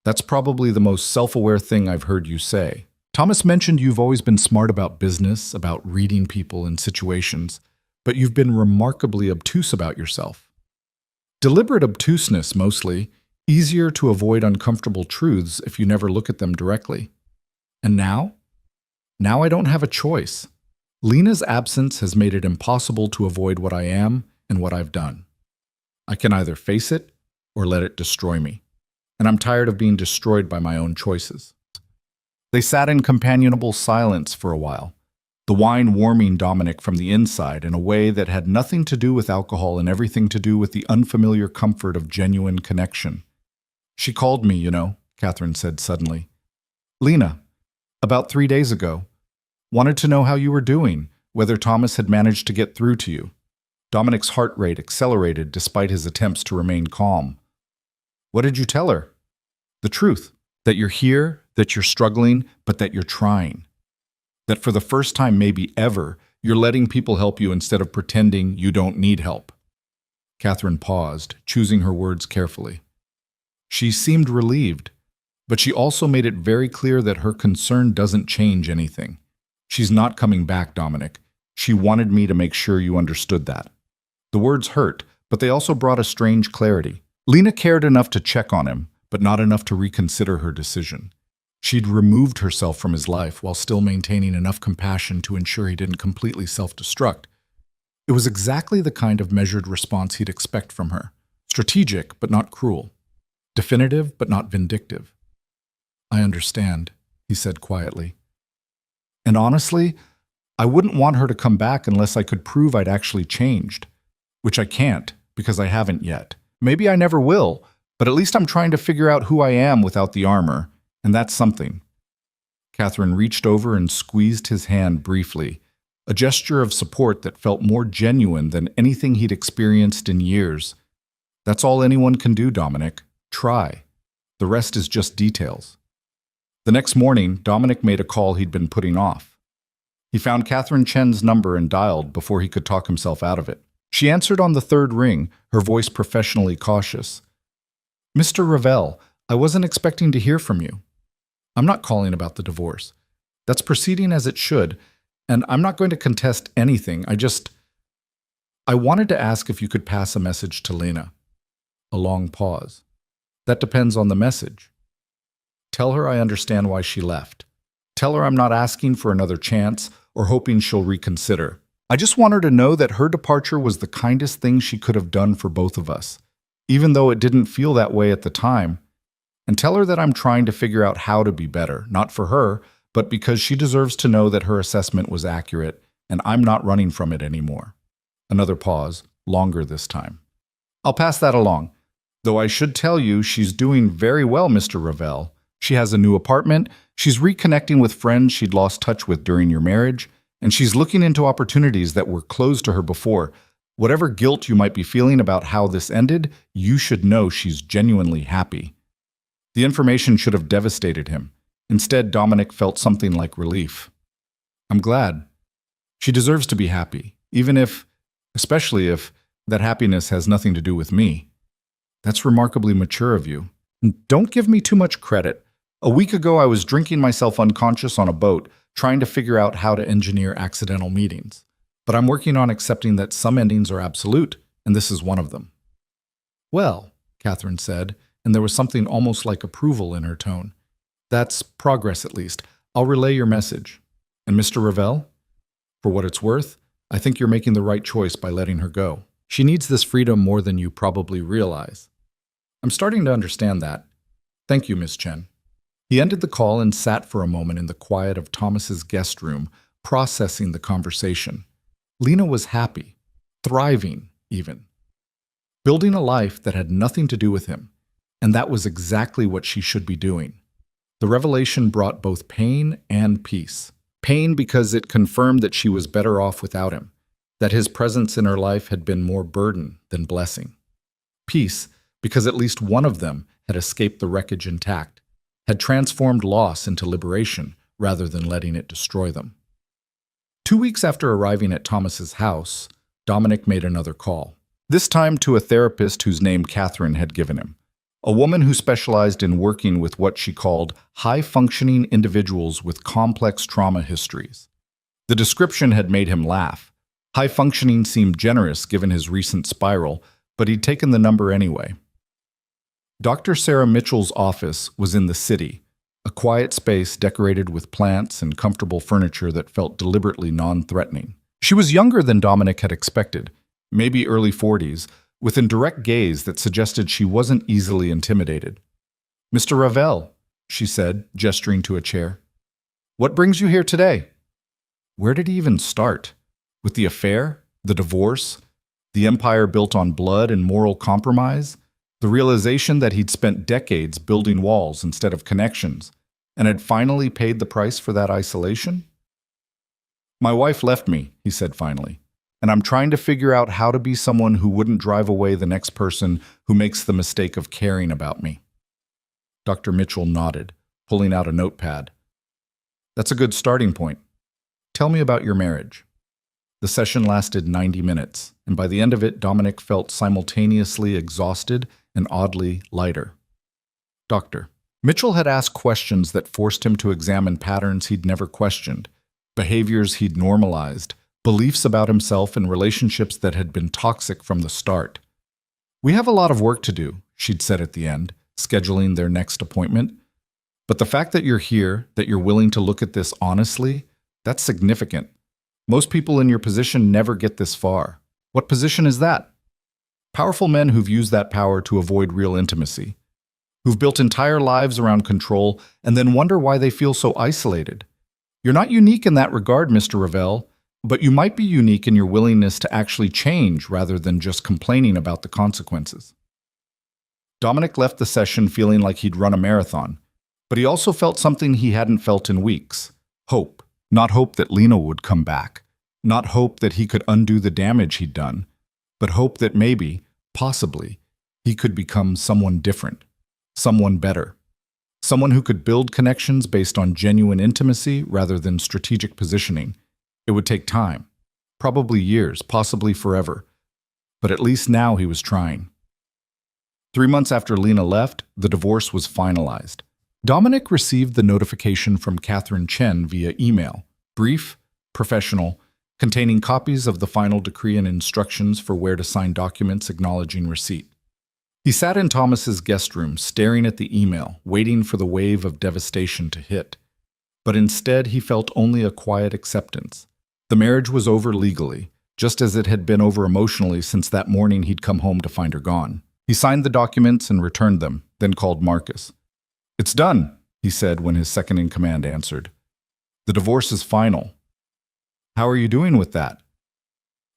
Speaker 1: "That's probably the most self-aware thing I've heard you say. Thomas mentioned you've always been smart about business, about reading people and situations, but you've been remarkably obtuse about yourself. Deliberate obtuseness, mostly, easier to avoid uncomfortable truths if you never look at them directly. And now? Now I don't have a choice. Lena's absence has made it impossible to avoid what I am and what I've done. I can either face it or let it destroy me. And I'm tired of being destroyed by my own choices." They sat in companionable silence for a while, the wine warming Dominic from the inside in a way that had nothing to do with alcohol and everything to do with the unfamiliar comfort of genuine connection. "She called me, you know," Catherine said suddenly. "Lena, about 3 days ago. Wanted to know how you were doing, whether Thomas had managed to get through to you." Dominic's heart rate accelerated despite his attempts to remain calm. "What did you tell her?" "The truth. That you're here, that you're struggling, but that you're trying. That for the first time maybe ever, you're letting people help you instead of pretending you don't need help." Catherine paused, choosing her words carefully. She seemed relieved, but she also made it very clear that her concern doesn't change anything. "She's not coming back, Dominic. She wanted me to make sure you understood that." The words hurt, but they also brought a strange clarity. Lena cared enough to check on him, but not enough to reconsider her decision. She'd removed herself from his life while still maintaining enough compassion to ensure he didn't completely self-destruct. It was exactly the kind of measured response he'd expect from her. Strategic, but not cruel. Definitive, but not vindictive. "I understand," he said quietly. "And honestly, I wouldn't want her to come back unless I could prove I'd actually changed. Which I can't, because I haven't yet. Maybe I never will, but at least I'm trying to figure out who I am without the armor, and that's something." Catherine reached over and squeezed his hand briefly, a gesture of support that felt more genuine than anything he'd experienced in years. "That's all anyone can do, Dominic. Try. The rest is just details." The next morning, Dominic made a call he'd been putting off. He found Catherine Chen's number and dialed before he could talk himself out of it. She answered on the third ring, her voice professionally cautious. "Mr. Ravel, I wasn't expecting to hear from you. I'm not calling about the divorce. That's proceeding as it should,
Speaker 2: And I'm not going to contest anything. I wanted to ask if you could pass a message to Lena. A long pause. That depends on the message. Tell her I understand why she left. Tell her I'm not asking for another chance or hoping she'll reconsider. I just want her to know that her departure was the kindest thing she could have done for both of us, even though it didn't feel that way at the time. And tell her that I'm trying to figure out how to be better, not for her, but because she deserves to know that her assessment was accurate and I'm not running from it anymore. Another pause, longer this time. I'll pass that along. Though I should tell you she's doing very well, Mr. Ravel. She has a new apartment, she's reconnecting with friends she'd lost touch with during your marriage, and she's looking into opportunities that were closed to her before. Whatever guilt you might be feeling about how this ended, you should know she's genuinely happy. The information should have devastated him. Instead, Dominic felt something like relief. I'm glad. She deserves to be happy, especially if that happiness has nothing to do with me. That's remarkably mature of you. And don't give me too much credit. A week ago, I was drinking myself unconscious on a boat, trying to figure out how to engineer accidental meetings. But I'm working on accepting that some endings are absolute, and this is one of them. Well, Catherine said, and there was something almost like approval in her tone. That's progress, at least. I'll relay your message. And Mr. Ravel? For what it's worth, I think you're making the right choice by letting her go. She needs this freedom more than you probably realize. I'm starting to understand that. Thank you, Miss Chen. He ended the call and sat for a moment in the quiet of Thomas's guest room, processing the conversation. Lena was happy, thriving even, building a life that had nothing to do with him, and that was exactly what she should be doing. The revelation brought both pain and peace. Pain because it confirmed that she was better off without him, that his presence in her life had been more burden than blessing. Peace because at least one of them had escaped the wreckage intact, had transformed loss into liberation rather than letting it destroy them. 2 weeks after arriving at Thomas's house, Dominic made another call, this time to a therapist whose name Catherine had given him, a woman who specialized in working with what she called high-functioning individuals with complex trauma histories. The description had made him laugh. High-functioning seemed generous given his recent spiral, but he'd taken the number anyway. Dr. Sarah Mitchell's office was in the city, a quiet space decorated with plants and comfortable furniture that felt deliberately non-threatening. She was younger than Dominic had expected, maybe early 40s, with a direct gaze that suggested she wasn't easily intimidated. Mr. Ravel, she said, gesturing to a chair. What brings you here today? Where did he even start? With the affair? The divorce? The empire built on blood and moral compromise? The realization that he'd spent decades building walls instead of connections, and had finally paid the price for that isolation? My wife left me, he said finally, and I'm trying to figure out how to be someone who wouldn't drive away the next person who makes the mistake of caring about me. Dr. Mitchell nodded, pulling out a notepad. That's a good starting point. Tell me about your marriage. The session lasted 90 minutes, and by the end of it, Dominic felt simultaneously exhausted and oddly lighter. Doctor. Mitchell had asked questions that forced him to examine patterns he'd never questioned, behaviors he'd normalized, beliefs about himself and relationships that had been toxic from the start. We have a lot of work to do, she'd said at the end, scheduling their next appointment. But the fact that you're here, that you're willing to look at this honestly, that's significant. Most people in your position never get this far. What position is that? Powerful men who've used that power to avoid real intimacy, who've built entire lives around control and then wonder why they feel so isolated. You're not unique in that regard, Mr. Ravel, but you might be unique in your willingness to actually change rather than just complaining about the consequences. Dominic left the session feeling like he'd run a marathon, but he also felt something he hadn't felt in weeks. Hope. Not hope that Lena would come back. Not hope that he could undo the damage he'd done, but hope that maybe, possibly, he could become someone different, someone better, someone who could build connections based on genuine intimacy rather than strategic positioning. It would take time, probably years, possibly forever, but at least now he was trying. 3 months after Lena left, the divorce was finalized. Dominic received the notification from Catherine Chen via email, brief, professional, containing copies of the final decree and instructions for where to sign documents acknowledging receipt. He sat in Thomas's guest room, staring at the email, waiting for the wave of devastation to hit. But instead, he felt only a quiet acceptance. The marriage was over legally, just as it had been over emotionally since that morning he'd come home to find her gone. He signed the documents and returned them, then called Marcus. "It's done," he said when his second-in-command answered. "The divorce is final." "How are you doing with that?"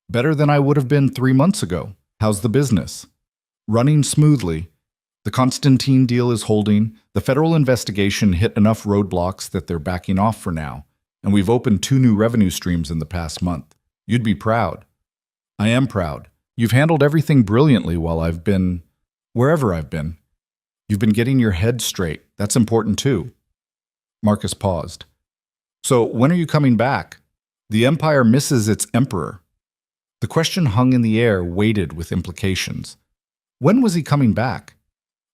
Speaker 2: "Better than I would have been 3 months ago. How's the business?" "Running smoothly. The Confronting deal is holding. The federal investigation hit enough roadblocks that they're backing off for now, and we've opened 2 new revenue streams in the past month. You'd be proud." "I am proud. You've handled everything brilliantly while I've been wherever I've been. You've been getting your head straight. That's important too." Marcus paused. "So when are you coming back? The empire misses its emperor." The question hung in the air, weighted with implications. When was he coming back?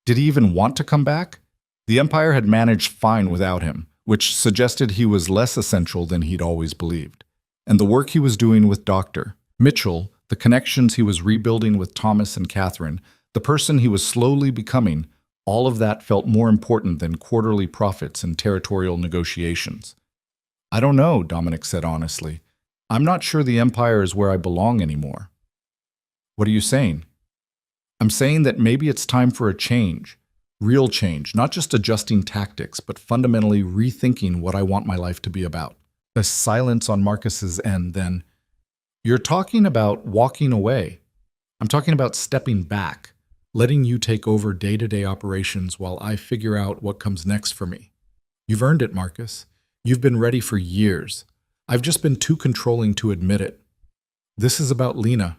Speaker 2: Did he even want to come back? The empire had managed fine without him, which suggested he was less essential than he'd always believed. And the work he was doing with Dr. Mitchell, the connections he was rebuilding with Thomas and Catherine, the person he was slowly becoming, all of that felt more important than quarterly profits and territorial negotiations. "I don't know," Dominic said honestly. "I'm not sure the empire is where I belong anymore." "What are you saying?" "I'm saying that maybe it's time for a change. Real change, not just adjusting tactics, but fundamentally rethinking what I want my life to be about." A silence on Marcus's end, then, "You're talking about walking away. I'm talking about stepping back, letting you take over day-to-day operations while I figure out what comes next for me. You've earned it, Marcus. You've been ready for years. I've just been too controlling to admit it. This is about Lena.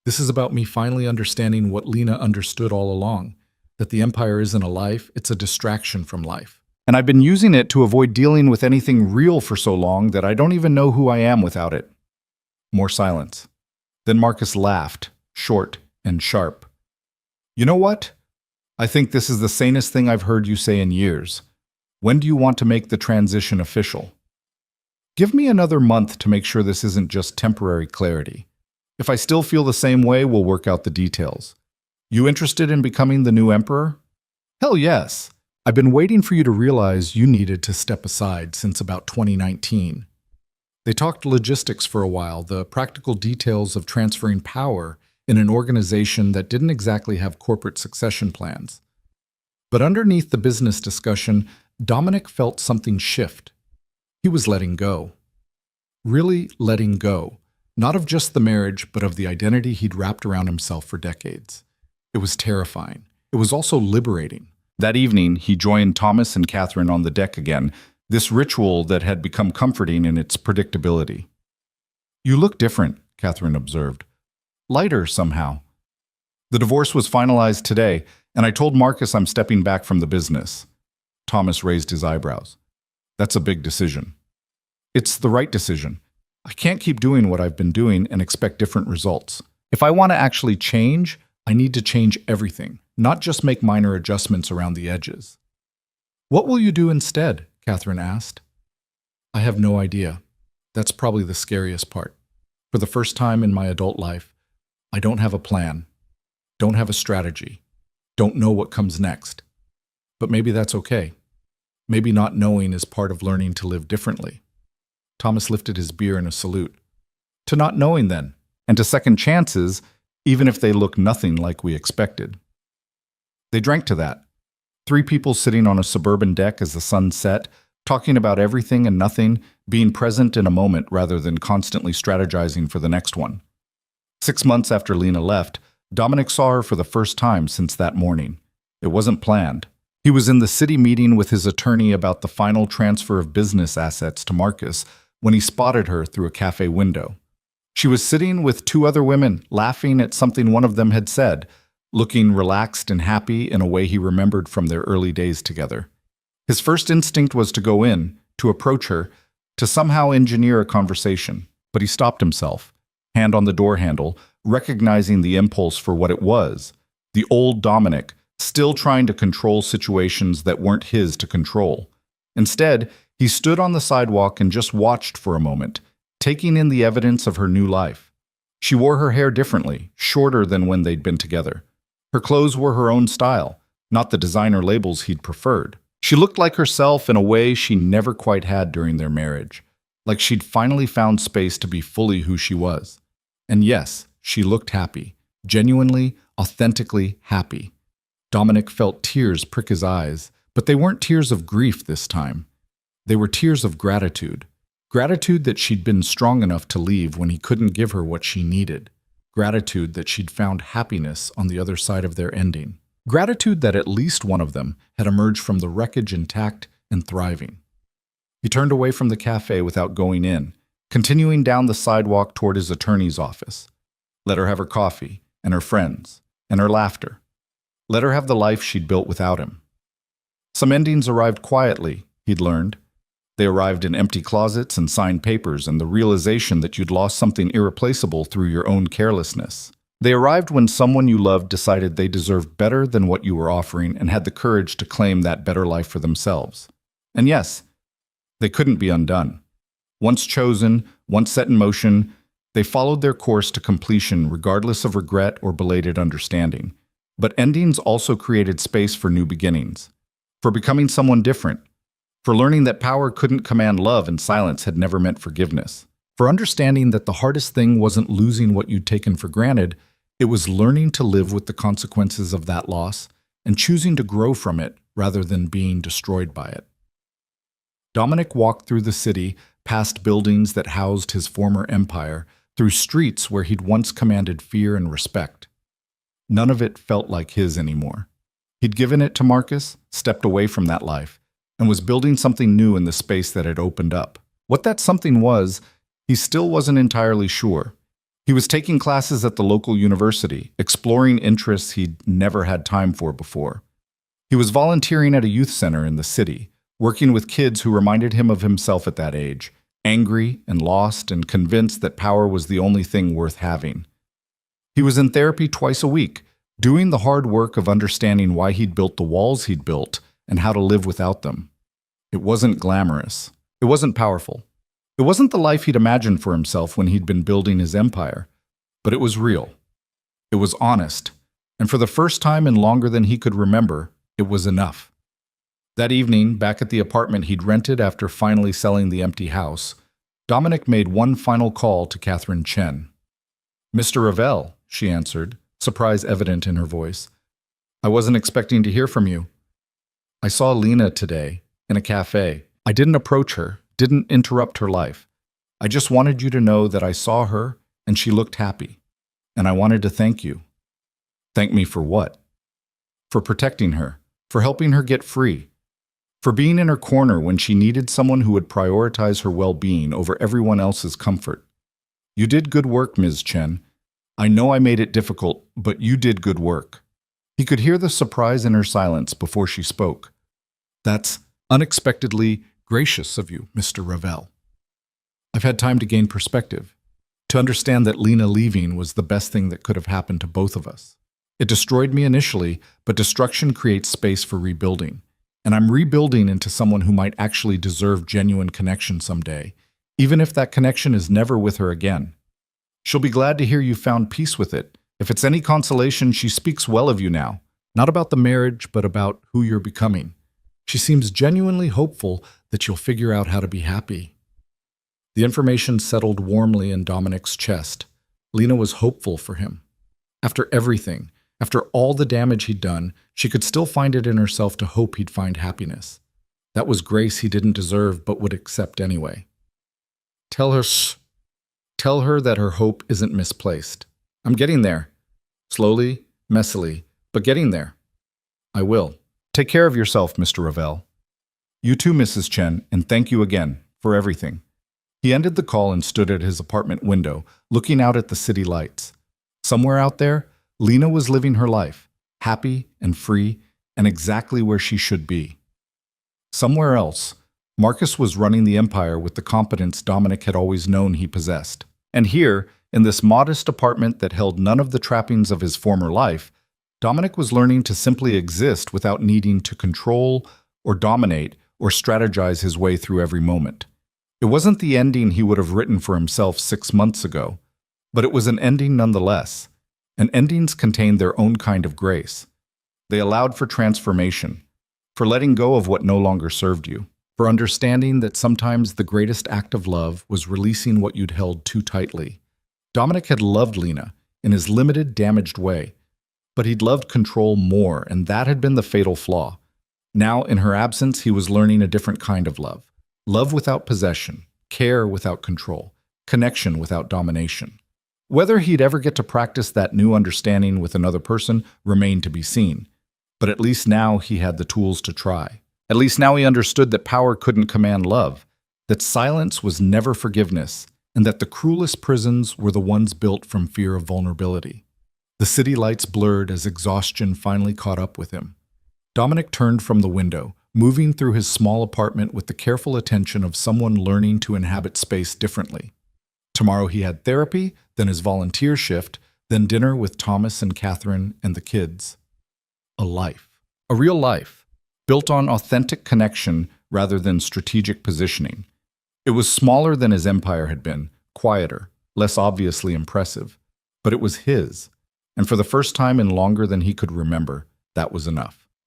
Speaker 2: This is about me finally understanding what Lena understood all along, that the empire isn't a life, it's a distraction from life. And I've been using it to avoid dealing with anything real for so long that I don't even know who I am without it." More silence. Then Marcus laughed, short and sharp. "You know what? I think this is the sanest thing I've heard you say in years. When do you want to make the transition official?" "Give me another month to make sure this isn't just temporary clarity. If I still feel the same way, we'll work out the details. You interested in becoming the new emperor?" "Hell yes. I've been waiting for you to realize you needed to step aside since about 2019. They talked logistics for a while, the practical details of transferring power in an organization that didn't exactly have corporate succession plans. But underneath the business discussion, Dominic felt something shift. He was letting go. Really letting go. Not of just the marriage, but of the identity he'd wrapped around himself for decades. It was terrifying. It was also liberating. That evening, he joined Thomas and Catherine on the deck again, this ritual that had become comforting in its predictability. "You look different," Catherine observed. "Lighter, somehow." "The divorce was finalized today, and I told Marcus I'm stepping back from the business." Thomas raised his eyebrows. "That's a big decision." "It's the right decision. I can't keep doing what I've been doing and expect different results. If I want to actually change, I need to change everything, not just make minor adjustments around the edges." "What will you do instead?" Catherine asked. "I have no idea. That's probably the scariest part. For the first time in my adult life, I don't have a plan, don't have a strategy, don't know what comes next. But maybe that's okay. Maybe not knowing is part of learning to live differently." Thomas lifted his beer in a salute. "To not knowing, then, and to second chances, even if they look nothing like we expected." They drank to that. 3 people sitting on a suburban deck as the sun set, talking about everything and nothing, being present in a moment rather than constantly strategizing for the next one. 6 months after Lena left, Dominic saw her for the first time since that morning. It wasn't planned. He was in the city meeting with his attorney about the final transfer of business assets to Marcus when he spotted her through a cafe window. She was sitting with 2 other women, laughing at something one of them had said, looking relaxed and happy in a way he remembered from their early days together. His first instinct was to go in, to approach her, to somehow engineer a conversation, but he stopped himself, hand on the door handle, recognizing the impulse for what it was, the old Dominic, still trying to control situations that weren't his to control. Instead,
Speaker 1: He stood on the sidewalk and just watched for a moment, taking in the evidence of her new life. She wore her hair differently, shorter than when they'd been together. Her clothes were her own style, not the designer labels he'd preferred. She looked like herself in a way she never quite had during their marriage, like she'd finally found space to be fully who she was. And yes, she looked happy, genuinely, authentically happy. Dominic felt tears prick his eyes, but they weren't tears of grief this time. They were tears of gratitude. Gratitude that she'd been strong enough to leave when he couldn't give her what she needed. Gratitude that she'd found happiness on the other side of their ending. Gratitude that at least one of them had emerged from the wreckage intact and thriving. He turned away from the cafe without going in, continuing down the sidewalk toward his attorney's office. Let her have her coffee, and her friends, and her laughter. Let her have the life she'd built without him. Some endings arrived quietly, he'd learned. They arrived in empty closets and signed papers and the realization that you'd lost something irreplaceable through your own carelessness. They arrived when someone you loved decided they deserved better than what you were offering and had the courage to claim that better life for themselves. And yes, they couldn't be undone. Once chosen, once set in motion, they followed their course to completion regardless of regret or belated understanding. But endings also created space for new beginnings, for becoming someone different, for learning that power couldn't command love and silence had never meant forgiveness, for understanding that the hardest thing wasn't losing what you'd taken for granted, it was learning to live with the consequences of that loss and choosing to grow from it rather than being destroyed by it. Dominic walked through the city, past buildings that housed his former empire, through streets where he'd once commanded fear and respect. None of it felt like his anymore. He'd given it to Marcus, stepped away from that life, and was building something new in the space that had opened up. What that something was, he still wasn't entirely sure. He was taking classes at the local university, exploring interests he'd never had time for before. He was volunteering at a youth center in the city, working with kids who reminded him of himself at that age, angry and lost and convinced that power was the only thing worth having. He was in therapy twice a week, doing the hard work of understanding why he'd built the walls he'd built and how to live without them. It wasn't glamorous. It wasn't powerful. It wasn't the life he'd imagined for himself when he'd been building his empire. But it was real. It was honest. And for the first time in longer than he could remember, it was enough. That evening, back at the apartment he'd rented after finally selling the empty house, Dominic made one final call to Catherine Chen. "Mr. Ravel," she answered, surprise evident in her voice. "I wasn't expecting to hear from you. I saw Lena today, in a cafe. I didn't approach her, didn't interrupt her life. I just wanted you to know that I saw her and she looked happy. And I wanted to thank you." "Thank me for what?" "For protecting her, for helping her get free, for being in her corner when she needed someone who would prioritize her well-being over everyone else's comfort. You did good work, Ms. Chen. I know I made it difficult, but you did good work." He could hear the surprise in her silence before she spoke. "That's unexpectedly gracious of you, Mr. Ravel. I've had time to gain perspective, to understand that Lena leaving was the best thing that could have happened to both of us. It destroyed me initially, but destruction creates space for rebuilding. And I'm rebuilding into someone who might actually deserve genuine connection someday, even if that connection is never with her again. She'll be glad to hear you found peace with it. If it's any consolation, she speaks well of you now, not about the marriage, but about who you're becoming. She seems genuinely hopeful that you'll figure out how to be happy." The information settled warmly in Dominic's chest. Lena was hopeful for him. After everything, after all the damage he'd done, she could still find it in herself to hope he'd find happiness. That was grace he didn't deserve but would accept anyway. Tell her that her hope isn't misplaced. I'm getting there. Slowly, messily, but getting there. I will. Take care of yourself, Mr. Ravel. You too, Mrs. Chen, and thank you again for everything. He ended the call and stood at his apartment window, looking out at the city lights. Somewhere out there, Lena was living her life, happy and free, and exactly where she should be. Somewhere else, Marcus was running the empire with the competence Dominic had always known he possessed. And here, in this modest apartment that held none of the trappings of his former life, Dominic was learning to simply exist without needing to control or dominate or strategize his way through every moment. It wasn't the ending he would have written for himself 6 months ago, but it was an ending nonetheless. And endings contained their own kind of grace. They allowed for transformation, for letting go of what no longer served you, for understanding that sometimes the greatest act of love was releasing what you'd held too tightly. Dominic had loved Lena in his limited, damaged way, but he'd loved control more, and that had been the fatal flaw. Now, in her absence, he was learning a different kind of love. Love without possession, care without control, connection without domination. Whether he'd ever get to practice that new understanding with another person remained to be seen, but at least now he had the tools to try. At least now he understood that power couldn't command love, that silence was never forgiveness, and that the cruelest prisons were the ones built from fear of vulnerability. The city lights blurred as exhaustion finally caught up with him. Dominic turned from the window, moving through his small apartment with the careful attention of someone learning to inhabit space differently. Tomorrow he had therapy, then his volunteer shift, then dinner with Thomas and Catherine and the kids. A life. A real life, built on authentic connection rather than strategic positioning. It was smaller than his empire had been, quieter, less obviously impressive, but it was his, and for the first time in longer than he could remember, that was enough.